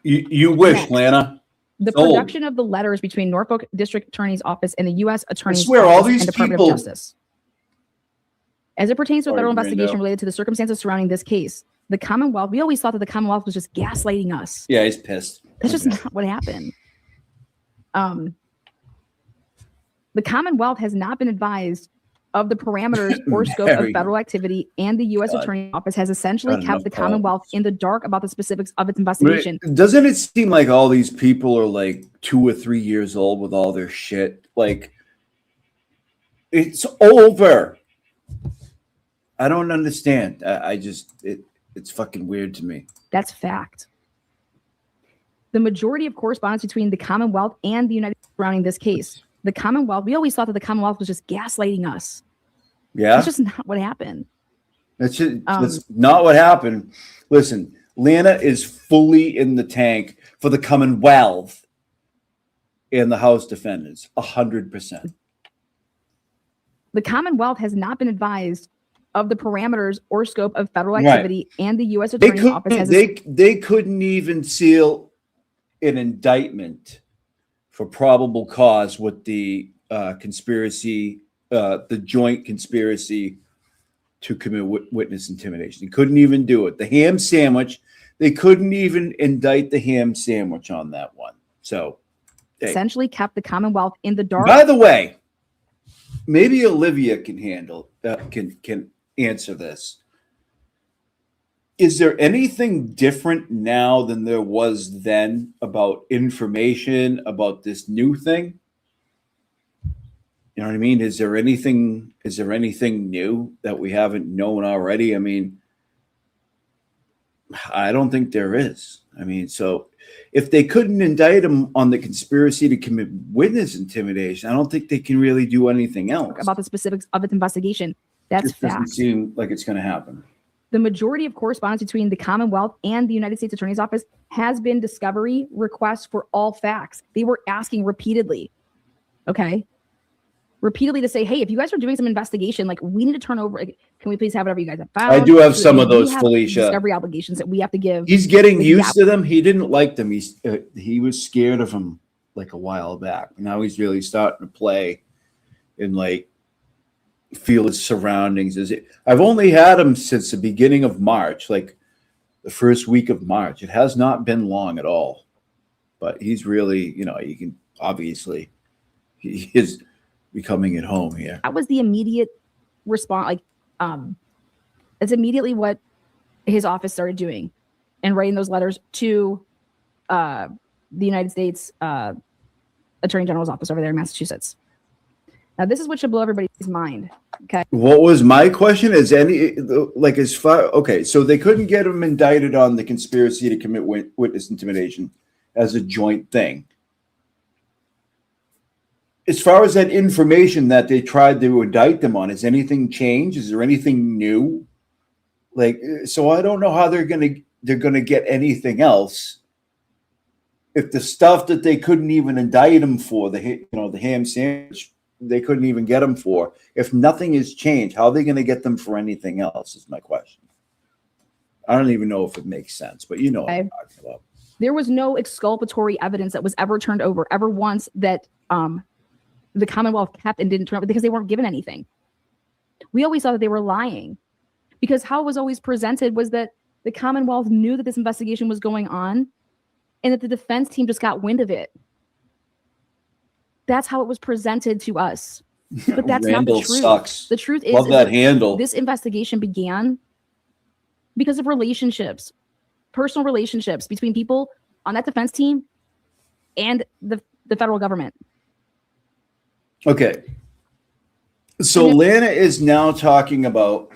You wish, next. Lana. The Sold. production of the letters between Norfolk District Attorney's Office and the U.S. Attorney's swear, Office all these and Department people- of Justice. As it pertains to a Sorry, federal Brando. investigation related to the circumstances surrounding this case, the Commonwealth, we always thought that the Commonwealth was just gaslighting us. Yeah, he's pissed. That's just not what happened. The Commonwealth has not been advised of the parameters or scope of Very federal activity, and the U.S. God. Attorney's Office has essentially God, kept no the problem. Commonwealth in the dark about the specifics of its investigation. Doesn't it seem like all these people are like 2 or 3 years old with all their shit? Like, it's over. I don't understand. It's fucking weird to me. That's fact. The majority of correspondence between the Commonwealth and the United States surrounding this case, the Commonwealth, we always thought that the Commonwealth was just gaslighting us. Yeah, That's just not what happened. that's not what happened. Listen, Lana is fully in the tank for the Commonwealth and the House defendants, 100%. The Commonwealth has not been advised of the parameters or scope of federal Right. activity, and the U.S. They Attorney's Office has they couldn't even seal an indictment for probable cause with the conspiracy, the joint conspiracy to commit witness intimidation. They couldn't even do it. The ham sandwich, they couldn't even indict the ham sandwich on that one. So, hey. essentially kept the Commonwealth in the dark. By the way, maybe Olivia can can answer this. Is there anything different now than there was then about information about this new thing? You know what I mean? Is there anything new that we haven't known already? I mean, I don't think there is. I mean, so if they couldn't indict him on the conspiracy to commit witness intimidation, I don't think they can really do anything else. About the specifics of its investigation. That's It doesn't fact. seem like it's going to happen. The majority of correspondence between the Commonwealth and the United States Attorney's Office has been discovery requests for all facts. They were asking repeatedly, okay? Repeatedly to say, hey, if you guys are doing some investigation, like we need to turn over, like, can we please have whatever you guys have found? I do have So some that of we those, have Felicia. Discovery obligations that we have to give. He's getting Like, used yeah. to them. He didn't like them. He was scared of them like a while back. Now he's really starting to play and like feel his surroundings. I've only had him since the beginning of March, like the first week of March. It has not been long at all, but he's really, you can obviously he is becoming at home here. That was the immediate response. Like, that's immediately what his office started doing and writing those letters to the United States Attorney General's office over there in Massachusetts. Now, this is what should blow everybody's mind. Okay. What was my question? Okay, so they couldn't get him indicted on the conspiracy to commit witness intimidation as a joint thing. As far as that information that they tried to indict them on, has anything changed? Is there anything new? So I don't know how they're gonna get anything else if the stuff that they couldn't even indict him for, the ham sandwich, they couldn't even get them for. If nothing has changed, how are they going to get them for anything else is my question. I don't even know if it makes sense, but you know what I'm talking about. There was no exculpatory evidence that was ever turned over ever once that the Commonwealth kept and didn't turn over because they weren't given anything. We always thought that they were lying because how it was always presented was that the Commonwealth knew that this investigation was going on and that the defense team just got wind of it. That's how it was presented to us. But that's Randall not the truth. sucks. The truth is, Love that handle. This investigation began because of relationships, personal relationships between people on that defense team and the federal government. Okay. So Lana is now talking about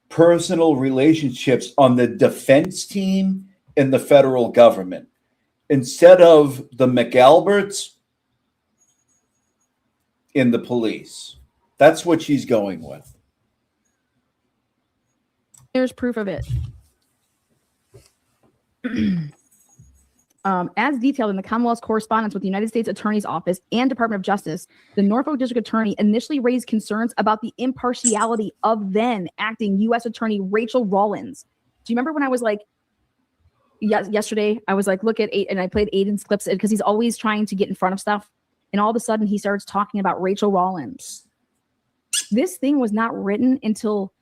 personal relationships on the defense team and the federal government instead of the McAlberts in the police. That's what she's going with. There's proof of it. As detailed in the Commonwealth's correspondence with the United States Attorney's Office and Department of Justice, the Norfolk District Attorney initially raised concerns about the impartiality of then acting U.S. Attorney Rachel Rollins. Do you remember when I was like, yesterday, I was like, look at and I played Aiden's clips because he's always trying to get in front of stuff. And all of a sudden he starts talking about Rachel Rollins. This thing was not written until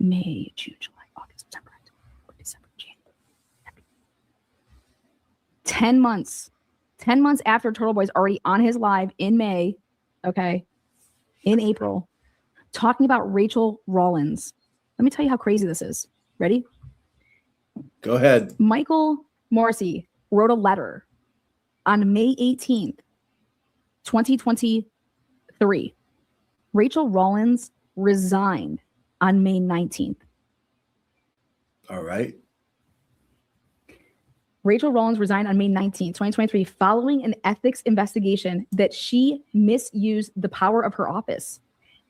May, June, July, August, September, October, December, January. 10 months. 10 months after Turtle Boy's already on his live in May, okay, in April, talking about Rachel Rollins. Let me tell you how crazy this is. Ready? Go ahead. Michael Morrissey wrote a letter on May 18th, 2023. Rachel Rollins resigned on May 19th. All right. Rachel Rollins resigned on May 19th, 2023, following an ethics investigation that she misused the power of her office.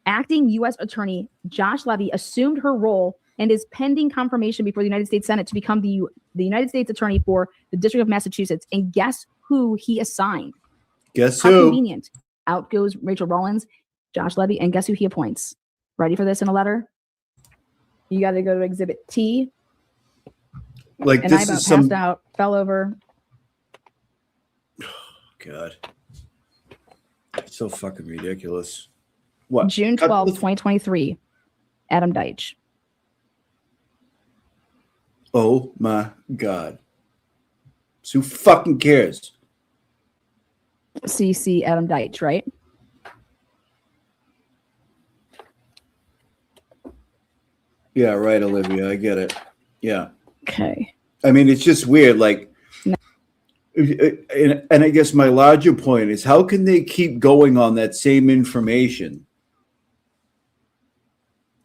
Acting U.S. Attorney Josh Levy assumed her role and is pending confirmation before the United States Senate to become the United States Attorney for the District of Massachusetts. And guess who he assigned? Guess How who? convenient. Out goes Rachel Rollins, Josh Levy, and guess who he appoints? Ready for this in a letter? You got to go to Exhibit T. Like And I this about is some passed out, fell over. God. So fucking ridiculous. What? June 12th, 2023. Adam Deitch. Oh my God. So who fucking cares? CC Adam Deitch, right? Yeah, right, Olivia. I get it. Yeah. Okay. I mean, it's just weird. Like, and I guess my larger point is how can they keep going on that same information?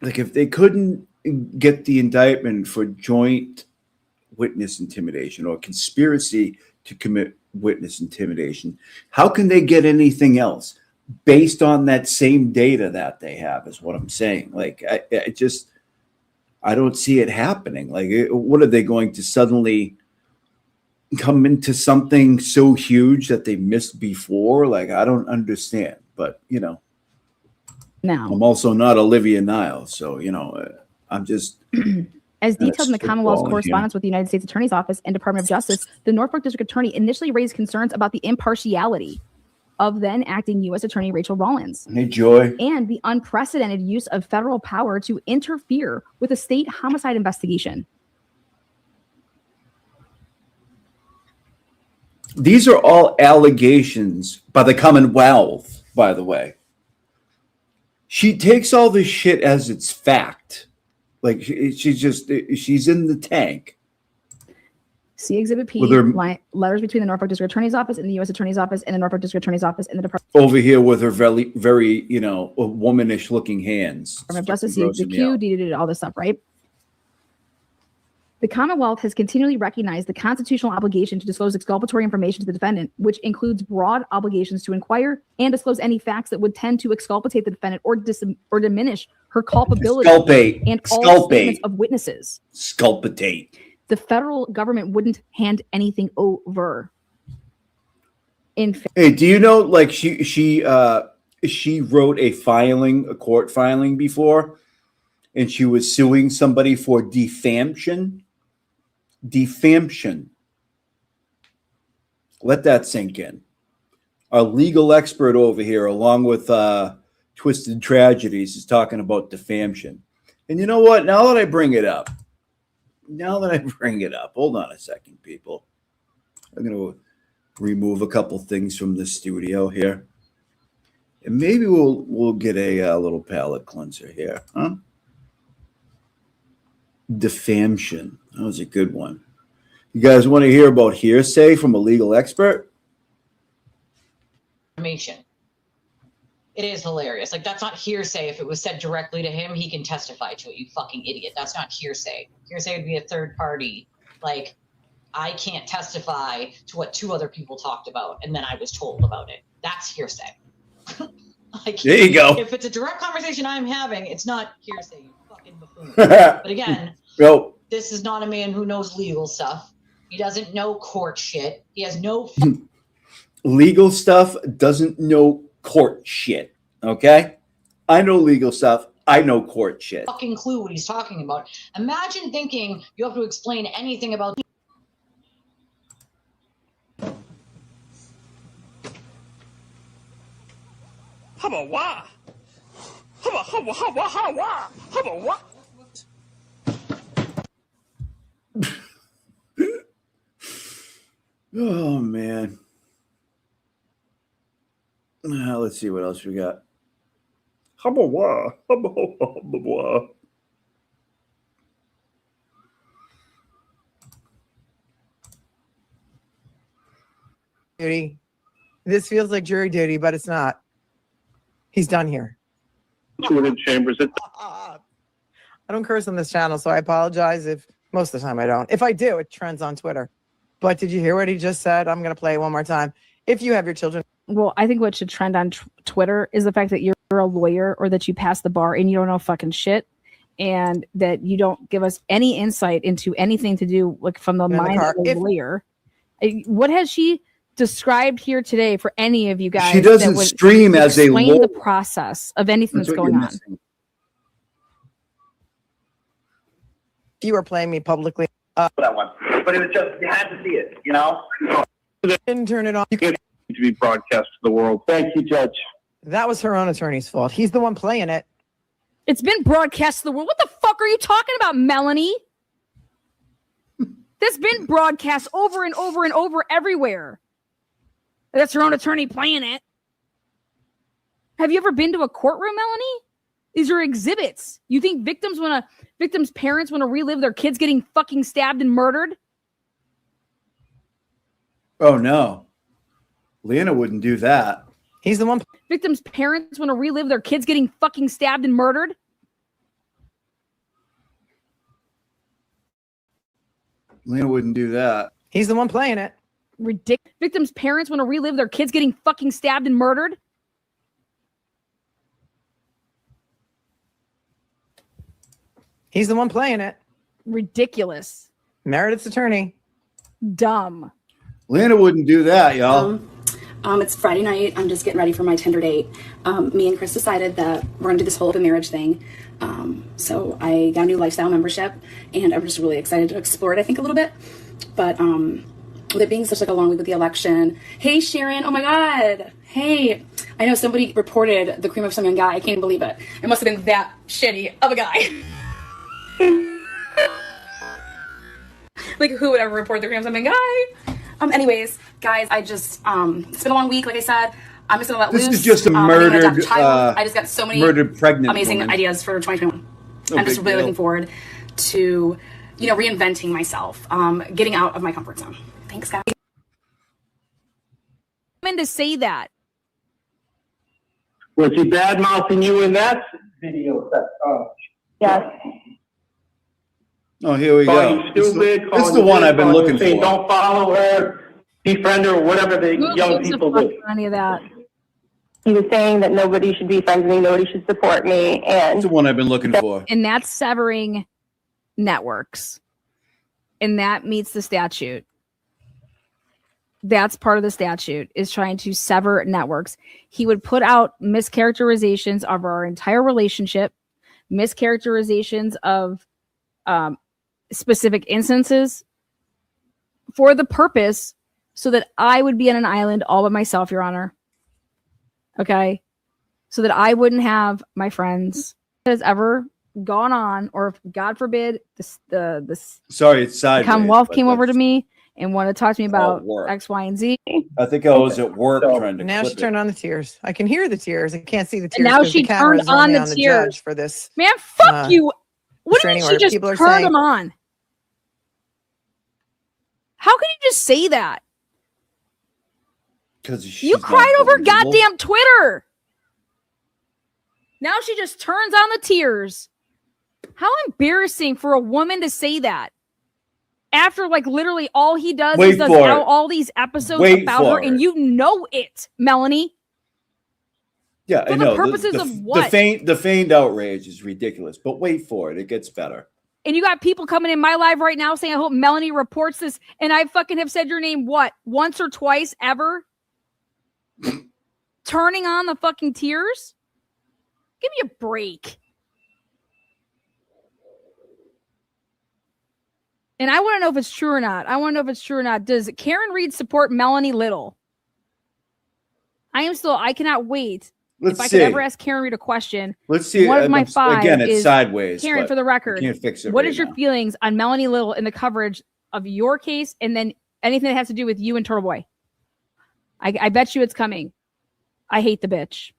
Like, if they couldn't get the indictment for joint witness intimidation or conspiracy to commit witness intimidation, how can they get anything else based on that same data that they have, is what I'm saying. Like, I don't see it happening. Like, what are they going to suddenly come into something so huge that they missed before? Like, I don't understand. But, you know, now I'm also not Olivia Niles. So, you know, I'm just. As detailed in the spitballing Commonwealth's here. correspondence with the United States Attorney's Office and Department of Justice, the Norfolk District Attorney initially raised concerns about the impartiality of then acting U.S. Attorney Rachel Rollins. Hey, Joy. And the unprecedented use of federal power to interfere with a state homicide investigation. These are all allegations by the Commonwealth, by the way. She takes all this shit as it's fact. Like, she's in the tank. See Exhibit P, With her- letters between the Norfolk District Attorney's Office and the U.S. Attorney's Office and the Norfolk District Attorney's Office and the Department Over here with her very, very, you know, womanish looking hands. of Justice, Fucking the grossing me Q, out. did all this stuff, right? The Commonwealth has continually recognized the constitutional obligation to disclose exculpatory information to the defendant, which includes broad obligations to inquire and disclose any facts that would tend to exculpate the defendant or diminish her culpability Exculpate. and all Exculpate. statements of witnesses. Sculptate. The federal government wouldn't hand anything over. Hey, do you know, like, she wrote a court filing before, and she was suing somebody for defamation. Defamation. Let that sink in. Our legal expert over here, along with Twisted Tragedies, is talking about defamation. And you know what? Now that I bring it up, hold on a second, people. I'm going to remove a couple things from the studio here. And maybe we'll get a little palate cleanser here, huh? Defamation. That was a good one. You guys want to hear about hearsay from a legal expert? Information. It is hilarious. Like, that's not hearsay. If it was said directly to him, he can testify to it, you fucking idiot. That's not hearsay. Hearsay would be a third party. Like, I can't testify to what two other people talked about, and then I was told about it. That's hearsay. Like, there you go. If it's a direct conversation I'm having, it's not hearsay, you fucking buffoon. But again, this is not a man who knows legal stuff. He doesn't know court shit. He has no legal stuff, doesn't know court shit. Okay? I know legal stuff. I know court shit. fucking clue what he's talking about. Imagine thinking you have to explain anything about Oh man. Let's see what else we got. Duty. This feels like jury duty, but it's not. He's done here. Chambers. I don't curse on this channel, so I apologize if most of the time I don't. If I do, it trends on Twitter. But did you hear what he just said? I'm going to play it one more time. If you have your children. Well, I think what should trend on Twitter is the fact that you're a lawyer or that you passed the bar and you don't know fucking shit, and that you don't give us any insight into anything to do like from the mind of a lawyer. What has she described here today for any of you guys? She doesn't stream as a explain lawyer. the process of anything that's going on. If you were playing me publicly, that one, but it was just you had to see it, you know. Didn't turn it on. You could to be broadcast to the world. Thank you, Judge. That was her own attorney's fault. He's the one playing it. It's been broadcast to the world. What the fuck are you talking about, Melanie? That's been broadcast over and over and over everywhere. That's her own attorney playing it. Have you ever been to a courtroom, Melanie? These are exhibits. You think victims parents want to relive their kids getting fucking stabbed and murdered? Oh no. Leanna wouldn't do that. He's the one. Victims' parents want to relive their kids getting fucking stabbed and murdered? Leanna wouldn't do that. He's the one playing it. Ridiculous. Victims' parents want to relive their kids getting fucking stabbed and murdered? He's the one playing it. Ridiculous. Meredith's attorney. Dumb. Leanna wouldn't do that, y'all. It's Friday night. I'm just getting ready for my Tinder date. Me and Chris decided that we're gonna do this whole open marriage thing. So I got a new lifestyle membership, and I'm just really excited to explore it, I think, a little bit. But with it being such like a long week with the election. Hey, Sharon. Oh my God. Hey, I know somebody reported the cream of some young guy. I can't believe it. It must have been that shitty of a guy. Like, who would ever report the cream of some young guy? Anyways, guys, I just it's been a long week. Like I said, I'm just gonna let loose. This is just a I murdered, just got so many murdered pregnant amazing woman. ideas for 2021. No I'm just big really deal. looking forward to, reinventing myself, getting out of my comfort zone. Thanks, guys. I'm in to say that. Was he bad mouthing you in that video? Yes. Oh, here we Calling go. you stupid. This is the one I've been looking saying, for. Don't follow her, befriend her, whatever the young people do. Any of that. He was saying that nobody should be friends with me, nobody should support me, and That's the one I've been looking for. And that's severing networks. And that meets the statute. That's part of the statute, is trying to sever networks. He would put out mischaracterizations of our entire relationship, mischaracterizations of specific instances for the purpose so that I would be on an island all by myself, Your Honor. Okay? So that I wouldn't have my friends that has ever gone on, or if God forbid the Sorry, it's sideways. Commonwealth but came over to that's- me and want to talk to me all about work. X, Y, and Z. I think I was at work trying to Now she clip turned it. on the tears. I can hear the tears. I can't see the And tears. now 'cause she the camera turned is only on the the tears. judge for this. Man, fuck you. What do you restraining mean she order. just People are turned saying- them on? How can you just say that? Because You cried over goddamn Twitter. Now she just turns on the tears. How embarrassing for a woman to say that. After like literally all he does Wait is does for it. out all these episodes Wait about her, for and it. you know it, Melanie. Yeah, For I the know. purposes of what? The feigned outrage is ridiculous, but wait for it. It gets better. And you got people coming in my live right now saying, I hope Melanie reports this. And I fucking have said your name, what, once or twice ever? Turning on the fucking tears? Give me a break. And I want to know if it's true or not. Does Karen Reed support Melanie Little? I cannot wait. Let's if I see. could ever ask Karen Reed a question. Let's see. One of my I'm- five again, it's is, sideways, Karen, but for the record, we can't fix it what right is your now. feelings on Melanie Little in the coverage of your case, and then anything that has to do with you and Turtle Boy? I bet you it's coming. I hate the bitch.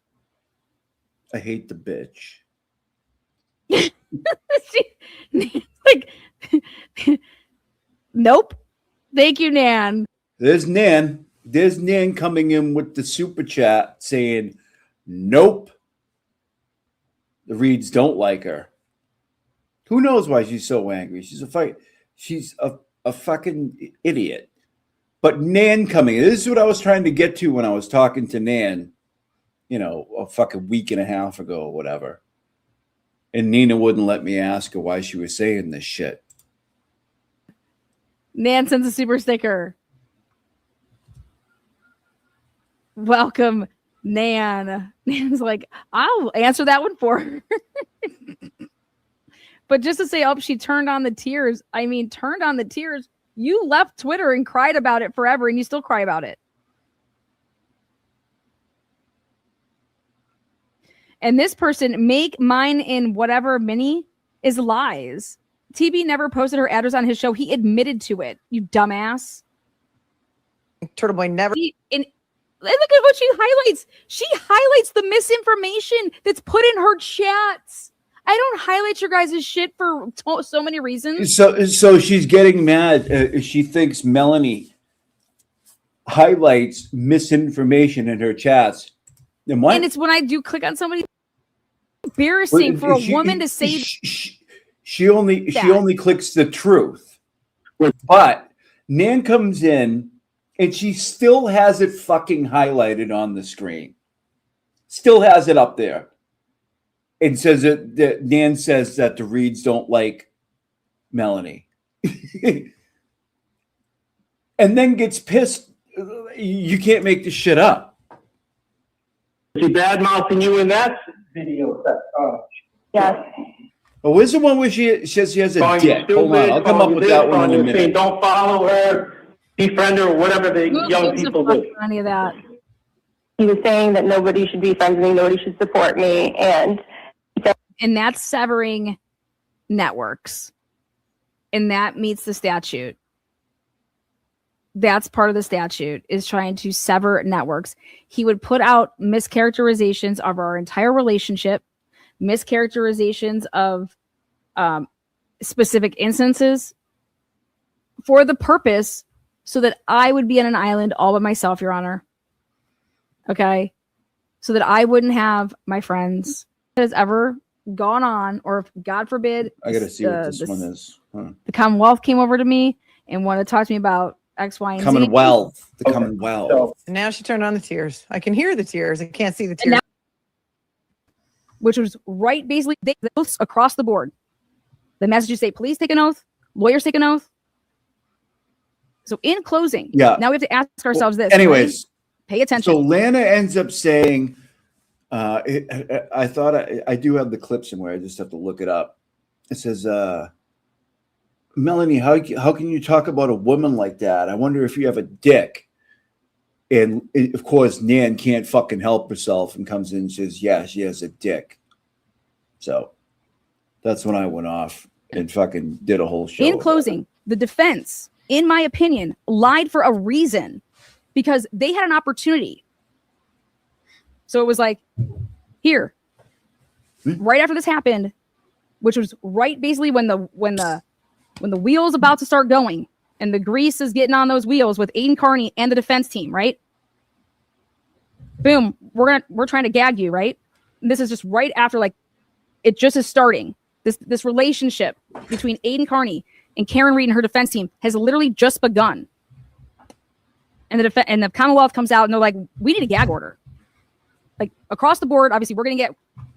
I hate the bitch. Like, nope. Thank you, Nan. There's Nan. There's Nan coming in with the super chat saying, nope. The Reeds don't like her. Who knows why she's so angry? She's a fucking idiot. But Nan coming in. This is what I was trying to get to when I was talking to Nan, a fucking week and a half ago or whatever. And Nina wouldn't let me ask her why she was saying this shit. Nan sends a super sticker. Welcome, Nan. Nan's like, I'll answer that one for her. But just to say, oh, she turned on the tears. I mean, turned on the tears. You left Twitter and cried about it forever, and you still cry about it. And this person, make mine in whatever mini, is lies. TB never posted her address on his show. He admitted to it, you dumbass. Turtle Boy never. And look at what she highlights. She highlights the misinformation that's put in her chats. I don't highlight your guys' shit for so many reasons. So she's getting mad. She thinks Melanie highlights misinformation in her chats. And And it's when I do click on somebody, embarrassing for a woman to say she only clicks the truth. But Nan comes in and she still has it fucking highlighted on the screen. Still has it up there. And says that Nan says that the Reeds don't like Melanie. And then gets pissed. You can't make this shit up. She bad mouthing you in that video. Yes. Oh, where's the one where she says she has a Calling you dick? Hold on, I'll come up with that one in a Saying, minute. don't follow her, befriend her, whatever the Who young gives a people fuck do. about any of that? He was saying that nobody should be friends with me, nobody should support me, and that's severing networks. And that meets the statute. That's part of the statute, is trying to sever networks. He would put out mischaracterizations of our entire relationship, mischaracterizations of specific instances for the purpose so that I would be on an island all by myself, Your Honor. Okay? So that I wouldn't have my friends that has ever gone on, or if God forbid, I gotta see what this one is. Huh. the Commonwealth came over to me and wanted to talk to me about X, Y, and Z. Commonwealth. The Commonwealth. And now she turned on the tears. I can hear the tears. I can't see the And tears. now- which was right, basically, they oaths across the board. The Massachusetts State Police take an oath, lawyers take an oath. So in closing, Yeah. now we have to ask ourselves this. Anyways, right? Pay attention. so Lana ends up saying, I thought I do have the clip somewhere. I just have to look it up. It says, Melanie, how can you talk about a woman like that? I wonder if you have a dick. And of course, Nan can't fucking help herself and comes in and says, yeah, she has a dick. So that's when I went off and fucking did a whole show. In closing, the defense in my opinion, lied for a reason because they had an opportunity. So it was like, here, right after this happened, which was right basically when the wheel's about to start going and the grease is getting on those wheels with Aiden Carney and the defense team, right? Boom, we're trying to gag you, right? And this is just right after, like, it just is starting. This relationship between Aiden Carney and Karen Reed and her defense team has literally just begun. And the Commonwealth comes out and they're like, we need a gag order. Like, across the board, obviously,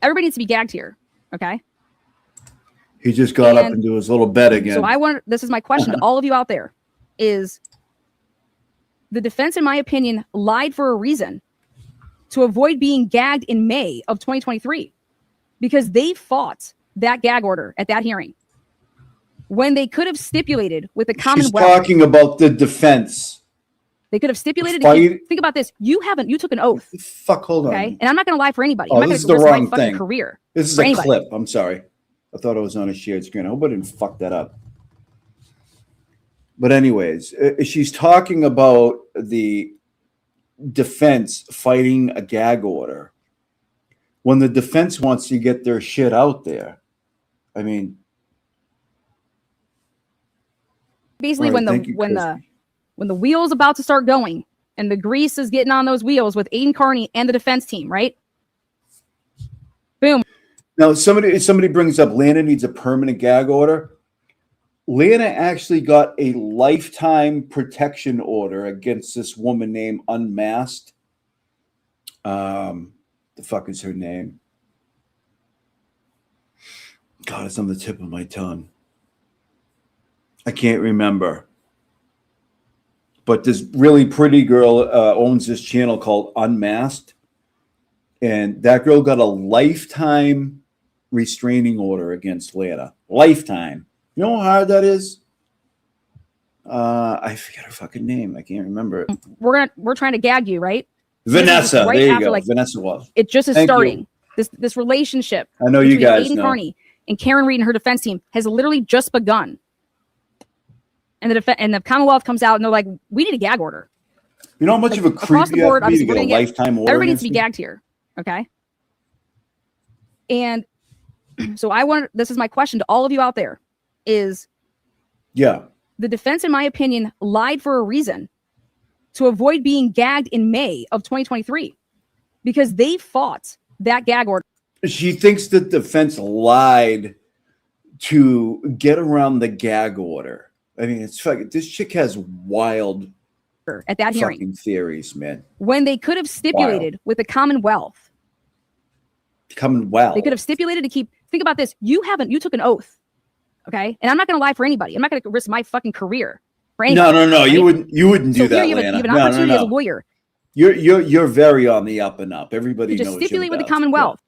everybody needs to be gagged here, okay? He just got up and do his little bet again. So this is my question to all of you out there, is the defense, in my opinion, lied for a reason to avoid being gagged in May of 2023 because they fought that gag order at that hearing when they could have stipulated with the Commonwealth. She's talking about the defense. They could have stipulated. Think about this. You took an oath. Fuck, hold on. Okay, and I'm not going to lie for anybody. Oh, I'm not this is going the to risk wrong my fucking thing. career. This is for a anybody. clip. I'm sorry. I thought it was on a shared screen. I hope I didn't fuck that up. But anyways, she's talking about the defense fighting a gag order when the defense wants to get their shit out there. I mean, basically right, when the wheel's about to start going and the grease is getting on those wheels with Aiden Carney and the defense team, right? Boom. Now, somebody brings up Lana needs a permanent gag order. Lana actually got a lifetime protection order against this woman named Unmasked. The fuck is her name? God, it's on the tip of my tongue. I can't remember. But this really pretty girl owns this channel called Unmasked. And that girl got a lifetime restraining order against Lana. Lifetime. You know how hard that is? I forget her fucking name. I can't remember it. We're trying to gag you, right? Vanessa. Right there you after, go. like, Vanessa was. It just is Thank starting. you. This relationship. I know you between guys Aiden know. Carney and Karen Reed and her defense team has literally just begun. And the Commonwealth comes out and they're like, we need a gag order. You know how much of a Across creep the you board, have to be to obviously, get a lifetime order? everybody needs to be against me? gagged here. Okay. And so this is my question to all of you out there is, Yeah. the defense, in my opinion, lied for a reason to avoid being gagged in May of 2023 because they fought that gag order. She thinks the defense lied to get around the gag order. I mean, it's fucking, this chick has wild at that hearing fucking theories, man. when they could have stipulated with the Commonwealth. Commonwealth. They could have stipulated to think about this. You took an oath. Okay. And I'm not going to lie for anybody. I'm not going to risk my fucking career for anybody. No. right? You wouldn't do So that, here you have, Lana. you have an opportunity as a lawyer You're very on the up and up. Everybody to knows just stipulate you with the about. Commonwealth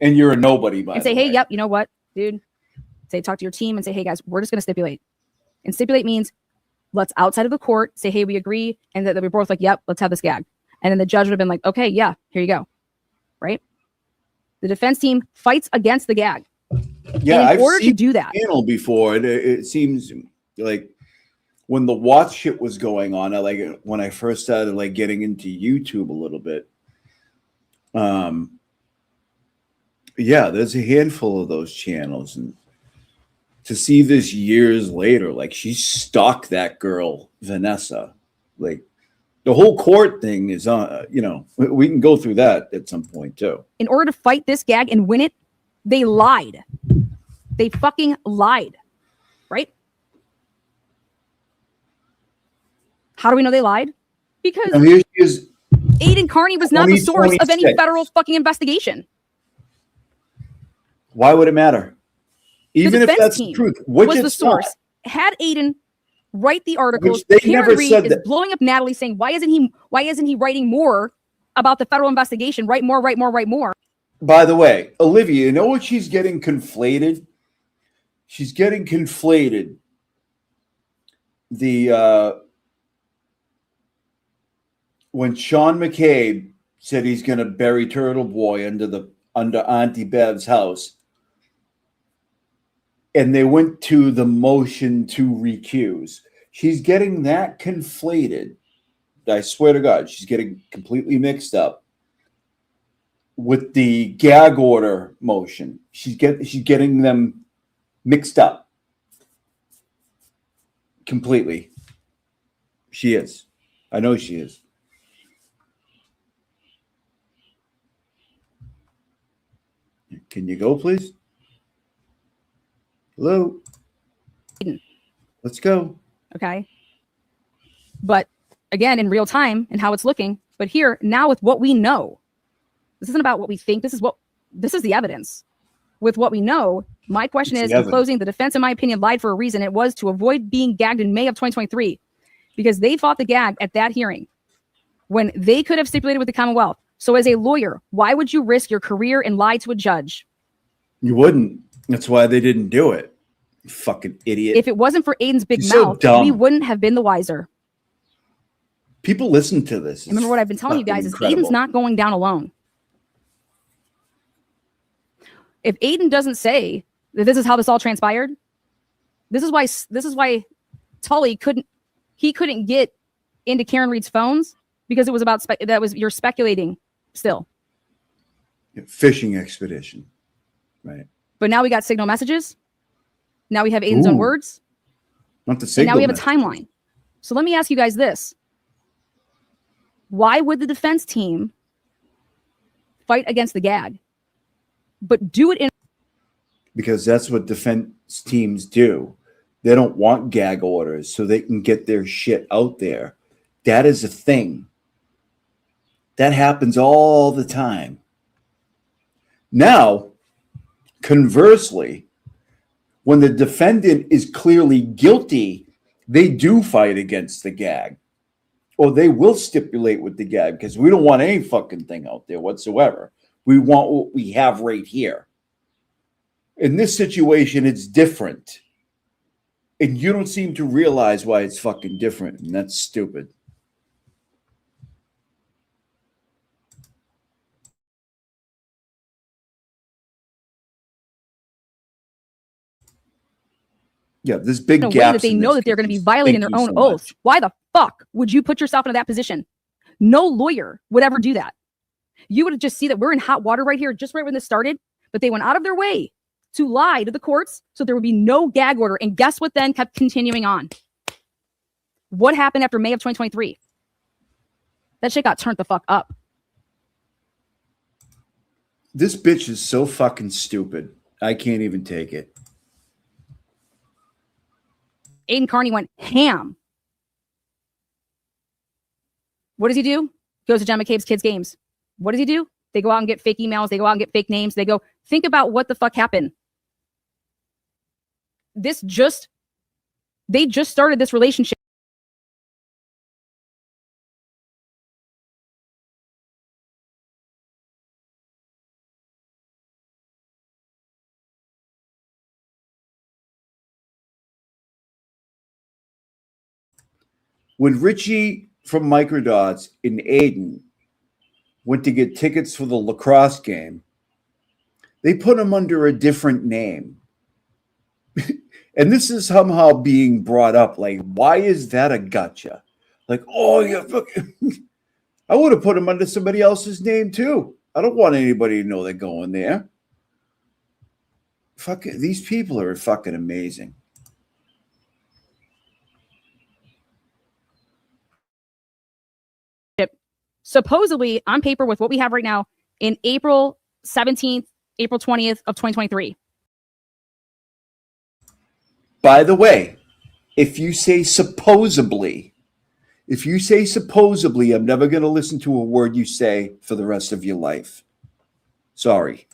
And you're a nobody, by and the say, way. hey, yep, you know what, dude? Say, talk to your team and say, hey, guys, we're just going to stipulate. And stipulate means let's outside of the court say, hey, we agree. And that we're both like, yep, let's have this gag. And then the judge would have been like, okay, yeah, here you go. Right? The defense team fights against the gag. Yeah, and I've in order seen to do that, the panel before. It seems like when the Watts shit was going on, when I first started getting into YouTube a little bit. Yeah, there's a handful of those channels, and to see this years later, she stalked that girl Vanessa, the whole court thing is on. We can go through that at some point too. in order to fight this gag and win it, they lied. They fucking lied. Right? How do we know they lied? Because Now here she is. Aiden Carney was not the source of any 2026. federal fucking investigation. Why would it matter? Even if defense that's the team truth, which was the it's source. not. Had Aiden write the articles, Which they Karen never Reed said is that. blowing up Natalie saying, why isn't he writing more about the federal investigation? Write more. By the way, Olivia, you know what she's getting conflated? She's getting conflated. When Sean McCabe said he's going to bury Turtle Boy under Auntie Bev's house, and they went to the motion to recuse. She's getting that conflated. I swear to God, she's getting completely mixed up with the gag order motion. She's getting them mixed up completely. She is. I know she is. Can you go, please? Hello. Let's go. Okay. But again, in real time and how it's looking, but here now with what we know, this isn't about what we think. This is the evidence. With what we know, my question is, in closing, the defense, in my opinion, lied for a reason. It was to avoid being gagged in May of 2023 because they fought the gag at that hearing when they could have stipulated with the Commonwealth. So as a lawyer, why would you risk your career and lie to a judge? You wouldn't. That's why they didn't do it. You fucking idiot. If it wasn't for Aiden's big He's so mouth, dumb. we wouldn't have been the wiser. People listen to this. Remember what I've been telling you guys is incredible. Aiden's not going down alone. If Aiden doesn't say that this is how this all transpired, this is why Tully couldn't get into Karen Reed's phones because it was about you're speculating still. Fishing expedition, right? But now we got signal messages. Now we have Aiden's own words. Not the And signal. now we have message. a timeline. So let me ask you guys this. Why would the defense team fight against the gag, but do it in... Because that's what defense teams do. They don't want gag orders so they can get their shit out there. That is a thing. That happens all the time. Now, conversely, when the defendant is clearly guilty, they do fight against the gag. Or they will stipulate with the gag because we don't want any fucking thing out there whatsoever. We want what we have right here. In this situation, it's different. And you don't seem to realize why it's fucking different. And that's stupid. Yeah, this big in a way gap. that they know that they're going to be violating their own oath. Why the fuck would you put yourself into that position? No lawyer would ever do that. You would just see that we're in hot water right here, just right when this started, but they went out of their way to lie to the courts so there would be no gag order. And guess what then kept continuing on? What happened after May of 2023? That shit got turned the fuck up. This bitch is so fucking stupid. I can't even take it. Aiden Carney went ham. What does he do? Goes to Gemma Cave's kids' games. What does he do? They go out and get fake emails. They go out and get fake names. They go, think about what the fuck happened. They just started this relationship. When Richie from Microdots and Aiden went to get tickets for the lacrosse game, they put him under a different name. And this is somehow being brought up. Like, why is that a gotcha? Like, oh, yeah, I would have put him under somebody else's name too. I don't want anybody to know they're going there. Fuck it. These people are fucking amazing. Supposedly on paper with what we have right now in April 17th, April 20th of 2023. By the way, if you say supposedly, I'm never going to listen to a word you say for the rest of your life. Sorry.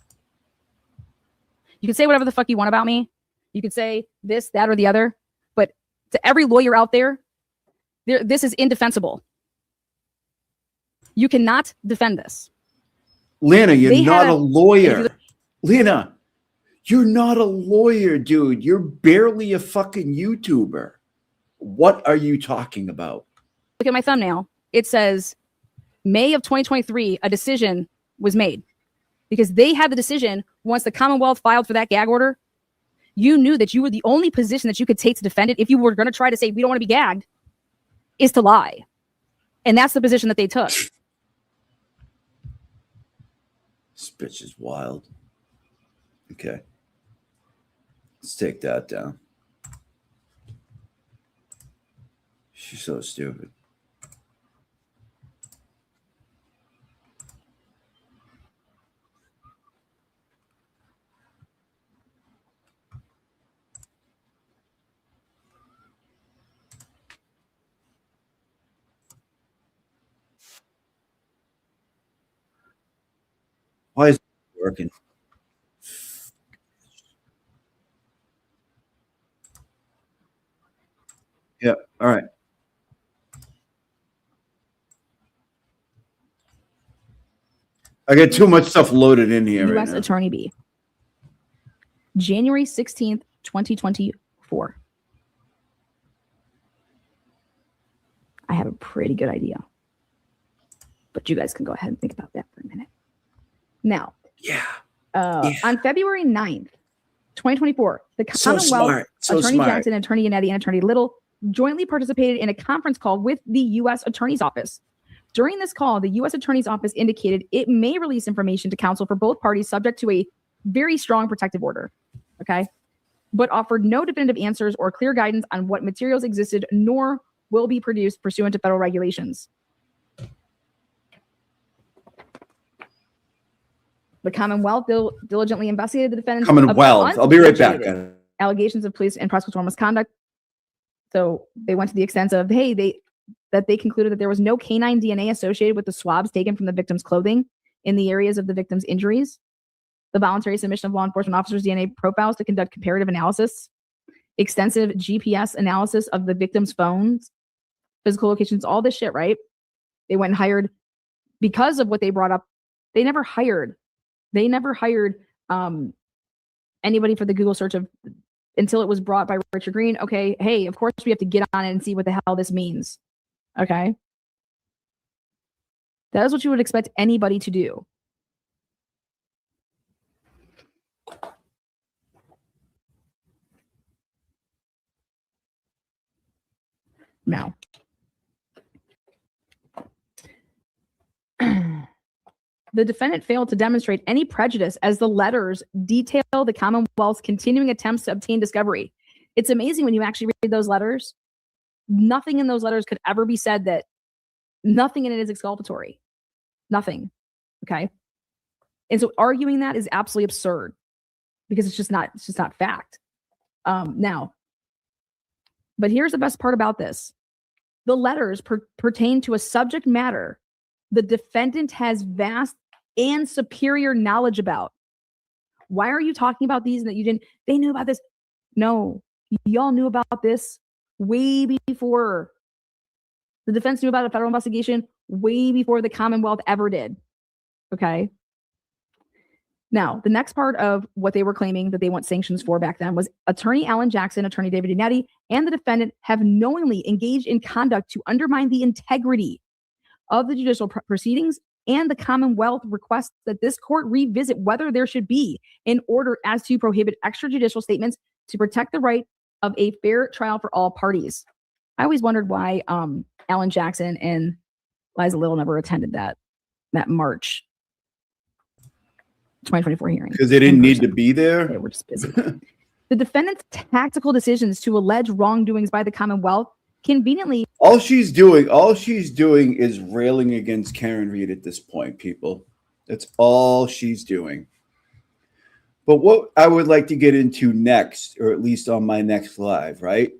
You can say whatever the fuck you want about me. You could say this, that, or the other. But to every lawyer out there, this is indefensible. You cannot defend this. Lena, you're not a lawyer. Lena, you're not a lawyer, dude. You're barely a fucking YouTuber. What are you talking about? Look at my thumbnail. It says May of 2023, a decision was made because they had the decision once the Commonwealth filed for that gag order. You knew that you were the only position that you could take to defend it if you were going to try to say, we don't want to be gagged, is to lie. And that's the position that they took. This bitch is wild. Okay. Let's take that down. She's so stupid. Why is it working? Yeah. All right. I got too much stuff loaded in here. U.S. Right now. Attorney B. January 16th, 2024. I have a pretty good idea. But you guys can go ahead and think about that for a minute. Now, on February 9th, 2024, the Commonwealth, Attorney Jackson, Attorney Yannetti, and Attorney Little jointly participated in a conference call with the U.S. Attorney's Office. During this call, the U.S. Attorney's Office indicated it may release information to counsel for both parties subject to a very strong protective order, okay? But offered no definitive answers or clear guidance on what materials existed nor will be produced pursuant to federal regulations. The Commonwealth diligently investigated the defendant's Commonwealth. I'll be right back. Allegations of police and prosecutorial misconduct. So they went to the extent of, hey, they concluded that there was no canine DNA associated with the swabs taken from the victim's clothing in the areas of the victim's injuries. The voluntary submission of law enforcement officers' DNA profiles to conduct comparative analysis, extensive GPS analysis of the victim's phones, physical locations, all this shit, right? They went and hired, because of what they brought up, they never hired anybody for the Google search of until it was brought by Richard Green. Okay, hey, of course we have to get on it and see what the hell this means. Okay. That is what you would expect anybody to do. Now, the defendant failed to demonstrate any prejudice as the letters detail the Commonwealth's continuing attempts to obtain discovery. It's amazing when you actually read those letters. Nothing in those letters could ever be said that nothing in it is exculpatory. Nothing. Okay. And so arguing that is absolutely absurd because it's just not fact. Now, but here's the best part about this. The letters pertain to a subject matter the defendant has vast and superior knowledge about. Why are you talking about these and that you didn't? They knew about this. No, y'all knew about this way before. The defense knew about a federal investigation way before the Commonwealth ever did. Okay. Now, the next part of what they were claiming that they want sanctions for back then was Attorney Alan Jackson, Attorney David Yannetti, and the defendant have knowingly engaged in conduct to undermine the integrity of the judicial proceedings, and the Commonwealth requests that this court revisit whether there should be an order as to prohibit extrajudicial statements to protect the right of a fair trial for all parties. I always wondered why Alan Jackson and Liza Little never attended that March 2024 hearing. Because they didn't need to be there? They were just busy. The defendant's tactical decisions to allege wrongdoings by the Commonwealth conveniently. All she's doing is railing against Karen Read at this point, people. That's all she's doing. But what I would like to get into next, or at least on my next live, right,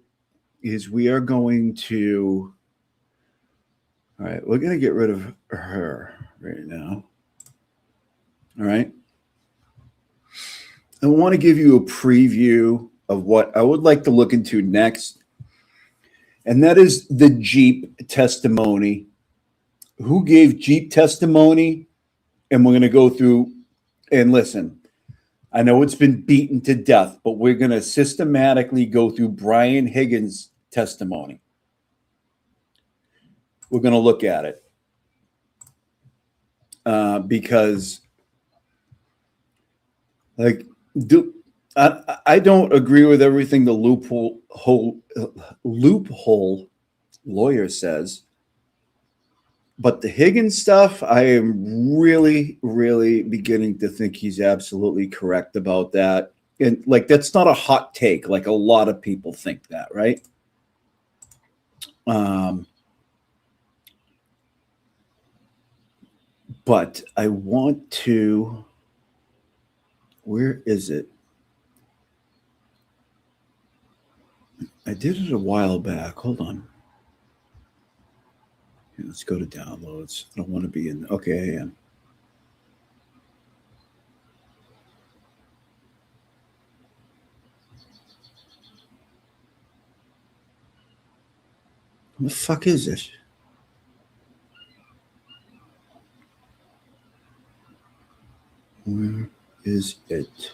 is we are going to, all right, we're going to get rid of her right now. All right. I want to give you a preview of what I would like to look into next. And that is the Jeep testimony. Who gave Jeep testimony? And we're going to go through and listen. I know it's been beaten to death, but we're going to systematically go through Brian Higgins' testimony. We're going to look at it. Because, like, I don't agree with everything the loophole lawyer says, but the Higgins stuff, I am really, really beginning to think he's absolutely correct about that. And like, that's not a hot take. Like a lot of people think that, right? But I want to, where is it? I did it a while back. Hold on. Yeah, let's go to downloads. I don't want to be in. Okay, I am. What the fuck is this? Where is it?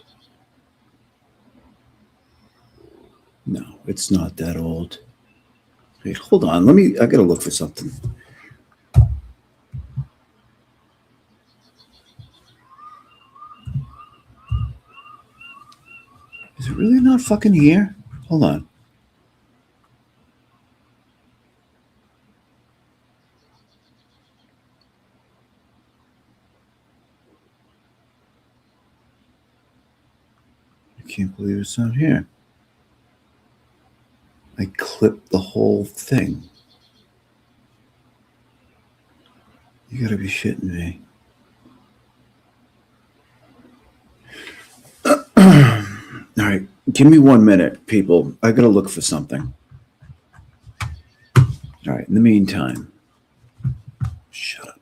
No, it's not that old. Hey, hold on. I gotta look for something. Is it really not fucking here? Hold on. I can't believe it's not here. I clipped the whole thing. You gotta be shitting me. All right, give me 1 minute, people. I gotta look for something. All right, in the meantime, shut up.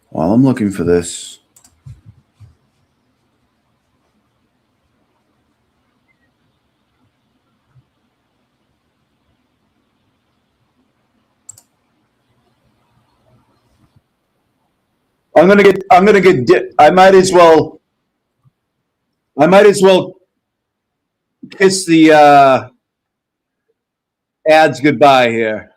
While I'm looking for this, I'm gonna get I might as well kiss the ads goodbye here.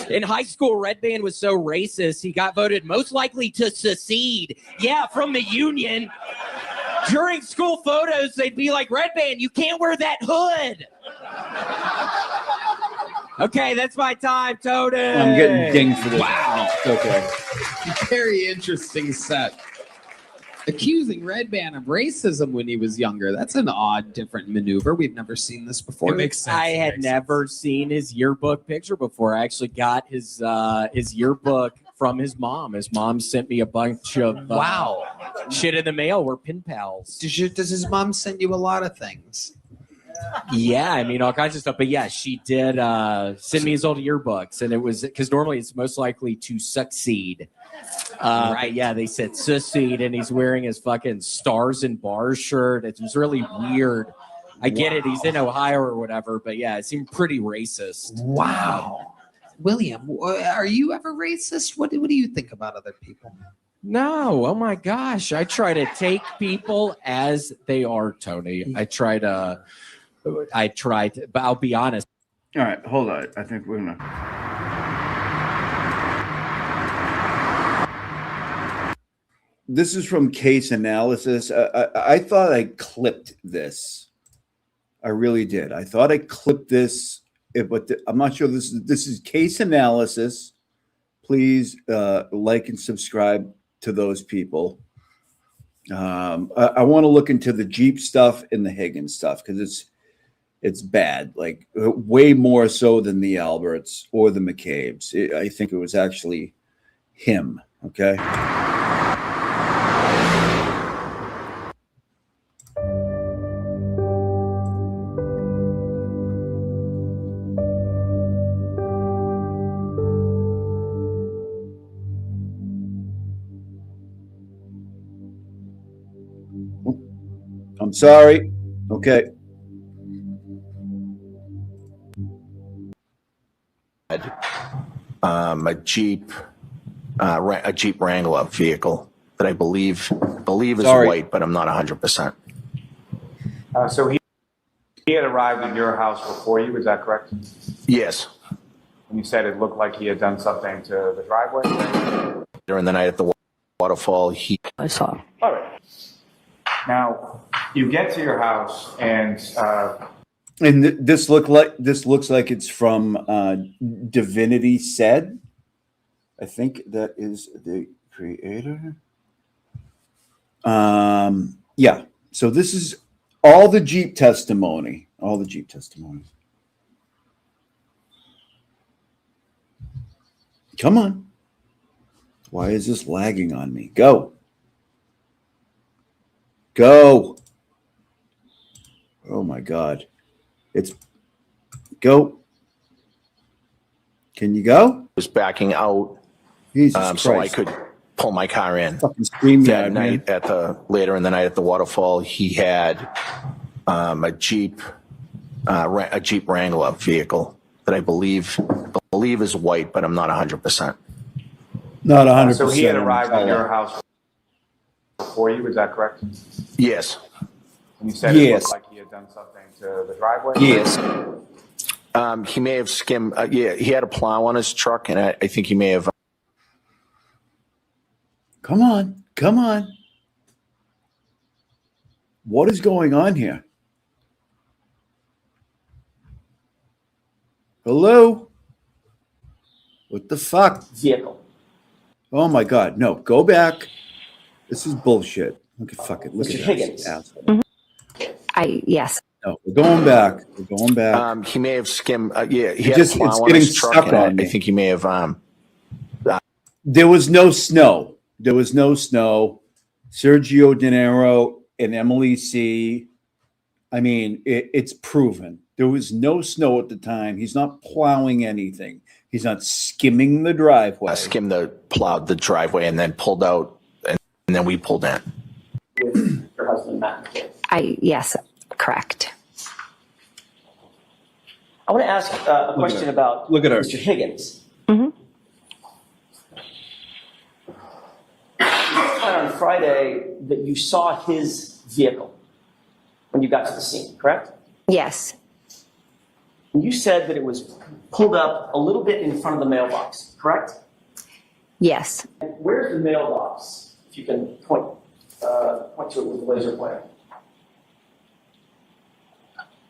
In high school, Red Band was so racist, he got voted most likely to secede. Yeah, from the Union. During school photos, they'd be like, Red Band, you can't wear that hood. Okay, that's my time, Tony. I'm getting dinged for this. Wow. It's okay. Very interesting set. Accusing Red Band of racism when he was younger. That's an odd, different maneuver. We've never seen this before. It makes sense. I had never seen his yearbook picture before. I actually got his yearbook from his mom. His mom sent me a bunch of shit in the mail. We're pen pals. Does his mom send you a lot of things? Yeah, I mean, all kinds of stuff. But yeah, she did send me his old yearbooks. And it was because normally it's most likely to succeed. Right, yeah, they said succeed, and he's wearing his fucking Stars and Bars shirt. It was really weird. I get it. He's in Ohio or whatever. But yeah, it seemed pretty racist. Wow. William, are you ever racist? What do you think about other people? No, oh my gosh. I try to take people as they are, Tony. I try to, but I'll be honest. All right, hold on. I think we're gonna. This is from Case Analysis. I thought I clipped this. I really did. I thought I clipped this, but I'm not sure. This is Case Analysis. Please like and subscribe to those people. I want to look into the Jeep stuff and the Higgins stuff because it's bad, like way more so than the Alberts or the McCabe's. I think it was actually him. Okay. I'm sorry. Okay. a Jeep Wrangler vehicle that I believe is Sorry. white, but I'm not 100%. So he had arrived at your house before you, is that correct? Yes. And you said it looked like he had done something to the driveway? During the night at the waterfall, I saw. All right. Now, you get to your house and this looks like it's from Divinity Said. I think that is the creator. Yeah. So this is all the Jeep testimony. All the Jeep testimony. Come on. Why is this lagging on me? Go. Go. Oh my God. It's go. Can you go? Was backing out, Jesus so I Christ. could pull my car in. Fucking StreamYard, That man. night later in the night at the waterfall, he had a Jeep Wrangler vehicle that I believe is white, but I'm not 100%. Not 100%. So he had arrived at your house before you, is that correct? Yes. And you said it Yes. looked like he had done something to the driveway? Yes. He may have skimmed. He had a plow on his truck, and I think he may have. Come on. Come on. What is going on here? Hello? What the fuck? Vehicle. Oh my God. No, go back. This is bullshit. Okay, fuck it. Look Mr. at Higgins. this asshole. Yes. No, we're going back. We're going back. He may have skimmed. He had just- a plow it's on getting his truck, stuck and on me. I think he may have. There was no snow. There was no snow. Sergio De Niro and Emily C. I mean, it's proven. There was no snow at the time. He's not plowing anything. He's not skimming the driveway. Plowed the driveway and then pulled out, and then we pulled in. With your husband, Matt. Yes, correct. I want to ask a question about Look at her. Mr. Higgins. Mm-hmm. You said on Friday that you saw his vehicle when you got to the scene, correct? Yes. And you said that it was pulled up a little bit in front of the mailbox, correct? Yes. And where's the mailbox? If you can point to it with the laser pointer.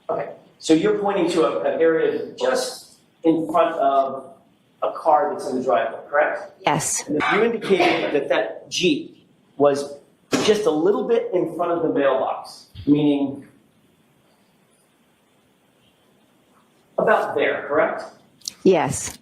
Okay, so you're pointing to an area just in front of a car that's in the driveway, correct? Yes. And you indicated that that Jeep was just a little bit in front of the mailbox, meaning about there, correct? Yes.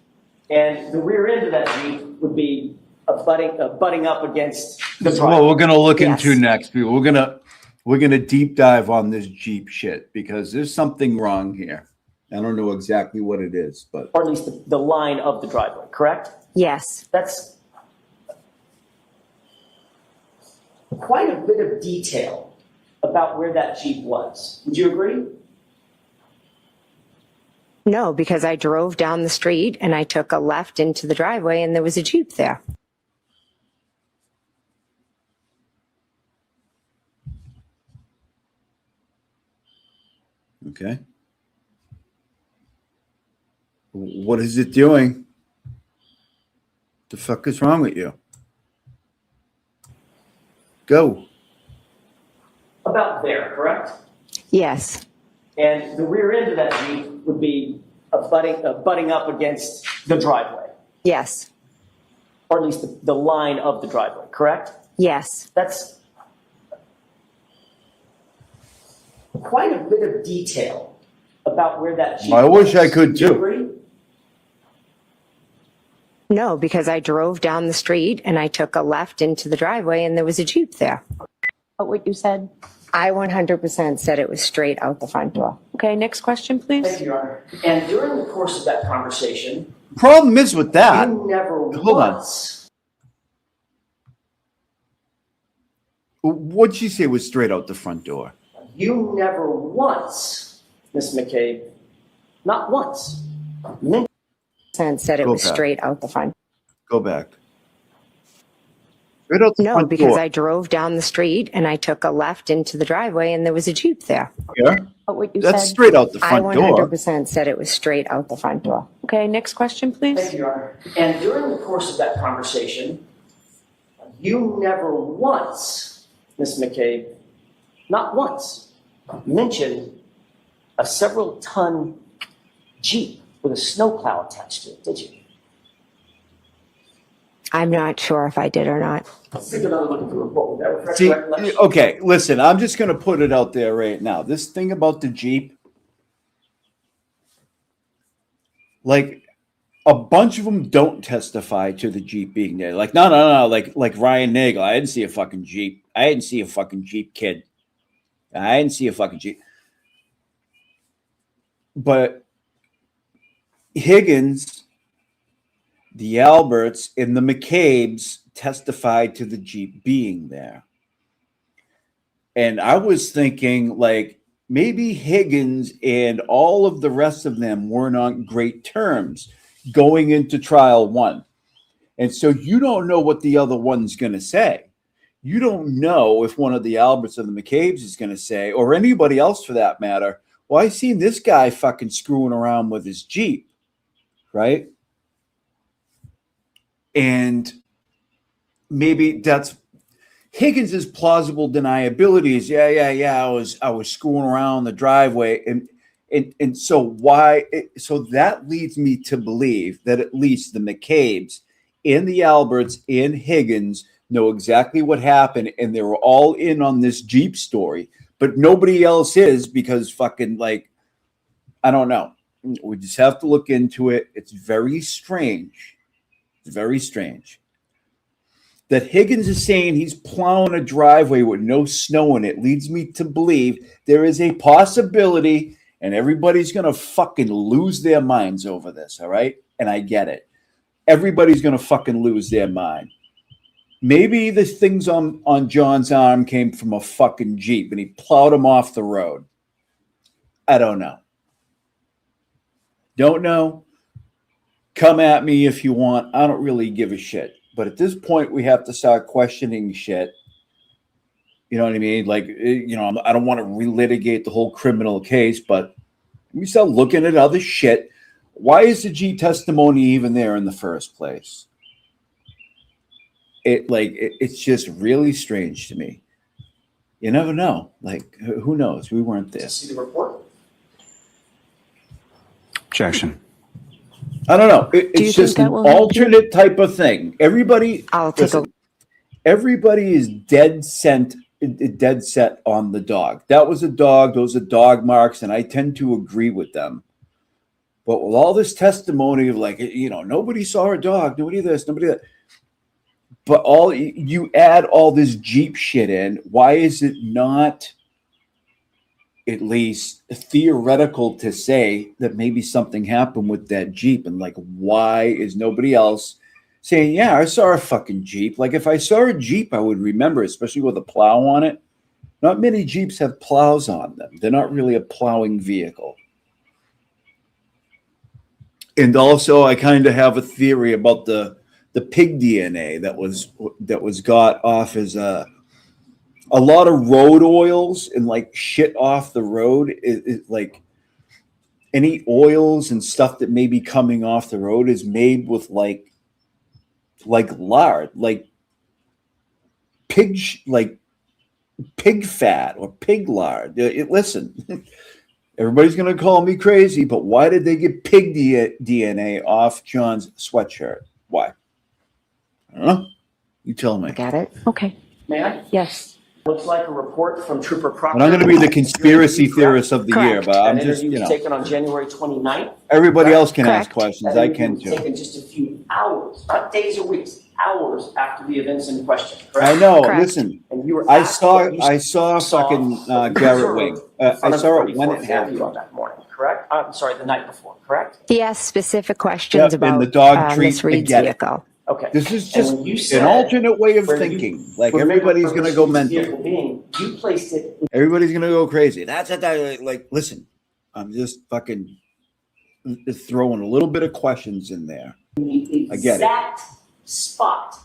And the rear end of that Jeep would be butting up against the This is driveway. what we're gonna look Yes. into next. We're gonna deep dive on this Jeep shit because there's something wrong here. I don't know exactly what it is, but Or at least the line of the driveway, correct? Yes. That's quite a bit of detail about where that Jeep was. Would you agree? No, because I drove down the street and I took a left into the driveway and there was a Jeep there. okay. What is it doing? The fuck is wrong with you? Go. About there, correct? Yes. And the rear end of that Jeep would be butting up against the driveway, Yes. or at least the line of the driveway, correct? Yes. That's quite a bit of detail about where that Jeep I wish I was. could Would you too. agree? No, because I drove down the street and I took a left into the driveway and there was a Jeep there. What you said? I 100% said it was straight out the front door. Okay, next question, please. Thank you, Your Honor. And during the course of that conversation, Problem is with that. you never Hold on. once What'd she say was straight out the front door? You never once, Ms. McCabe, not once, mentioned said it Go was back. straight out the front. Go back. Right out the No, front because door. I drove down the street and I took a left into the driveway and there was a Jeep there. Yeah. But what you That's said, straight out the I front door. 100% said it was straight out the front door. Okay, next question, please. Thank you, Your Honor. And during the course of that conversation, you never once, Ms. McCabe, not once, mentioned a several-ton Jeep with a snowplow attached to it, did you? I'm not sure if I did or not. Let's take another look at the report. Would that refresh See, your recollection? okay, listen, I'm just going to put it out there right now. This thing about the Jeep, like a bunch of them don't testify to the Jeep being there. Like, no, like Ryan Nagel. I didn't see a fucking Jeep. I didn't see a fucking Jeep, kid. I didn't see a fucking Jeep. But Higgins, the Alberts, and the McCabe's testified to the Jeep being there. And I was thinking, like, maybe Higgins and all of the rest of them weren't on great terms going into trial one. And so you don't know what the other one's going to say. You don't know if one of the Alberts or the McCabe's is going to say, or anybody else for that matter, well, I seen this guy fucking screwing around with his Jeep, right? And maybe that's Higgins's plausible deniability is, yeah. I was screwing around the driveway, and so why? So that leads me to believe that at least the McCabe's and the Alberts and Higgins know exactly what happened, and they were all in on this Jeep story, but nobody else is because fucking, like, I don't know. We just have to look into it. It's very strange. It's very strange that Higgins is saying he's plowing a driveway with no snow in it. Leads me to believe there is a possibility, and everybody's going to fucking lose their minds over this, all right? And I get it. Everybody's going to fucking lose their mind. Maybe the things on John's arm came from a fucking Jeep and he plowed him off the road. I don't know. Don't know. Come at me if you want. I don't really give a shit. But at this point, we have to start questioning shit. You know what I mean? Like, you know, I don't want to relitigate the whole criminal case, but we start looking at other shit. Why is the G testimony even there in the first place? It's just really strange to me. You never know. Like, who knows? We weren't there. See the report? Objection. I don't know. It's just an alternate type of thing. Everybody, everybody is dead set on the dog. That was a dog. Those are dog marks, and I tend to agree with them. But with all this testimony of, like, you know, nobody saw a dog, nobody this, nobody that. But all you add all this Jeep shit in, why is it not at least theoretical to say that maybe something happened with that Jeep? And, like, why is nobody else saying, yeah, I saw a fucking Jeep? Like, if I saw a Jeep, I would remember, especially with a plow on it. Not many Jeeps have plows on them. They're not really a plowing vehicle. And also, I kind of have a theory about the pig DNA that was got off as a lot of road oils and, like, shit off the road is like any oils and stuff that may be coming off the road is made with like lard, like pig fat or pig lard. Listen, everybody's going to call me crazy, but why did they get pig DNA off John's sweatshirt? Why? I don't know. You tell me. Got it. Okay. May I? Yes. Looks like a report from Trooper Proctor. And I'm going to be the conspiracy theorist of the year, but I'm An just, interview you know. taken on January 29th. Everybody else can ask Correct. questions. That I interview can was too. taken just a few hours, not days or weeks, hours after the events in question. Correct? I know. Listen, And you were I asked saw what you fucking Garrett Wing. I saw it when it happened. On that morning, correct? I'm sorry, the night before, correct? He asked specific questions Yep, about and the dog treat, Miss I Reed's get it. vehicle. Okay. This is And just when you an said alternate way of where you thinking. Like, remember everybody's going to go Miss Reed's mental. vehicle being, you placed it. Everybody's going to go crazy. That's like, listen, I'm just fucking throwing a little bit of questions in there. The I get it. exact spot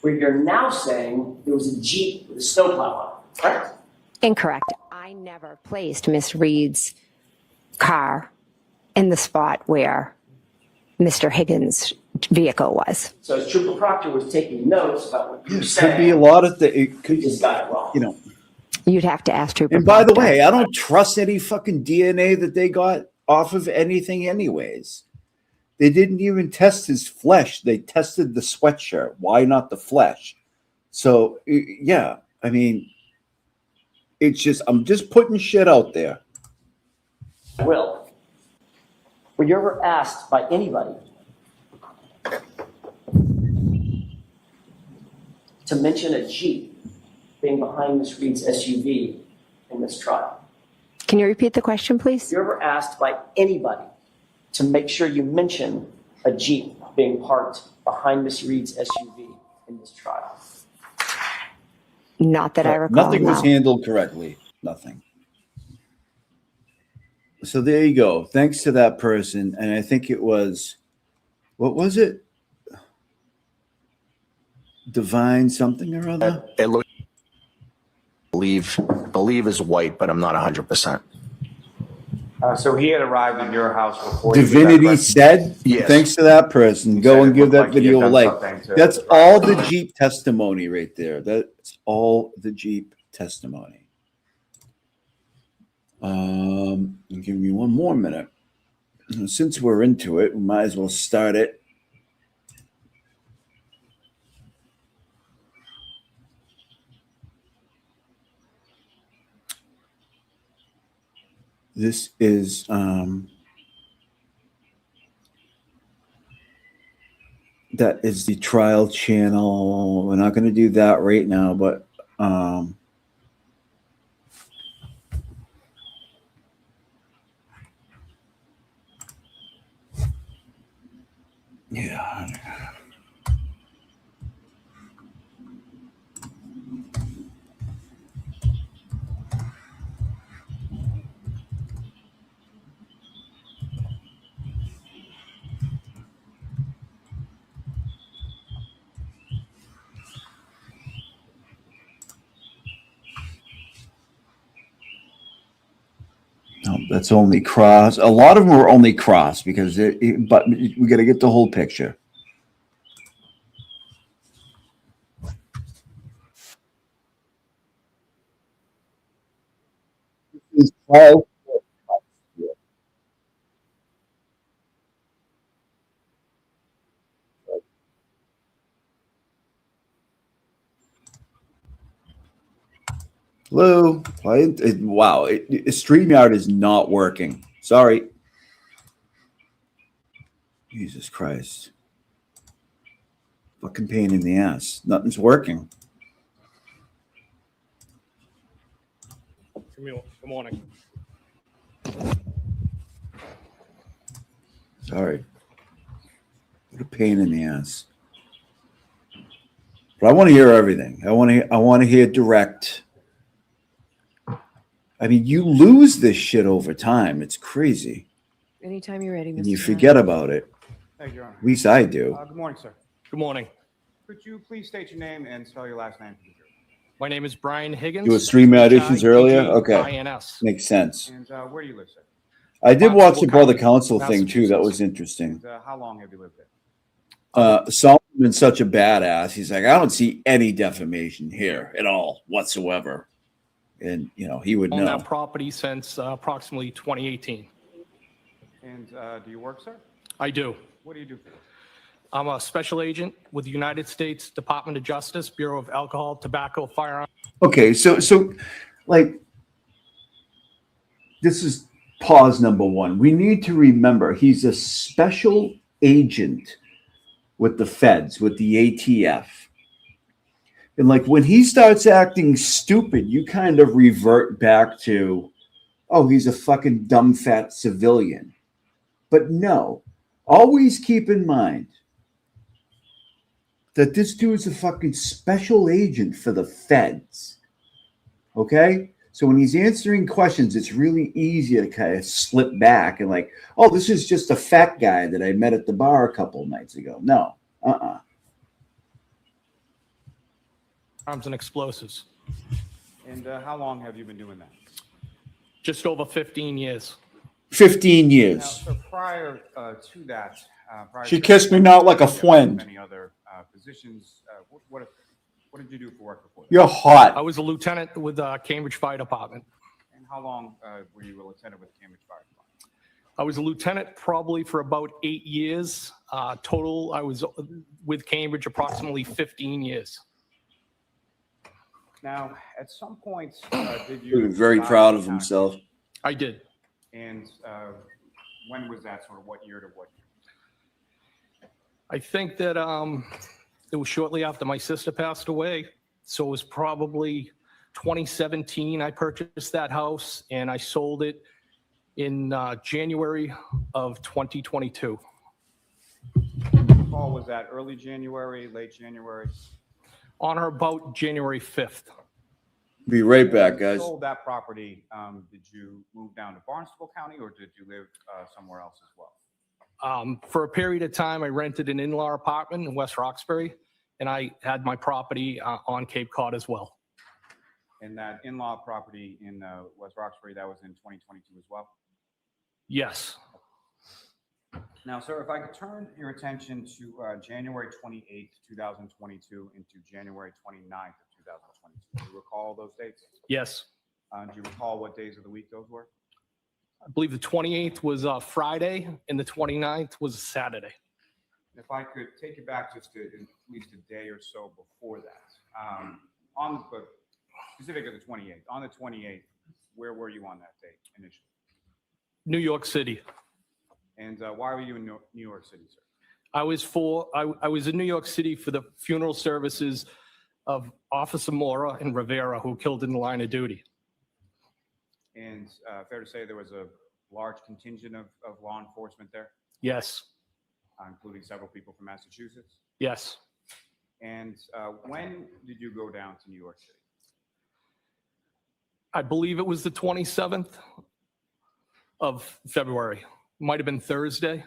where you're now saying there was a Jeep with a snowplow on it, correct? Incorrect. I never placed Miss Reed's car in the spot where Mr. Higgins' vehicle was. So as Trooper Proctor was taking notes about what you It said, could be a lot of things. It could, you just got it wrong. you know. You'd have to ask Trooper And by the Proctor. way, I don't trust any fucking DNA that they got off of anything, anyways. They didn't even test his flesh. They tested the sweatshirt. Why not the flesh? So yeah, I mean, it's just I'm just putting shit out there. Will, were you ever asked by anybody to mention a Jeep being behind Miss Reed's SUV in this trial? Can you repeat the question, please? You ever asked by anybody to make sure you mention a Jeep being parked behind Miss Reed's SUV in this trial? Not that I recall. Nothing was no. handled correctly. Nothing. So there you go. Thanks to that person. And I think it was, what was it? Divine something or other? It looks, believe is white, but I'm not 100%. So he had arrived in your house before you. Divinity said, Yes. thanks to that person. Go and give that video a like. That's all the Jeep testimony right there. That's all the Jeep testimony. Give me one more minute. Since we're into it, we might as well start it. This is that is the trial channel. We're not going to do that right now, but yeah. No, that's only cross. A lot of them were only cross because but we got to get the whole picture. This is trial. Hello. Wow. StreamYard is not working. Sorry. Jesus Christ. Fucking pain in the ass. Nothing's working. Good morning. Sorry. What a pain in the ass. But I want to hear everything. I want to hear direct. I mean, you lose this shit over time. It's crazy. Anytime you're ready, Mr. And you Chair. forget about it. Thank you, Your Honor. At least I do. Good morning, sir. Good morning. Could you please state your name and spell your last name? My name is Brian Higgins. You were stream auditions earlier? Okay. INS. Makes sense. And where do you live, sir? I did watch the Barnstable Brother County, Council thing too. That Massachusetts. was interesting. And how long have you lived there? Solomon's such a badass. He's like, I don't see any defamation here at all whatsoever. And, you know, he would On know. that property since approximately 2018. And do you work, sir? I do. What do you do for this? I'm a special agent with the United States Department of Justice, Bureau of Alcohol, Tobacco, Firearms. Okay, so like this is pause number one. We need to remember he's a special agent with the feds, with the ATF. And like when he starts acting stupid, you kind of revert back to, oh, he's a fucking dumb fat civilian. But no, always keep in mind that this dude's a fucking special agent for the feds. Okay? So when he's answering questions, it's really easy to kind of slip back and like, oh, this is just a fat guy that I met at the bar a couple of nights ago. No, Arms and explosives. And how long have you been doing that? Just over 15 years. 15 years. Now, so prior to that, prior She to kissed that, me not like a you have friend. Many other positions. What did you do for work before that? You're hot. I was a lieutenant with Cambridge Fire Department. And how long were you a lieutenant with Cambridge Fire Department? I was a lieutenant probably for about 8 years. Total, I was with Cambridge approximately 15 years. Now, at some point, did He you? was very decide proud to of attack? himself. I did. And when was that? Sort of what year to what year? I think that it was shortly after my sister passed away. So it was probably 2017 I purchased that house, and I sold it in January of 2022. Call was that early January, late January? On or about January 5th. Be right back, When you guys. sold that property, did you move down to Barnstable County or did you live somewhere else as well? For a period of time, I rented an in-law apartment in West Roxbury, and I had my property on Cape Cod as well. And that in-law property in West Roxbury, that was in 2022 as well? Yes. Now, sir, if I could turn your attention to January 28th, 2022 into January 29th of 2022. Do you recall those dates? Yes. Do you recall what days of the week those were? I believe the 28th was Friday and the 29th was a Saturday. If I could take you back just to at least a day or so before that, but specific to the 28th, on the 28th, where were you on that date initially? New York City. And why were you in New York City, sir? I was in New York City for the funeral services of Officer Mora and Rivera, who killed in the line of duty. And fair to say there was a large contingent of law enforcement there, Yes. including several people from Massachusetts. Yes. And when did you go down to New York City? I believe it was the 27th of February. Might have been Thursday.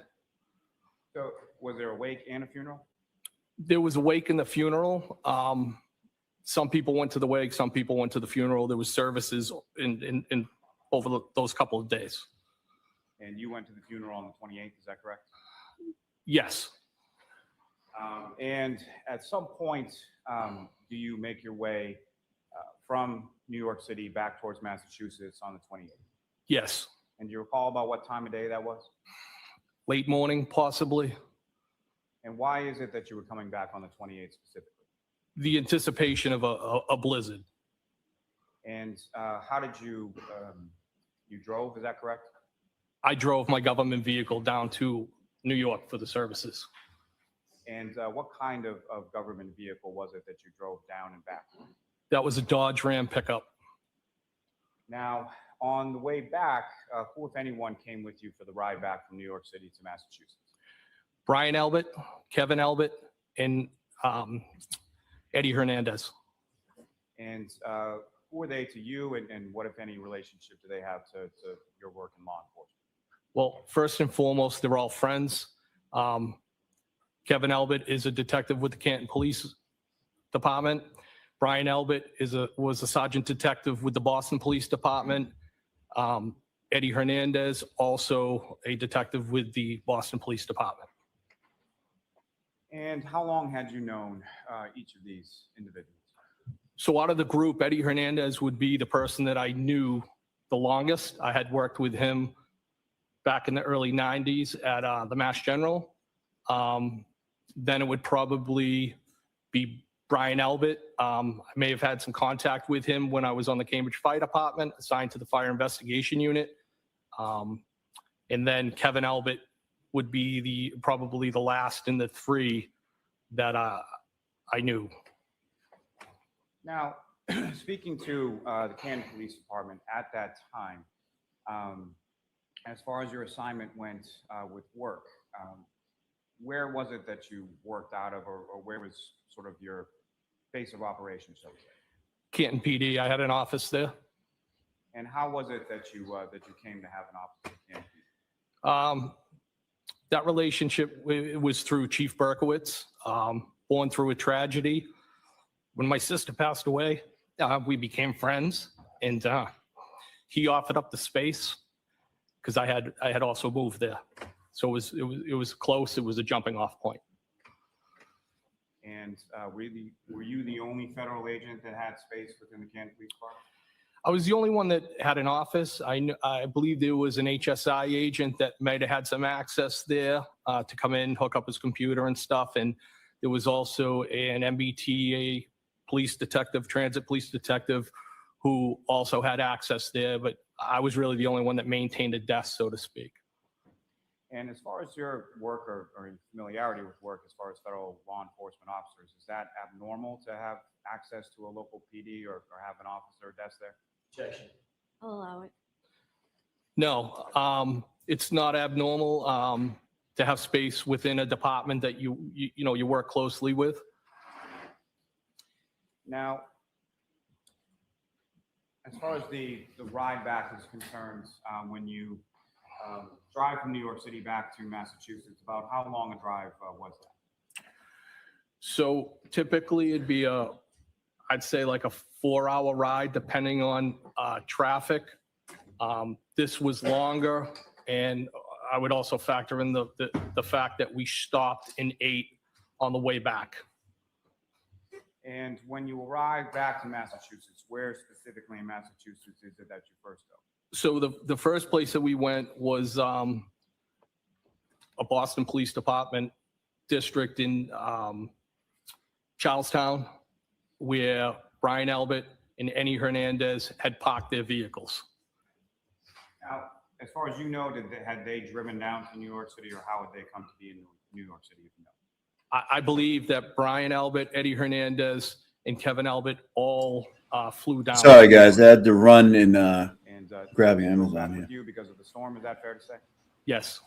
So was there a wake and a funeral? There was a wake in the funeral. Some people went to the wake, some people went to the funeral. There was services in over those couple of days. And you went to the funeral on the 28th, is that correct? Yes. And at some point, do you make your way from New York City back towards Massachusetts on the 28th? Yes. And do you recall about what time of day that was? Late morning, possibly. And why is it that you were coming back on the 28th specifically? The anticipation of a blizzard. And how did you, you drove, is that correct? I drove my government vehicle down to New York for the services. And what kind of government vehicle was it that you drove down and back? That was a Dodge Ram pickup. Now, on the way back, who, if anyone, came with you for the ride back from New York City to Massachusetts? Brian Elbert, Kevin Elbert, and Eddie Hernandez. And who were they to you, and what, if any, relationship do they have to your work in law enforcement? Well, first and foremost, they're all friends. Kevin Elbert is a detective with the Canton Police Department. Brian Elbert was a sergeant detective with the Boston Police Department. Eddie Hernandez, also a detective with the Boston Police Department. And how long had you known each of these individuals? So out of the group, Eddie Hernandez would be the person that I knew the longest. I had worked with him back in the early 90s at the Mass General. Then it would probably be Brian Elbert. I may have had some contact with him when I was on the Cambridge Fire Department, assigned to the Fire Investigation Unit. And then Kevin Elbert would be probably the last in the three that I knew. Now, speaking to the Canton Police Department at that time, as far as your assignment went with work, where was it that you worked out of, or where was sort of your base of operations, so to say? Canton PD, I had an office there. And how was it that you came to have an officer at Canton PD? That relationship was through Chief Berkowitz, born through a tragedy. When my sister passed away, we became friends, and he offered up the space because I had also moved there, so it was close. It was a jumping off point. And were you the only federal agent that had space within the Canton Police Department? I was the only one that had an office. I believe there was an HSI agent that might have had some access there to come in, hook up his computer and stuff. And there was also an MBTA police detective, transit police detective, who also had access there. But I was really the only one that maintained a desk, so to speak. And as far as your work or familiarity with work, as far as federal law enforcement officers, is that abnormal to have access to a local PD or have an officer desk there? Objection. I'll allow it. No, it's not abnormal to have space within a department that you work closely with. Now, as far as the ride back is concerned, when you drive from New York City back to Massachusetts, about how long a drive was that? So typically it'd be I'd say like a 4-hour ride, depending on traffic. This was longer, and I would also factor in the fact that we stopped and ate on the way back. And when you arrive back to Massachusetts, where specifically in Massachusetts is it that you first go? So the first place that we went was a Boston Police Department district in Charlestown, where Brian Albert and Eddie Hernandez had parked their vehicles. Now, as far as you know, had they driven down to New York City, or how would they come to be in New York City, if you know? I believe that Brian Albert, Eddie Hernandez, and Kevin Albert all flew down. Sorry, guys, I had to run and grabbing Amazon here. You because of the storm, is that fair to say? Yes.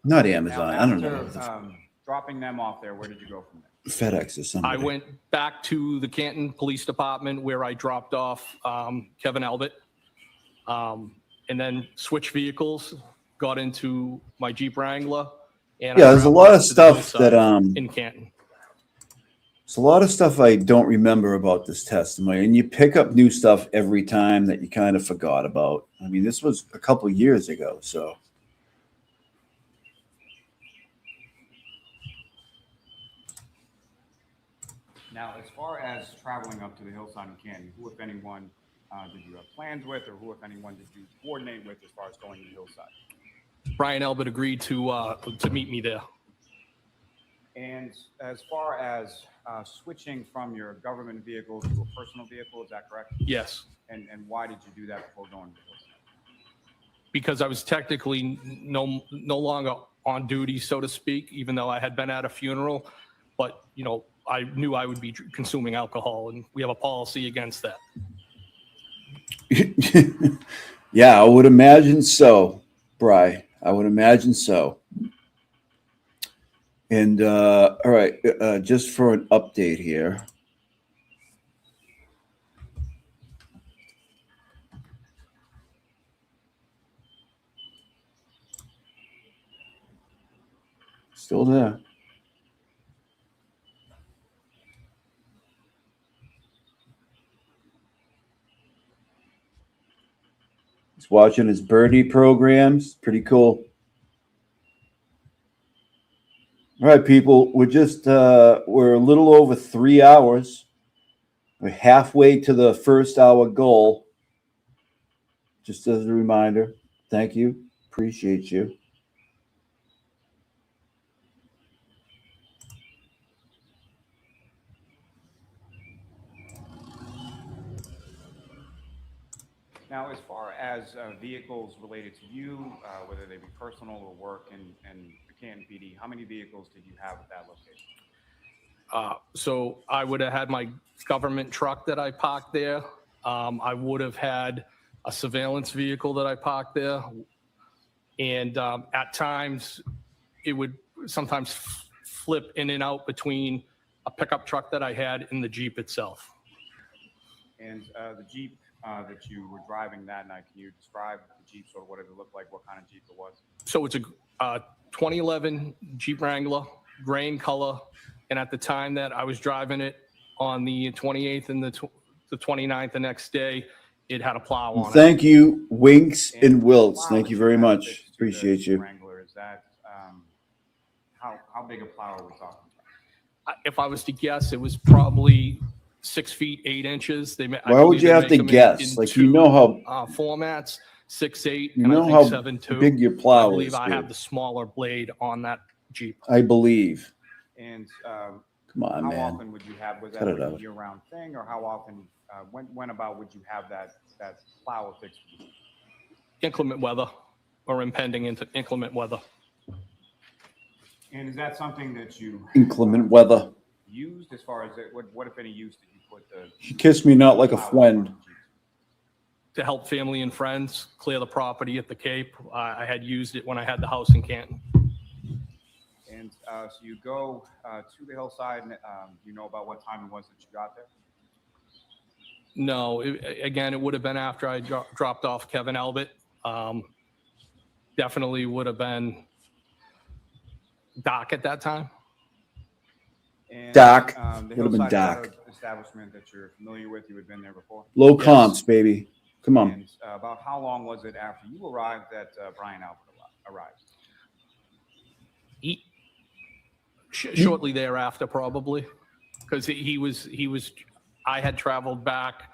Not Amazon. Now, I don't know. after, dropping them off there, where did you go from there? FedEx or something. I went back to the Canton Police Department where I dropped off Kevin Albert, and then switched vehicles, got into my Jeep Wrangler. And Yeah, there's a lot of stuff that in Canton. There's a lot of stuff I don't remember about this testimony, and you pick up new stuff every time that you kind of forgot about. I mean, this was a couple years ago, so. Now, as far as traveling up to the hillside in Canton, who, if anyone, did you have plans with, or who, if anyone, did you coordinate with as far as going to the hillside? Brian Albert agreed to meet me there. And as far as switching from your government vehicle to a personal vehicle, is that correct? Yes. And why did you do that before going to the hillside? Because I was technically no longer on duty, so to speak, even though I had been at a funeral. But, I knew I would be consuming alcohol, and we have a policy against that. Yeah, I would imagine so, Bri. I would imagine so. And all right, just for an update here. Still there. He's watching his birdie programs. Pretty cool. All right, people, we're a little over 3 hours. We're halfway to the first hour goal. Just as a reminder, thank you. Appreciate you. Now, as far as vehicles related to you, whether they be personal or work in the Canton PD, how many vehicles did you have at that location? So I would have had my government truck that I parked there. I would have had a surveillance vehicle that I parked there. And at times, it would sometimes flip in and out between a pickup truck that I had and the Jeep itself. And the Jeep that you were driving that night. Can you describe the Jeep, sort of what it looked like, what kind of Jeep it was? So it's a 2011 Jeep Wrangler, gray in color. And at the time that I was driving it on the 28th and the 29th the next day, it had a plow on it. Thank you, Winks and Wilts. Thank you very much. Appreciate you. Wrangler, is that, how big a plow are we talking about? If I was to guess, it was probably 6 feet 8 inches. Why would you have to guess? Like, you know how formats 6'8" you and know I how think 7'2". big your plow I believe is, I dude. have the smaller blade on that Jeep. I believe. And Come on, how man. often would you have, was that Cut it like a out. year-round thing, or how often, when about would you have that plow fixed? Inclement weather or impending into inclement weather. And is that something that you Inclement weather. used, as far as what if any use did you put the? She kissed me not like a friend. To help family and friends clear the property at the Cape. I had used it when I had the house in Canton. And so you go to the hillside, and you know about what time it was that you got there? No, again, it would have been after I dropped off Kevin Albert. Definitely would have been dark at that time. And, Doc. The Would have been Hillside Doc. Auto establishment that you're familiar with, you had been there before? Low comps, baby. Come on. And about how long was it after you arrived that Brian Albert arrived? Shortly thereafter, probably, because I had traveled back,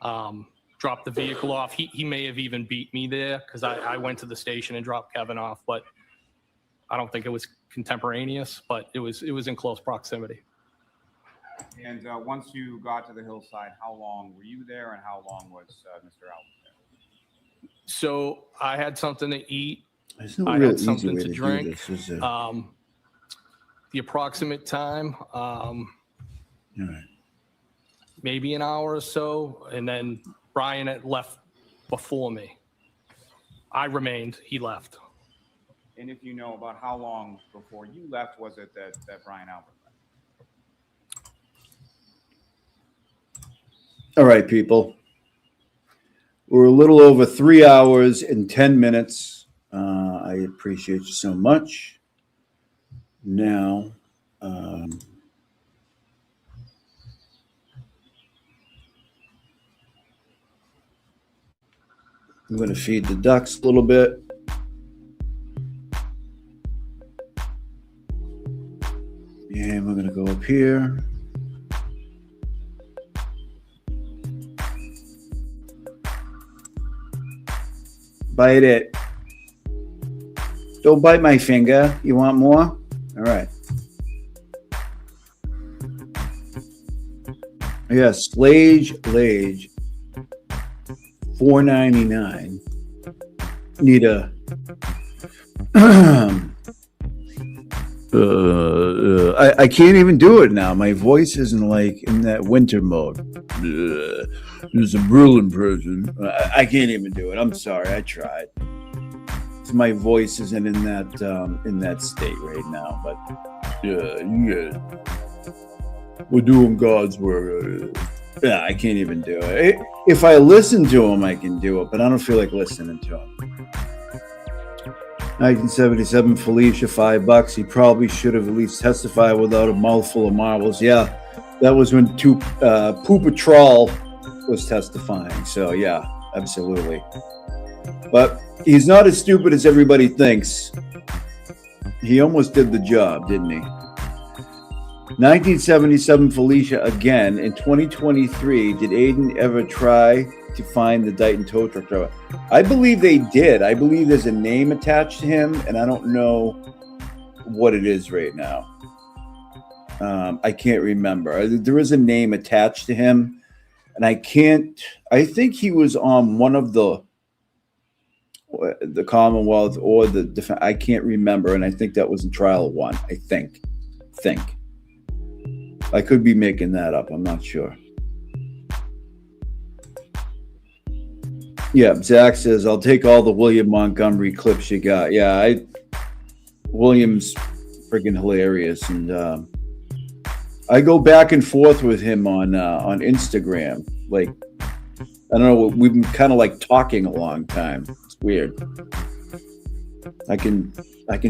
dropped the vehicle off. He may have even beat me there because I went to the station and dropped Kevin off, but I don't think it was contemporaneous, but it was in close proximity. And once you got to the hillside, how long were you there, and how long was Mr. Albert there? So I had something to eat. There's no I real had easy something way to to do drink. this, is there? The approximate time, maybe an hour or so, and then Brian had left before me. I remained, he left. And if you know about how long before you left was it that Brian Albert left? All right, people. We're a little over 3 hours and 10 minutes. I appreciate you so much. Now, I'm going to feed the ducks a little bit. And we're going to go up here. Bite it. Don't bite my finger. You want more? All right. Yes, Lage, $4.99. Need a I can't even do it now. My voice isn't like in that winter mode. There's a Brill impression. I can't even do it. I'm sorry. I tried. My voice isn't in that state right now. But yeah, we're doing God's work. Yeah, I can't even do it. If I listen to him, I can do it, but I don't feel like listening to him. 1977 Felicia, $5. He probably should have at least testified without a mouthful of marbles. Yeah, that was when Pooh Patrol was testifying. So yeah, absolutely. But he's not as stupid as everybody thinks. He almost did the job, didn't he? 1977 Felicia again. In 2023, did Aiden ever try to find the Dighton tow truck driver? I believe they did. I believe there's a name attached to him, and I don't know what it is right now. I can't remember. There is a name attached to him, and I think he was on one of the Commonwealth or the defense. I can't remember, and I think that was in trial one. I think. I could be making that up. I'm not sure. Yeah, Zach says, I'll take all the William Montgomery clips you got. Yeah, William's freaking hilarious. And I go back and forth with him on Instagram. Like, I don't know. We've been kind of like talking a long time. It's weird. I can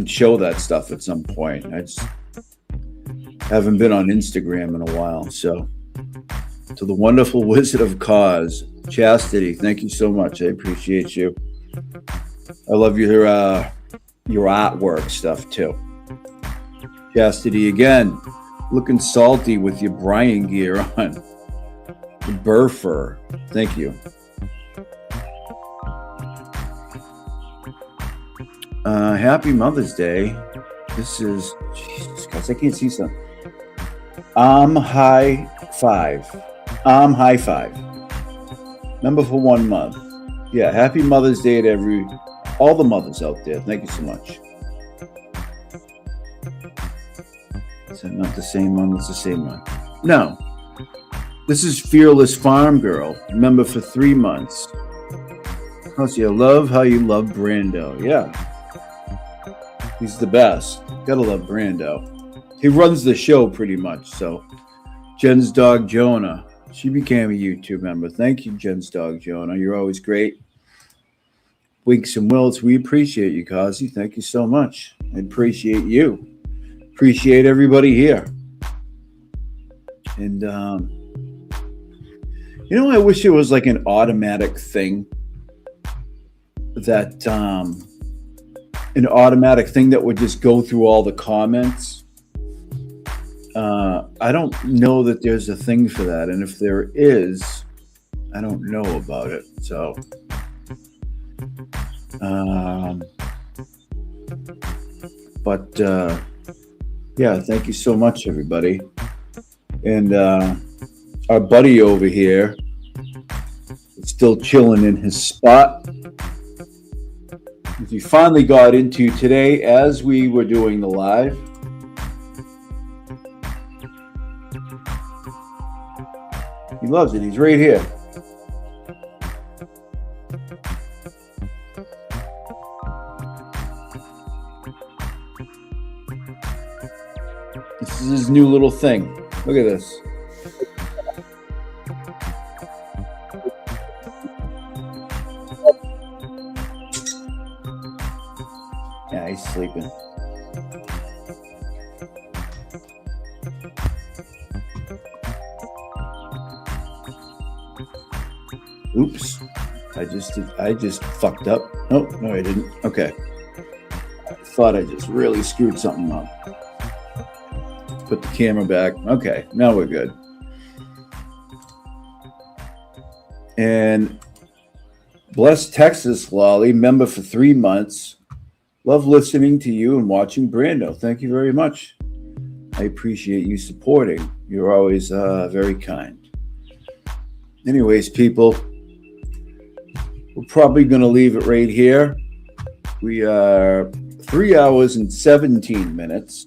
show that stuff at some point. I just haven't been on Instagram in a while. So to the wonderful Wizard of Cause, Chastity, thank you so much. I appreciate you. I love your artwork stuff too. Chastity again, looking salty with your Brian gear on. The Burfer, thank you. Happy Mother's Day. This is, Jesus Christ, I can't see something. High five. High five. Member for 1 month. Yeah, happy Mother's Day to all the mothers out there. Thank you so much. Is that not the same one? It's the same one. No. This is Fearless Farm Girl. Member for 3 months. I love how you love Brando. Yeah. He's the best. Gotta love Brando. He runs the show pretty much, so. Jen's dog Jonah. She became a YouTube member. Thank you, Jen's dog Jonah. You're always great. Winks and Wilts, we appreciate you, Kazi. Thank you so much. I appreciate you. Appreciate everybody here. And, you know, I wish it was like an automatic thing that, would just go through all the comments. I don't know that there's a thing for that. And if there is, I don't know about it. So, yeah, thank you so much, everybody. And our buddy over here is still chilling in his spot. If you finally got into today, as we were doing the live, he loves it. He's right here. This is his new little thing. Look at this. Yeah, he's sleeping. Oops. I just fucked up. Oh, no, I didn't. Okay. I thought I just really screwed something up. Put the camera back. Okay, now we're good. And bless Texas, Lolly, member for 3 months. Love listening to you and watching Brando. Thank you very much. I appreciate you supporting. You're always very kind. Anyways, people, we're probably going to leave it right here. We are 3 hours and 17 minutes.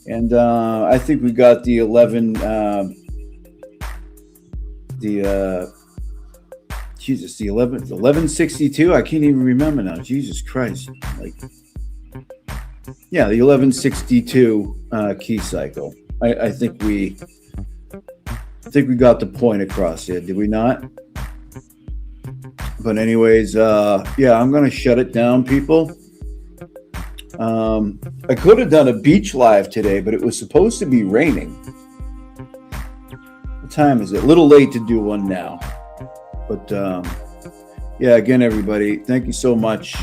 And I think we got the 1162. I can't even remember now. Jesus Christ. Yeah, the 1162 key cycle. I think we got the point across here. Did we not? But anyways, yeah, I'm going to shut it down, people. I could have done a beach live today, but it was supposed to be raining. What time is it? A little late to do one now. But yeah, again, everybody, thank you so much.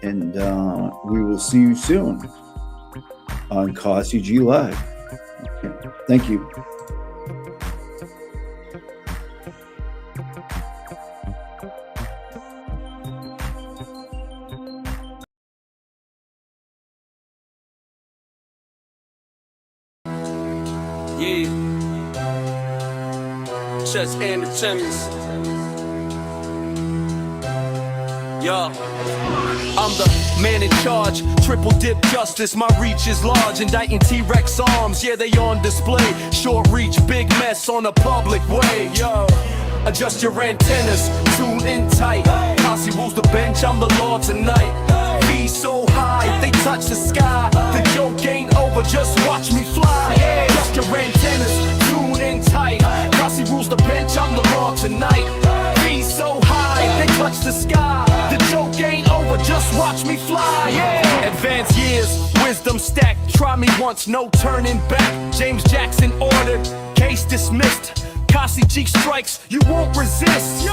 And we will see you soon on Kasi G Live. Thank you. Yeah. Just and the Timmons. Yo. I'm the man in charge, triple dip justice, my reach is large, indicting T-Rex arms, yeah, they on display, short reach, big mess on a public way, yo, adjust your antennas, tune in tight, Kasi rules the bench, I'm the law tonight, be so high, if they touch the sky, the joke ain't over, just watch me fly, yeah, adjust your antennas, tune in tight, Kasi rules the bench, I'm the law tonight. tonight. Be so high, they touch the sky. The joke ain't over, just watch me fly. Yeah. Advanced years, wisdom stacked. Try me once, no turning back. James Jackson ordered, case dismissed. Kasi G strikes, you won't resist.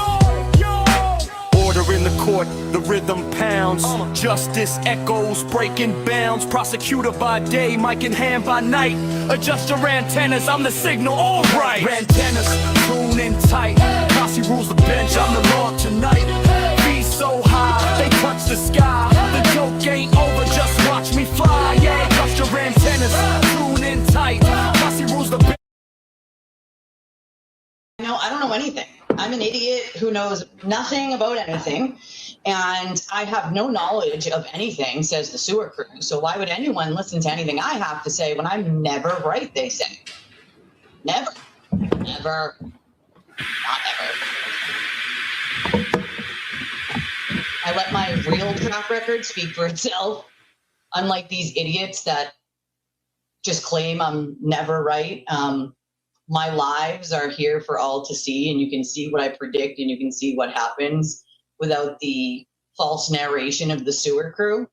Order in the court, the rhythm pounds. Justice echoes, breaking bounds. Prosecutor by day, mic in hand by night. Adjust your antennas, I'm the signal, alright. Antennas, tune in tight. Kasi rules the bench, I'm the law tonight. Be so high, they touch the sky. The joke ain't over, just watch me fly. Yeah, adjust your antennas, tune in tight. Kasi rules the bench. No, I don't know anything. I'm an idiot who knows nothing about anything, and I have no knowledge of anything, says the sewer crew. So why would anyone listen to anything I have to say when I'm never right, they say? Never. Never. Not ever. I let my real track record speak for itself, unlike these idiots that just claim I'm never right. My lives are here for all to see, and you can see what I predict and you can see what happens without the false narration of the sewer crew.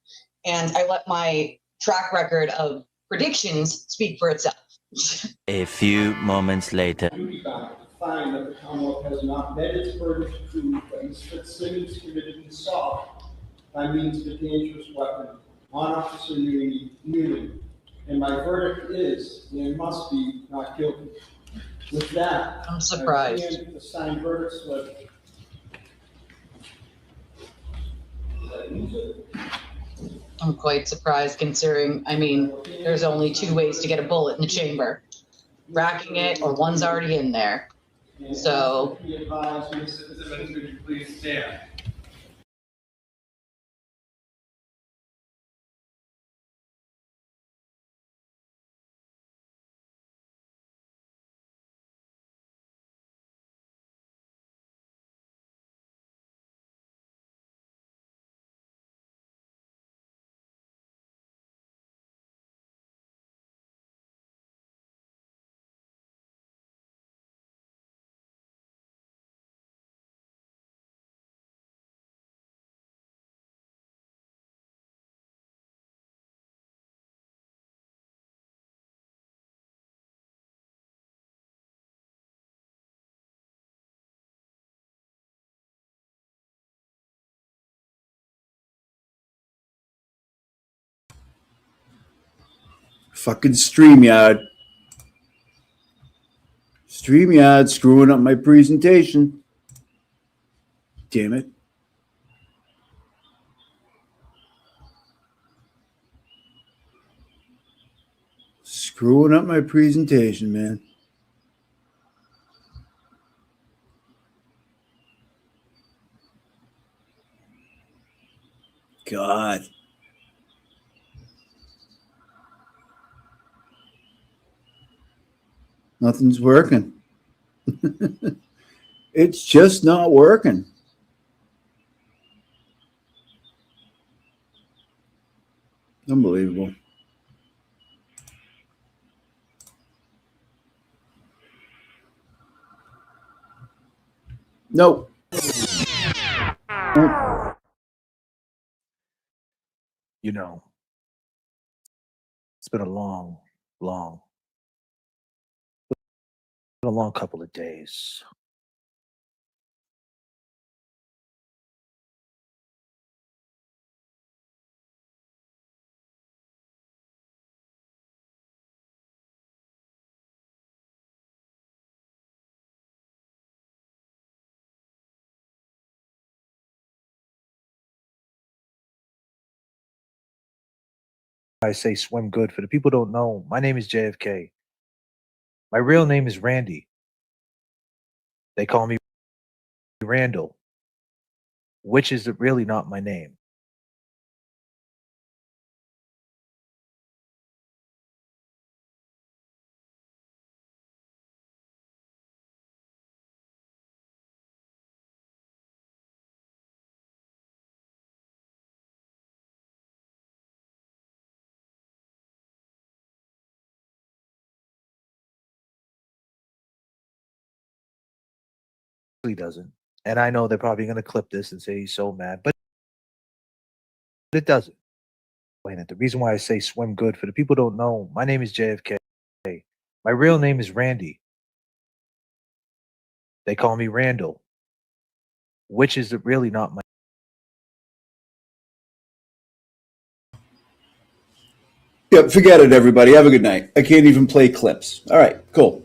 And I let my track record of predictions speak for itself. A few moments later. Find that the Commonwealth has not met its burden to prove that Ms. Fitzsimmons committed an assault by means of a dangerous weapon on Officer Newman. And my verdict is they must be not guilty. With that, I'm surprised. I hand the signed verdict slip. I'm quite surprised considering, I mean, there's only two ways to get a bullet in the chamber. Racking it or one's already in there. So. Be advised, Ms. Fitzsimmons, would you please stand? Fucking StreamYard. StreamYard screwing up my presentation. Damn it. Screwing up my presentation, man. God. Nothing's working. It's just not working. Unbelievable. Nope. You know, it's been a long couple of days. I say swim good. For the people who don't know, my name is JFK. My real name is Randy. They call me Randall, which is really not my name. doesn't. And I know they're probably going to clip this and say he's so mad, but it doesn't. The reason why I say swim good, for the people who don't know, my name is JFK. My real name is Randy. They call me Randall, which is really not my. Yep, forget it, everybody. Have a good night. I can't even play clips. All right, cool.